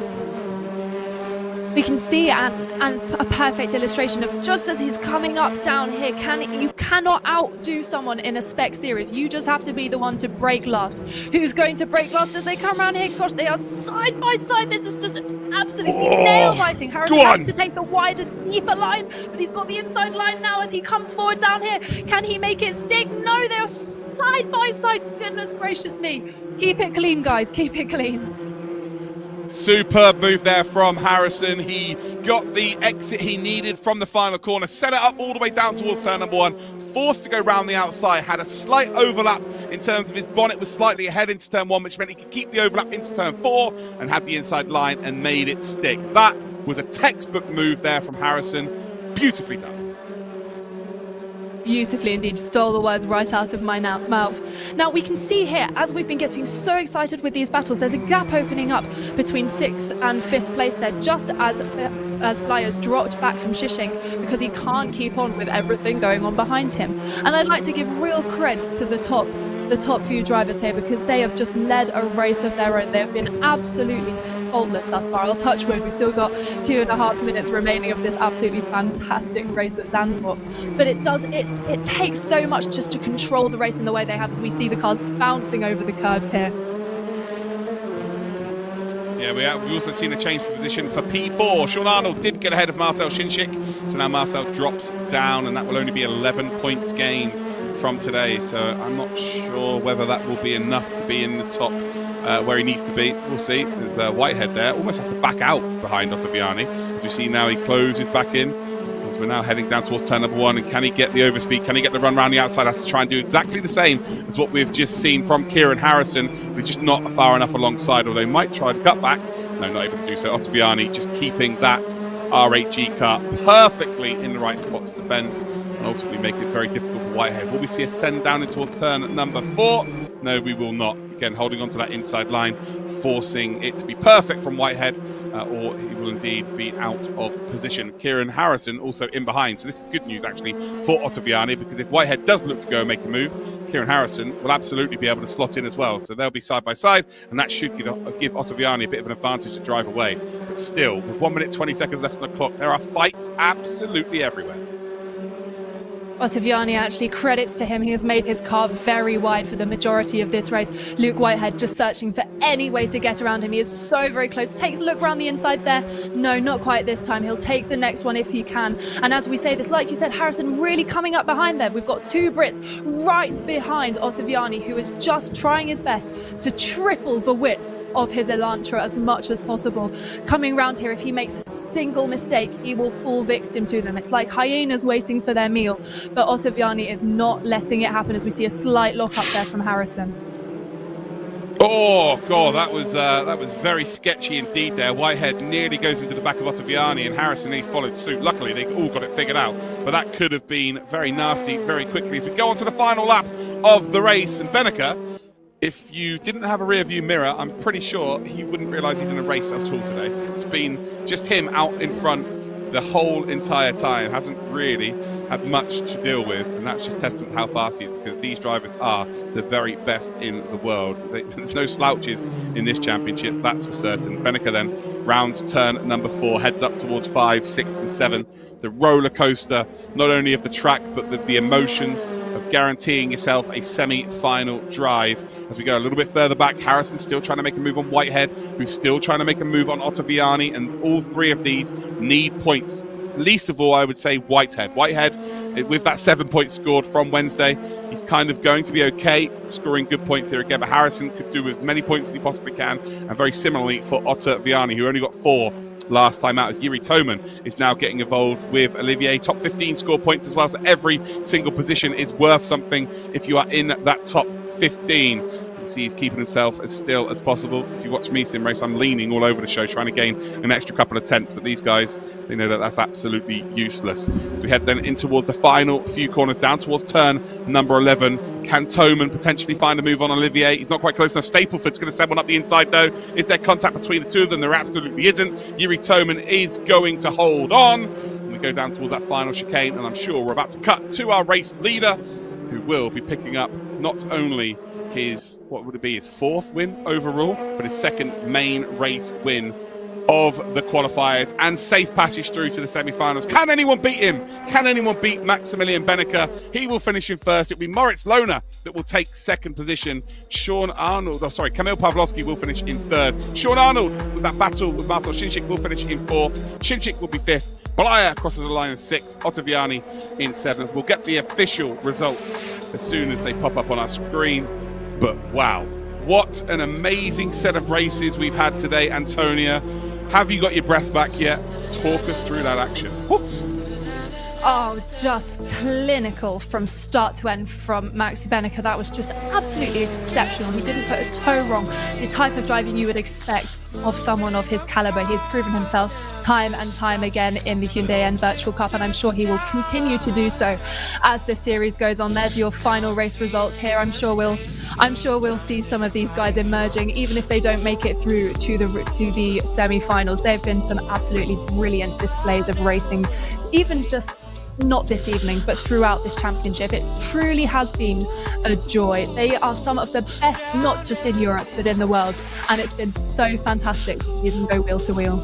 [SPEAKER 2] We can see and a perfect illustration of just as he's coming up down here, you cannot outdo someone in a spec series. You just have to be the one to brake last. Who's going to brake last as they come around here? Gosh, they are side by side. This is just absolutely nail-biting. Harrison having to take the wider, deeper line, but he's got the inside line now as he comes forward down here. Can he make it stick? No, they are side by side. Goodness gracious me. Keep it clean, guys. Keep it clean.
[SPEAKER 1] Superb move there from Harrison. He got the exit he needed from the final corner, set it up all the way down towards turn number 1, forced to go round the outside, had a slight overlap in terms of his bonnet was slightly ahead into turn 1, which meant he could keep the overlap into turn 4 and had the inside line and made it stick. That was a textbook move there from Harrison. Beautifully done.
[SPEAKER 2] Beautifully indeed, stole the words right out of my mouth. Now we can see here, as we've been getting so excited with these battles, there's a gap opening up between 6th and 5th place there, just as Blyos dropped back from Shishing because he can't keep on with everything going on behind him. And I'd like to give real creds to the top few drivers here because they have just led a race of their own. They have been absolutely faultless thus far. I'll touch wood, we've still got 2.5 minutes remaining of this absolutely fantastic race at Zandvoort. But it takes so much just to control the race in the way they have, as we see the cars bouncing over the curbs here.
[SPEAKER 1] Yeah, we've also seen a change of position for P4. Sean Arnold did get ahead of Marcel Shinshik, so now Marcel drops down, and that will only be 11 points gained from today. So I'm not sure whether that will be enough to be in the top where he needs to be. We'll see. There's Whitehead there, almost has to back out behind Ottaviani. As we see now, he closes back in. As we're now heading down towards turn number 1, and can he get the overspeed? Can he get the run around the outside? Has to try and do exactly the same as what we've just seen from Kieran Harrison, but he's just not far enough alongside, although he might try to cut back. No, not able to do so. Ottaviani just keeping that R8G car perfectly in the right spot to defend, and ultimately make it very difficult for Whitehead. Will we see a send down in towards turn number 4? No, we will not. Again, holding on to that inside line, forcing it to be perfect from Whitehead, or he will indeed be out of position. Kieran Harrison also in behind. So this is good news, actually, for Ottaviani, because if Whitehead does look to go and make a move, Kieran Harrison will absolutely be able to slot in as well. So they'll be side by side, and that should give Ottaviani a bit of an advantage to drive away. But still, with 1 minute, 20 seconds left on the clock, there are fights absolutely everywhere.
[SPEAKER 2] Ottaviani, actually, credits to him. He has made his car very wide for the majority of this race. Luke Whitehead just searching for any way to get around him. He is so very close. Takes a look around the inside there. No, not quite this time. He'll take the next one if he can. And as we say this, like you said, Harrison really coming up behind them. We've got two Brits right behind Ottaviani, who is just trying his best to triple the width of his Elantra as much as possible. Coming round here, if he makes a single mistake, he will fall victim to them. It's like hyenas waiting for their meal, but Ottaviani is not letting it happen, as we see a slight lock up there from Harrison.
[SPEAKER 1] Oh god, that was very sketchy indeed there. Whitehead nearly goes into the back of Ottaviani, and Harrison, he followed suit. Luckily they all got it figured out, but that could have been very nasty very quickly. As we go on to the final lap of the race, and Benneker, if you didn't have a rear view mirror, I'm pretty sure he wouldn't realise he's in a race at all today. It's been just him out in front the whole entire time. Hasn't really had much to deal with, and that's just testament to how fast he is, because these drivers are the very best in the world. There's no slouches in this championship, that's for certain. Benneker then rounds turn number 4, heads up towards 5, 6 and 7. The roller coaster, not only of the track, but the emotions of guaranteeing yourself a semi-final drive. As we go a little bit further back, Harrison's still trying to make a move on Whitehead, who's still trying to make a move on Ottaviani, and all three of these need points. Least of all, I would say Whitehead. Whitehead, with that 7 points scored from Wednesday, he's kind of going to be okay, scoring good points here again. But Harrison could do as many points as he possibly can. And very similarly for Ottaviani, who only got 4 last time out, as Yuri Toman is now getting involved with Olivier. Top 15 score points as well, so every single position is worth something if you are in that top 15. See, he's keeping himself as still as possible. If you watch me sim race, I'm leaning all over the show trying to gain an extra couple of tenths, but these guys, they know that that's absolutely useless. So we head then in towards the final few corners, down towards turn number 11. Can Toman potentially find a move on Olivier? He's not quite close enough. Stapleford's going to send one up the inside though. Is there contact between the two of them? There absolutely isn't. Yuri Toman is going to hold on. And we go down towards that final chicane, and I'm sure we're about to cut to our race leader, who will be picking up not only his, what would it be, his 4th win overall, but his 2nd main race win of the qualifiers, and safe passage through to the semi-finals. Can anyone beat him? Can anyone beat Maximilian Benneker? He will finish in 1st. It'll be Moritz Lohner that will take 2nd position. Kamil Pawlowski will finish in 3rd. Sean Arnold, with that battle with Marcel Shinchik, will finish in 4th. Shinchik will be 5th. Blyer crosses the line in 6th. Ottaviani in 7th. We'll get the official results as soon as they pop up on our screen. But wow, what an amazing set of races we've had today, Antonia. Have you got your breath back yet? Talk us through that action. Woo.
[SPEAKER 2] Oh, just clinical from start to end from Maxi Benneker. That was just absolutely exceptional. He didn't put a toe wrong. The type of driving you would expect of someone of his caliber. He's proven himself time and time again in the HyundaiNVirtualCup, and I'm sure he will continue to do so as the series goes on. There's your final race results here. I'm sure we'll see some of these guys emerging, even if they don't make it through to the semi-finals. There have been some absolutely brilliant displays of racing, even just not this evening, but throughout this championship. It truly has been a joy. They are some of the best, not just in Europe, but in the world. And it's been so fantastic to see them go wheel to wheel.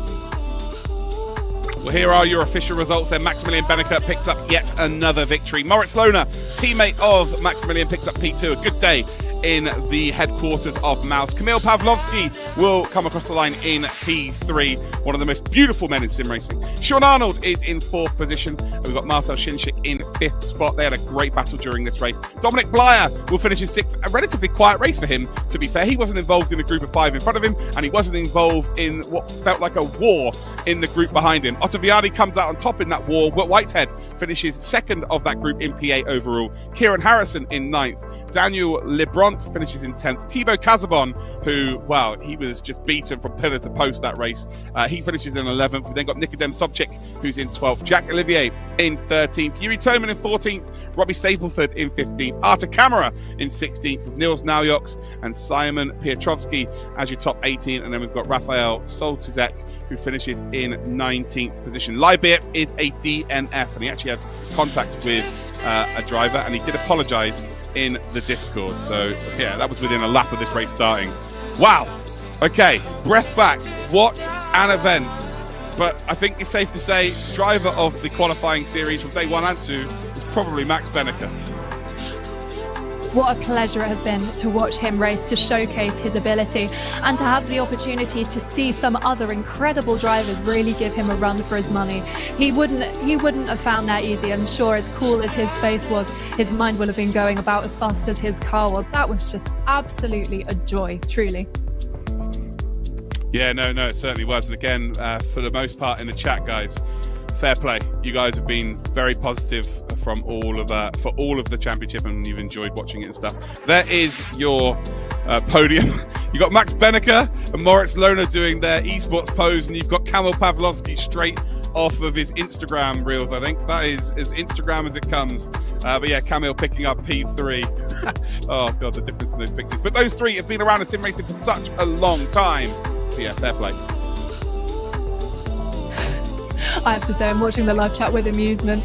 [SPEAKER 1] Well, here are your official results then. Maximilian Benneker picks up yet another victory. Moritz Lohner, teammate of Maximilian, picks up P2. A good day in the headquarters of Mouse. Kamil Pawlowski will come across the line in P3, one of the most beautiful men in sim racing. Sean Arnold is in 4th position, and we've got Marcel Shinchik in 5th spot. They had a great battle during this race. Dominic Blyer will finish in 6th. A relatively quiet race for him, to be fair. He wasn't involved in a group of 5 in front of him, and he wasn't involved in what felt like a war in the group behind him. Ottaviani comes out on top in that war, but Whitehead finishes 2nd of that group in P8 overall. Kieran Harrison in 9th. Daniel Lebront finishes in 10th. Thibaut Casabon, who, well, he was just beaten from pillar to post that race. He finishes in 11th. We then got Nikodem Sobchik, who's in 12th. Jack Olivier in 13th. Yuri Toman in 14th. Robbie Stapleford in 15th. Artur Kamara in 16th, with Nils Naujoks and Simon Pietrovsky as your top 18. And then we've got Rafael Soltizek, who finishes in 19th position. Leibeert is a DNF, and he actually had contact with a driver, and he did apologise in the Discord. So yeah, that was within a lap of this race starting. Wow. Okay, breath back. What an event. But I think it's safe to say driver of the qualifying series from day 1 and 2 was probably Max Benneker.
[SPEAKER 2] What a pleasure it has been to watch him race, to showcase his ability, and to have the opportunity to see some other incredible drivers really give him a run for his money. He wouldn't have found that easy. I'm sure, as cool as his face was, his mind would have been going about as fast as his car was. That was just absolutely a joy, truly.
[SPEAKER 1] Yeah, no, it certainly was. And again, for the most part in the chat, guys, fair play. You guys have been very positive from for all of the championship, and you've enjoyed watching it and stuff. There is your podium. You got Max Benneker and Moritz Lohner doing their esports pose, and you've got Kamil Pawlowski straight off of his Instagram reels. I think that is as Instagram as it comes. But yeah, Kamil picking up P3. Oh god, the difference in those pictures. But those three have been around in sim racing for such a long time. So yeah, fair play.
[SPEAKER 2] I have to say, I'm watching the live chat with amusement.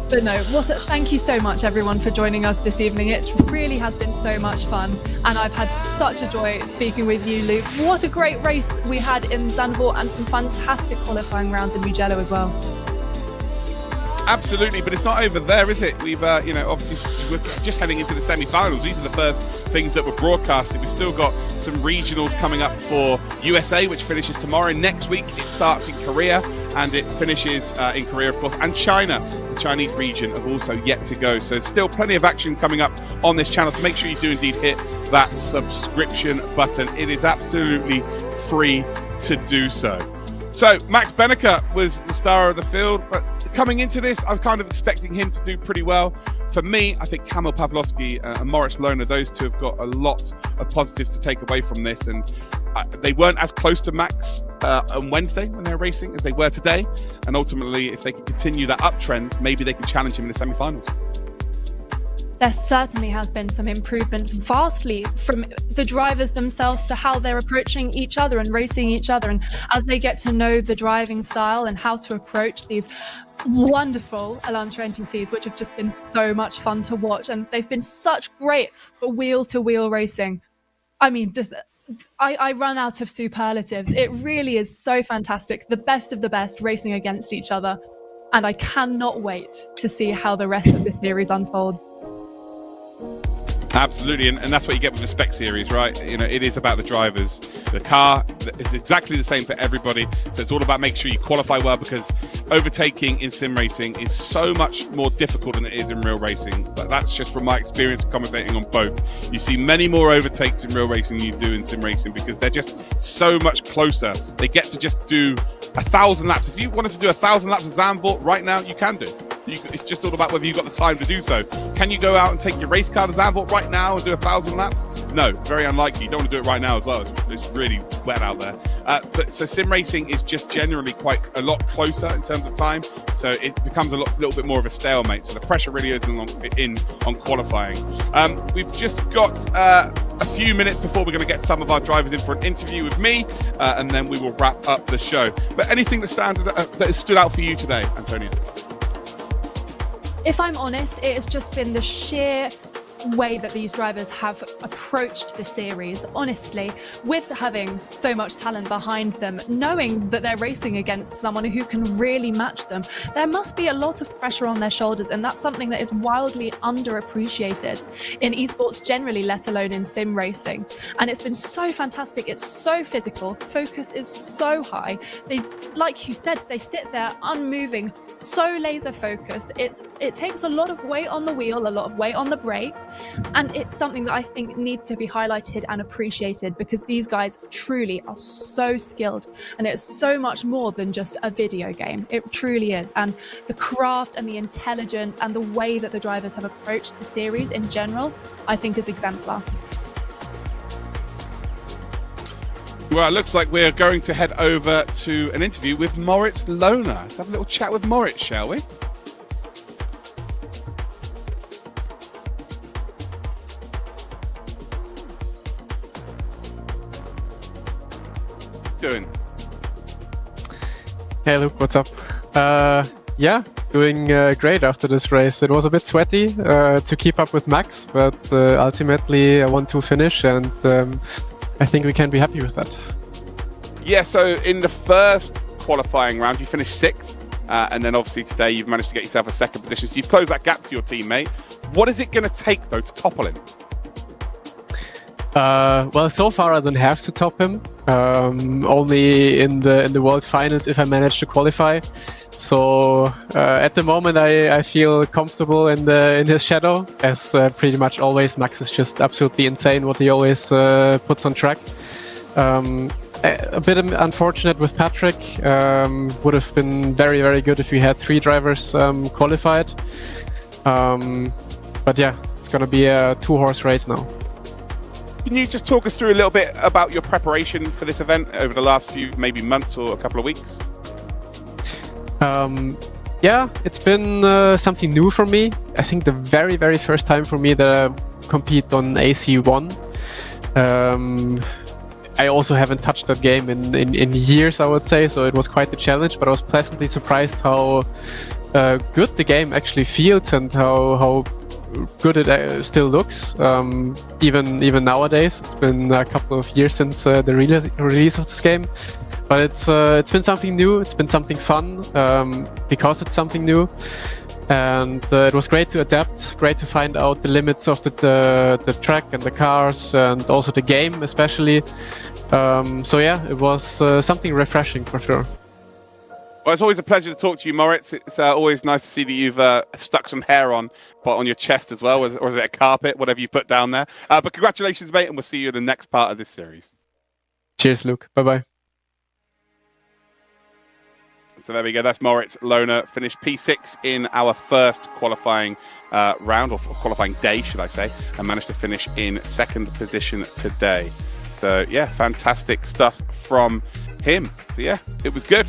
[SPEAKER 2] But no, thank you so much everyone for joining us this evening. It really has been so much fun, and I've had such a joy speaking with you, Luke. What a great race we had in Zandvoort, and some fantastic qualifying rounds in Mugello as well.
[SPEAKER 1] Absolutely, but it's not over there, is it? We've, obviously we're just heading into the semi-finals. These are the first things that were broadcasted. We've still got some regionals coming up for USA, which finishes tomorrow. Next week, it starts in Korea, and it finishes in Korea, of course, and China. The Chinese region have also yet to go. So still plenty of action coming up on this channel. So make sure you do indeed hit that subscription button. It is absolutely free to do so. So Max Benneker was the star of the field, but coming into this, I'm kind of expecting him to do pretty well. For me, I think Kamil Pawlowski and Moritz Lohner, those two have got a lot of positives to take away from this. And they weren't as close to Max on Wednesday when they were racing as they were today. And ultimately, if they can continue that uptrend, maybe they can challenge him in the semi-finals.
[SPEAKER 2] There certainly has been some improvements vastly from the drivers themselves to how they're approaching each other and racing each other. And as they get to know the driving style and how to approach these wonderful Elantra N TCs, which have just been so much fun to watch. And they've been such great for wheel-to-wheel racing. I mean, I run out of superlatives. It really is so fantastic. The best of the best racing against each other. And I cannot wait to see how the rest of the series unfolds.
[SPEAKER 1] Absolutely, and that's what you get with the spec series, right? You know, it is about the drivers. The car is exactly the same for everybody, so it's all about making sure you qualify well, because overtaking in sim racing is so much more difficult than it is in real racing. But that's just from my experience commentating on both. You see many more overtakes in real racing than you do in sim racing, because they're just so much closer. They get to just do 1,000 laps. If you wanted to do 1,000 laps of Zandvoort right now, you can do. It's just all about whether you've got the time to do so. Can you go out and take your race car to Zandvoort right now and do 1,000 laps? No, it's very unlikely. You don't want to do it right now as well. It's really wet out there. So sim racing is just generally quite a lot closer in terms of time. So it becomes a little bit more of a stalemate. So the pressure really is on qualifying. We've just got a few minutes before we're going to get some of our drivers in for an interview with me, and then we will wrap up the show. But anything that has stood out for you today, Antonia?
[SPEAKER 2] If I'm honest, it has just been the sheer way that these drivers have approached the series, honestly, with having so much talent behind them, knowing that they're racing against someone who can really match them. There must be a lot of pressure on their shoulders, and that's something that is wildly underappreciated in esports generally, let alone in sim racing. And it's been so fantastic. It's so physical. Focus is so high. They, like you said, they sit there unmoving, so laser focused. It takes a lot of weight on the wheel, a lot of weight on the brake. And it's something that I think needs to be highlighted and appreciated, because these guys truly are so skilled, and it's so much more than just a video game. It truly is. And the craft and the intelligence and the way that the drivers have approached the series in general, I think is exemplar.
[SPEAKER 1] Well, it looks like we're going to head over to an interview with Moritz Lohner. Let's have a little chat with Moritz, shall we? Doing?
[SPEAKER 5] Hey Luke, what's up? Yeah, doing great after this race. It was a bit sweaty to keep up with Max, but ultimately a 1-2 finish, and I think we can be happy with that.
[SPEAKER 1] Yeah, so in the first qualifying round, you finished 6th. and then obviously today you've managed to get yourself a second position. So you've closed that gap to your teammate. What is it going to take, though, to topple him?
[SPEAKER 5] Well, so far I don't have to top him. Only in the World Finals if I manage to qualify. So at the moment I feel comfortable in his shadow, as pretty much always Max is just absolutely insane what he always puts on track. A bit unfortunate with Patrick. Would have been very, very good if we had 3 drivers qualified. But yeah, it's gonna be a 2-horse race now.
[SPEAKER 1] Can you just talk us through a little bit about your preparation for this event over the last few maybe months or a couple of weeks?
[SPEAKER 5] Yeah, it's been something new for me. I think the very, very first time for me that I compete on AC1. I also haven't touched that game in years, I would say, so it was quite a challenge, but I was pleasantly surprised how good the game actually feels and how good it still looks, even nowadays. It's been a couple of years since the release of this game, but it's been something new. It's been something fun because it's something new, and it was great to adapt. Great to find out the limits of the track and the cars, and also the game especially. So yeah, it was something refreshing for sure.
[SPEAKER 1] Well, it's always a pleasure to talk to you, Moritz. It's always nice to see that you've stuck some hair on your chest as well, or is it a carpet, whatever you put down there. But congratulations, mate, and we'll see you in the next part of this series.
[SPEAKER 5] Cheers, Luke. Bye-bye.
[SPEAKER 1] So there we go. That's Moritz Lohner, finished P6 in our first qualifying round, or qualifying day, should I say, and managed to finish in second position today. So yeah, fantastic stuff from him. So yeah, it was good.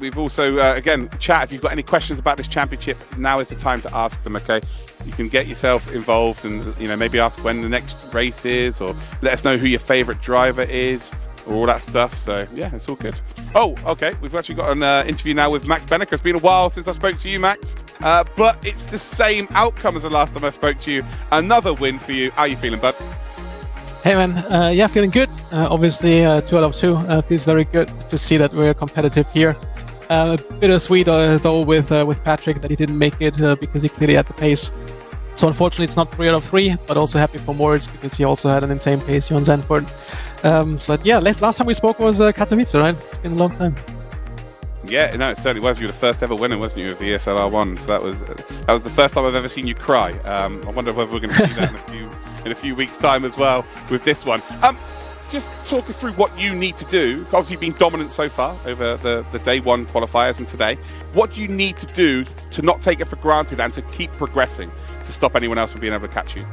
[SPEAKER 1] We've also, again, chat, if you've got any questions about this championship, now is the time to ask them, okay? You can get yourself involved and, maybe ask when the next race is, or let us know who your favorite driver is, or all that stuff. So, yeah, it's all good. Oh, okay, we've actually got an interview now with Max Benneker. It's been a while since I spoke to you, Max, but it's the same outcome as the last time I spoke to you. Another win for you. How are you feeling, bud?
[SPEAKER 6] Hey man, yeah, feeling good. Obviously, 2 out of 2 feels very good to see that we're competitive here. Bittersweet though with Patrick that he didn't make it because he clearly had the pace. So unfortunately, it's not 3 out of 3, but also happy for Moritz because he also had an insane pace here on Zandvoort. But yeah, last time we spoke was Katowice, right? It's been a long time.
[SPEAKER 1] Yeah, no, it certainly was. You were the first ever winner, wasn't you, of the ESLR1? So that was the first time I've ever seen you cry. I wonder whether we're going to see that in a few weeks' time as well with this one. Just talk us through what you need to do. Obviously, you've been dominant so far over the day 1 qualifiers and today. What do you need to do to not take it for granted and to keep progressing to stop anyone else from being able to catch you?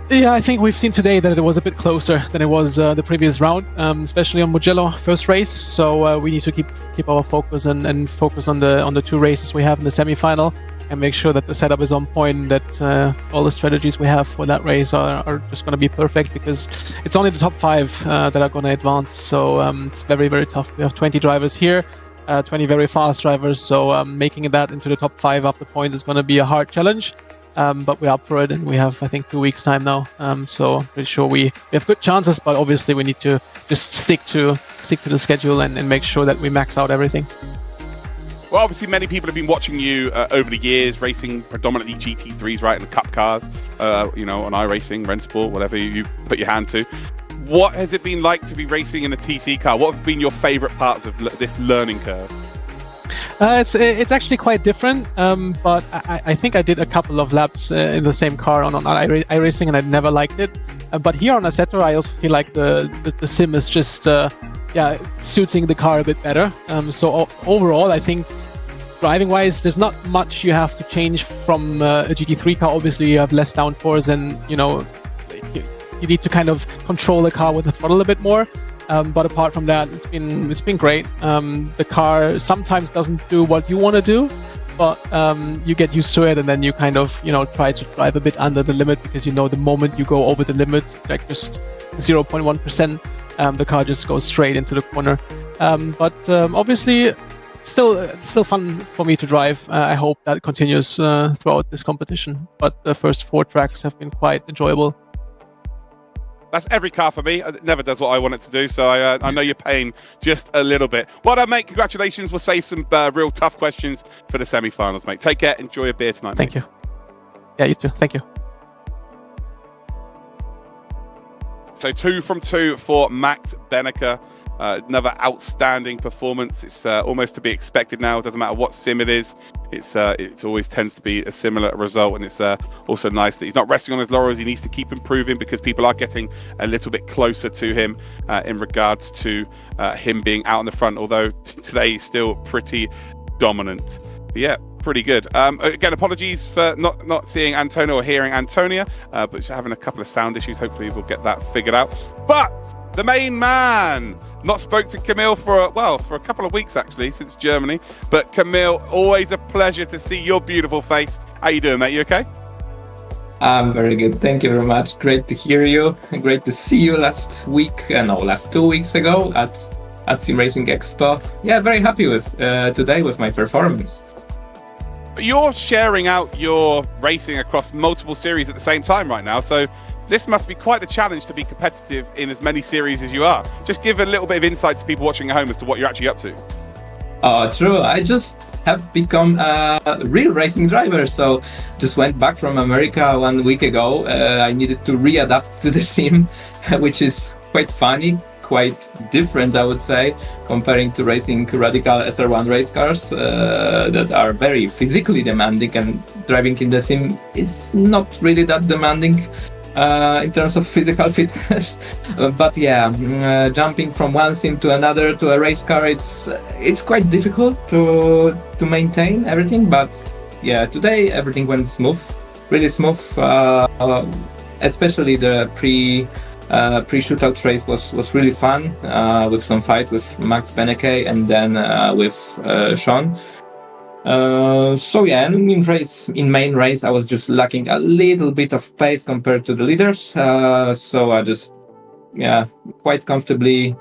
[SPEAKER 6] Yeah, I think we've seen today that it was a bit closer than it was the previous round, especially on Mugello first race. So we need to keep our focus and focus on the 2 races we have in the semi-final, and make sure that the setup is on point, that all the strategies we have for that race are just going to be perfect, because it's only the top 5 that are going to advance. So it's very, very tough. We have 20 drivers here, 20 very fast drivers. So making that into the top 5 after points is going to be a hard challenge. But we're up for it, and we have, I think, 2 weeks time now. So pretty sure we have good chances, but obviously we need to just stick to the schedule and make sure that we max out everything.
[SPEAKER 1] Well, obviously, many people have been watching you over the years, racing predominantly GT3s, right, and the Cup cars, on iRacing, Rennsport, whatever you put your hand to. What has it been like to be racing in a TC car? What have been your favourite parts of this learning curve?
[SPEAKER 6] It's actually quite different, but I think I did a couple of laps in the same car on iRacing, and I never liked it. But here on Assetto, I also feel like the sim is just suiting the car a bit better. So overall, I think driving-wise, there's not much you have to change from a GT3 car. Obviously, you have less downforce, and you need to kind of control the car with the throttle a bit more. But apart from that, it's been great. The car sometimes doesn't do what you want to do, but you get used to it, and then you kind of try to drive a bit under the limit, because the moment you go over the limit, like just 0.1%, the car just goes straight into the corner. But obviously, still fun for me to drive. I hope that continues throughout this competition. But the first 4 tracks have been quite enjoyable.
[SPEAKER 1] That's every car for me. It never does what I want it to do, so I know you're paying just a little bit. Well done, mate. Congratulations. We'll save some real tough questions for the semi-finals, mate. Take care. Enjoy a beer tonight,
[SPEAKER 6] Thank
[SPEAKER 1] mate.
[SPEAKER 6] you. Yeah, you too. Thank you.
[SPEAKER 1] So 2 from 2 for Max Benneker. Another outstanding performance. It's almost to be expected now. It doesn't matter what sim it is. It always tends to be a similar result, and it's also nice that he's not resting on his laurels. He needs to keep improving because people are getting a little bit closer to him in regards to him being out in the front, although today he's still pretty dominant. But yeah, pretty good. Again, apologies for not seeing Antonio or hearing Antonia, but she's having a couple of sound issues. Hopefully we'll get that figured out. But the main man, not spoke to Camille for a couple of weeks actually, since Germany. But Camille, always a pleasure to see your beautiful face. How you doing, mate? You okay?
[SPEAKER 7] I'm very good. Thank you very much. Great to hear you. Great to see you last 2 weeks ago at Sim Racing Expo. Yeah, very happy with today with my performance.
[SPEAKER 1] You're sharing out your racing across multiple series at the same time right now, so this must be quite a challenge to be competitive in as many series as you are. Just give a little bit of insight to people watching at home as to what you're actually up to.
[SPEAKER 7] Oh, true. I just have become a real racing driver. So just went back from America 1 week ago. I needed to readapt to the sim, which is quite funny, quite different, I would say, comparing to racing radical SR1 race cars that are very physically demanding, and driving in the sim is not really that demanding in terms of physical fitness. But yeah, jumping from one sim to another to a race car, it's quite difficult to maintain everything. But yeah, today everything went smooth, really smooth. Especially the pre-shootout race was really fun, with some fight with Max Beneke and then with Sean. So yeah, and in main race, I was just lacking a little bit of pace compared to the leaders. So I just, quite comfortably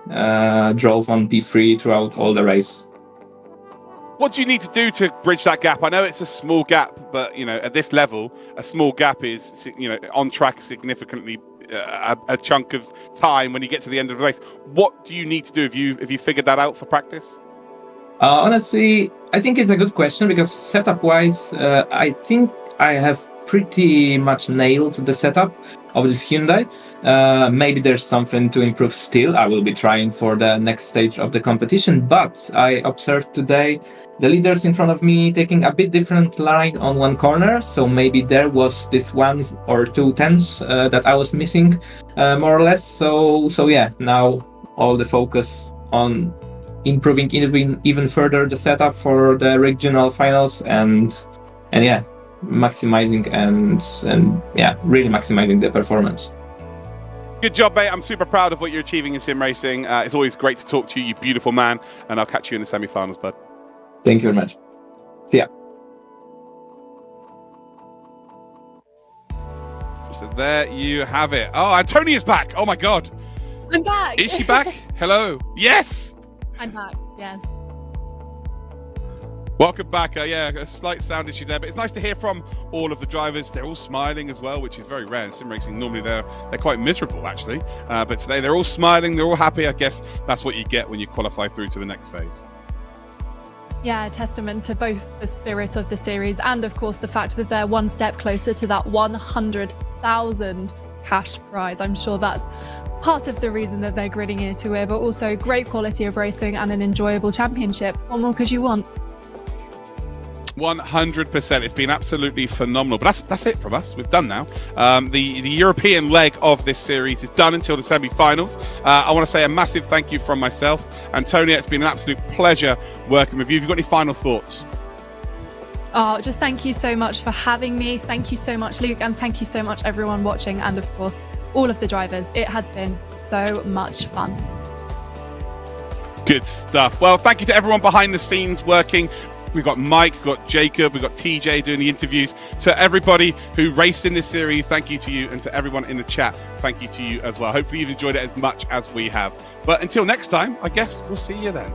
[SPEAKER 7] drove on P3 throughout all the race.
[SPEAKER 1] What do you need to do to bridge that gap? I know it's a small gap, but at this level, a small gap is on track significantly a chunk of time when you get to the end of the race. What do you need to do? Have you figured that out for practice?
[SPEAKER 7] Honestly, I think it's a good question, because setup-wise, I think I have pretty much nailed the setup of this Hyundai. Maybe there's something to improve still. I will be trying for the next stage of the competition, but I observed today the leaders in front of me taking a bit different line on one corner, so maybe there was this 1 or 2 tenths that I was missing, more or less. So yeah, now all the focus on improving even further the setup for the regional finals, and yeah, maximizing and really maximizing the performance.
[SPEAKER 1] Good job, mate. I'm super proud of what you're achieving in sim racing. It's always great to talk to you, you beautiful man, and I'll catch you in the semi-finals, bud.
[SPEAKER 7] Thank you very much. See ya.
[SPEAKER 1] So there you have it. Oh, Antonia's back. Oh my God.
[SPEAKER 2] I'm back.
[SPEAKER 1] Is she back? Hello. Yes.
[SPEAKER 2] I'm back. Yes.
[SPEAKER 1] Welcome back. Yeah, a slight sound issue there, but it's nice to hear from all of the drivers. They're all smiling as well, which is very rare in sim racing. Normally they're quite miserable actually, but today they're all smiling. They're all happy. I guess that's what you get when you qualify through to the next phase.
[SPEAKER 2] Yeah, a testament to both the spirit of the series and, of course, the fact that they're one step closer to that 100,000 cash prize. I'm sure that's part of the reason that they're gritting ear to ear, but also great quality of racing and an enjoyable championship. What more could you want?
[SPEAKER 1] 100%. It's been absolutely phenomenal. But that's it from us. We've done now. The European leg of this series is done until the semi-finals. I want to say a massive thank you from myself. Antonia, it's been an absolute pleasure working with you. Have you got any final thoughts?
[SPEAKER 2] Oh, just thank you so much for having me. Thank you so much, Luke, and thank you so much, everyone watching, and of course, all of the drivers. It has been so much fun.
[SPEAKER 1] Good stuff. Well, thank you to everyone behind the scenes working. We've got Mike, we've got Jacob, we've got TJ doing the interviews. To everybody who raced in this series, thank you to you. And to everyone in the chat, thank you to you as well. Hopefully you've enjoyed it as much as we have. But until next time, I guess we'll see you then.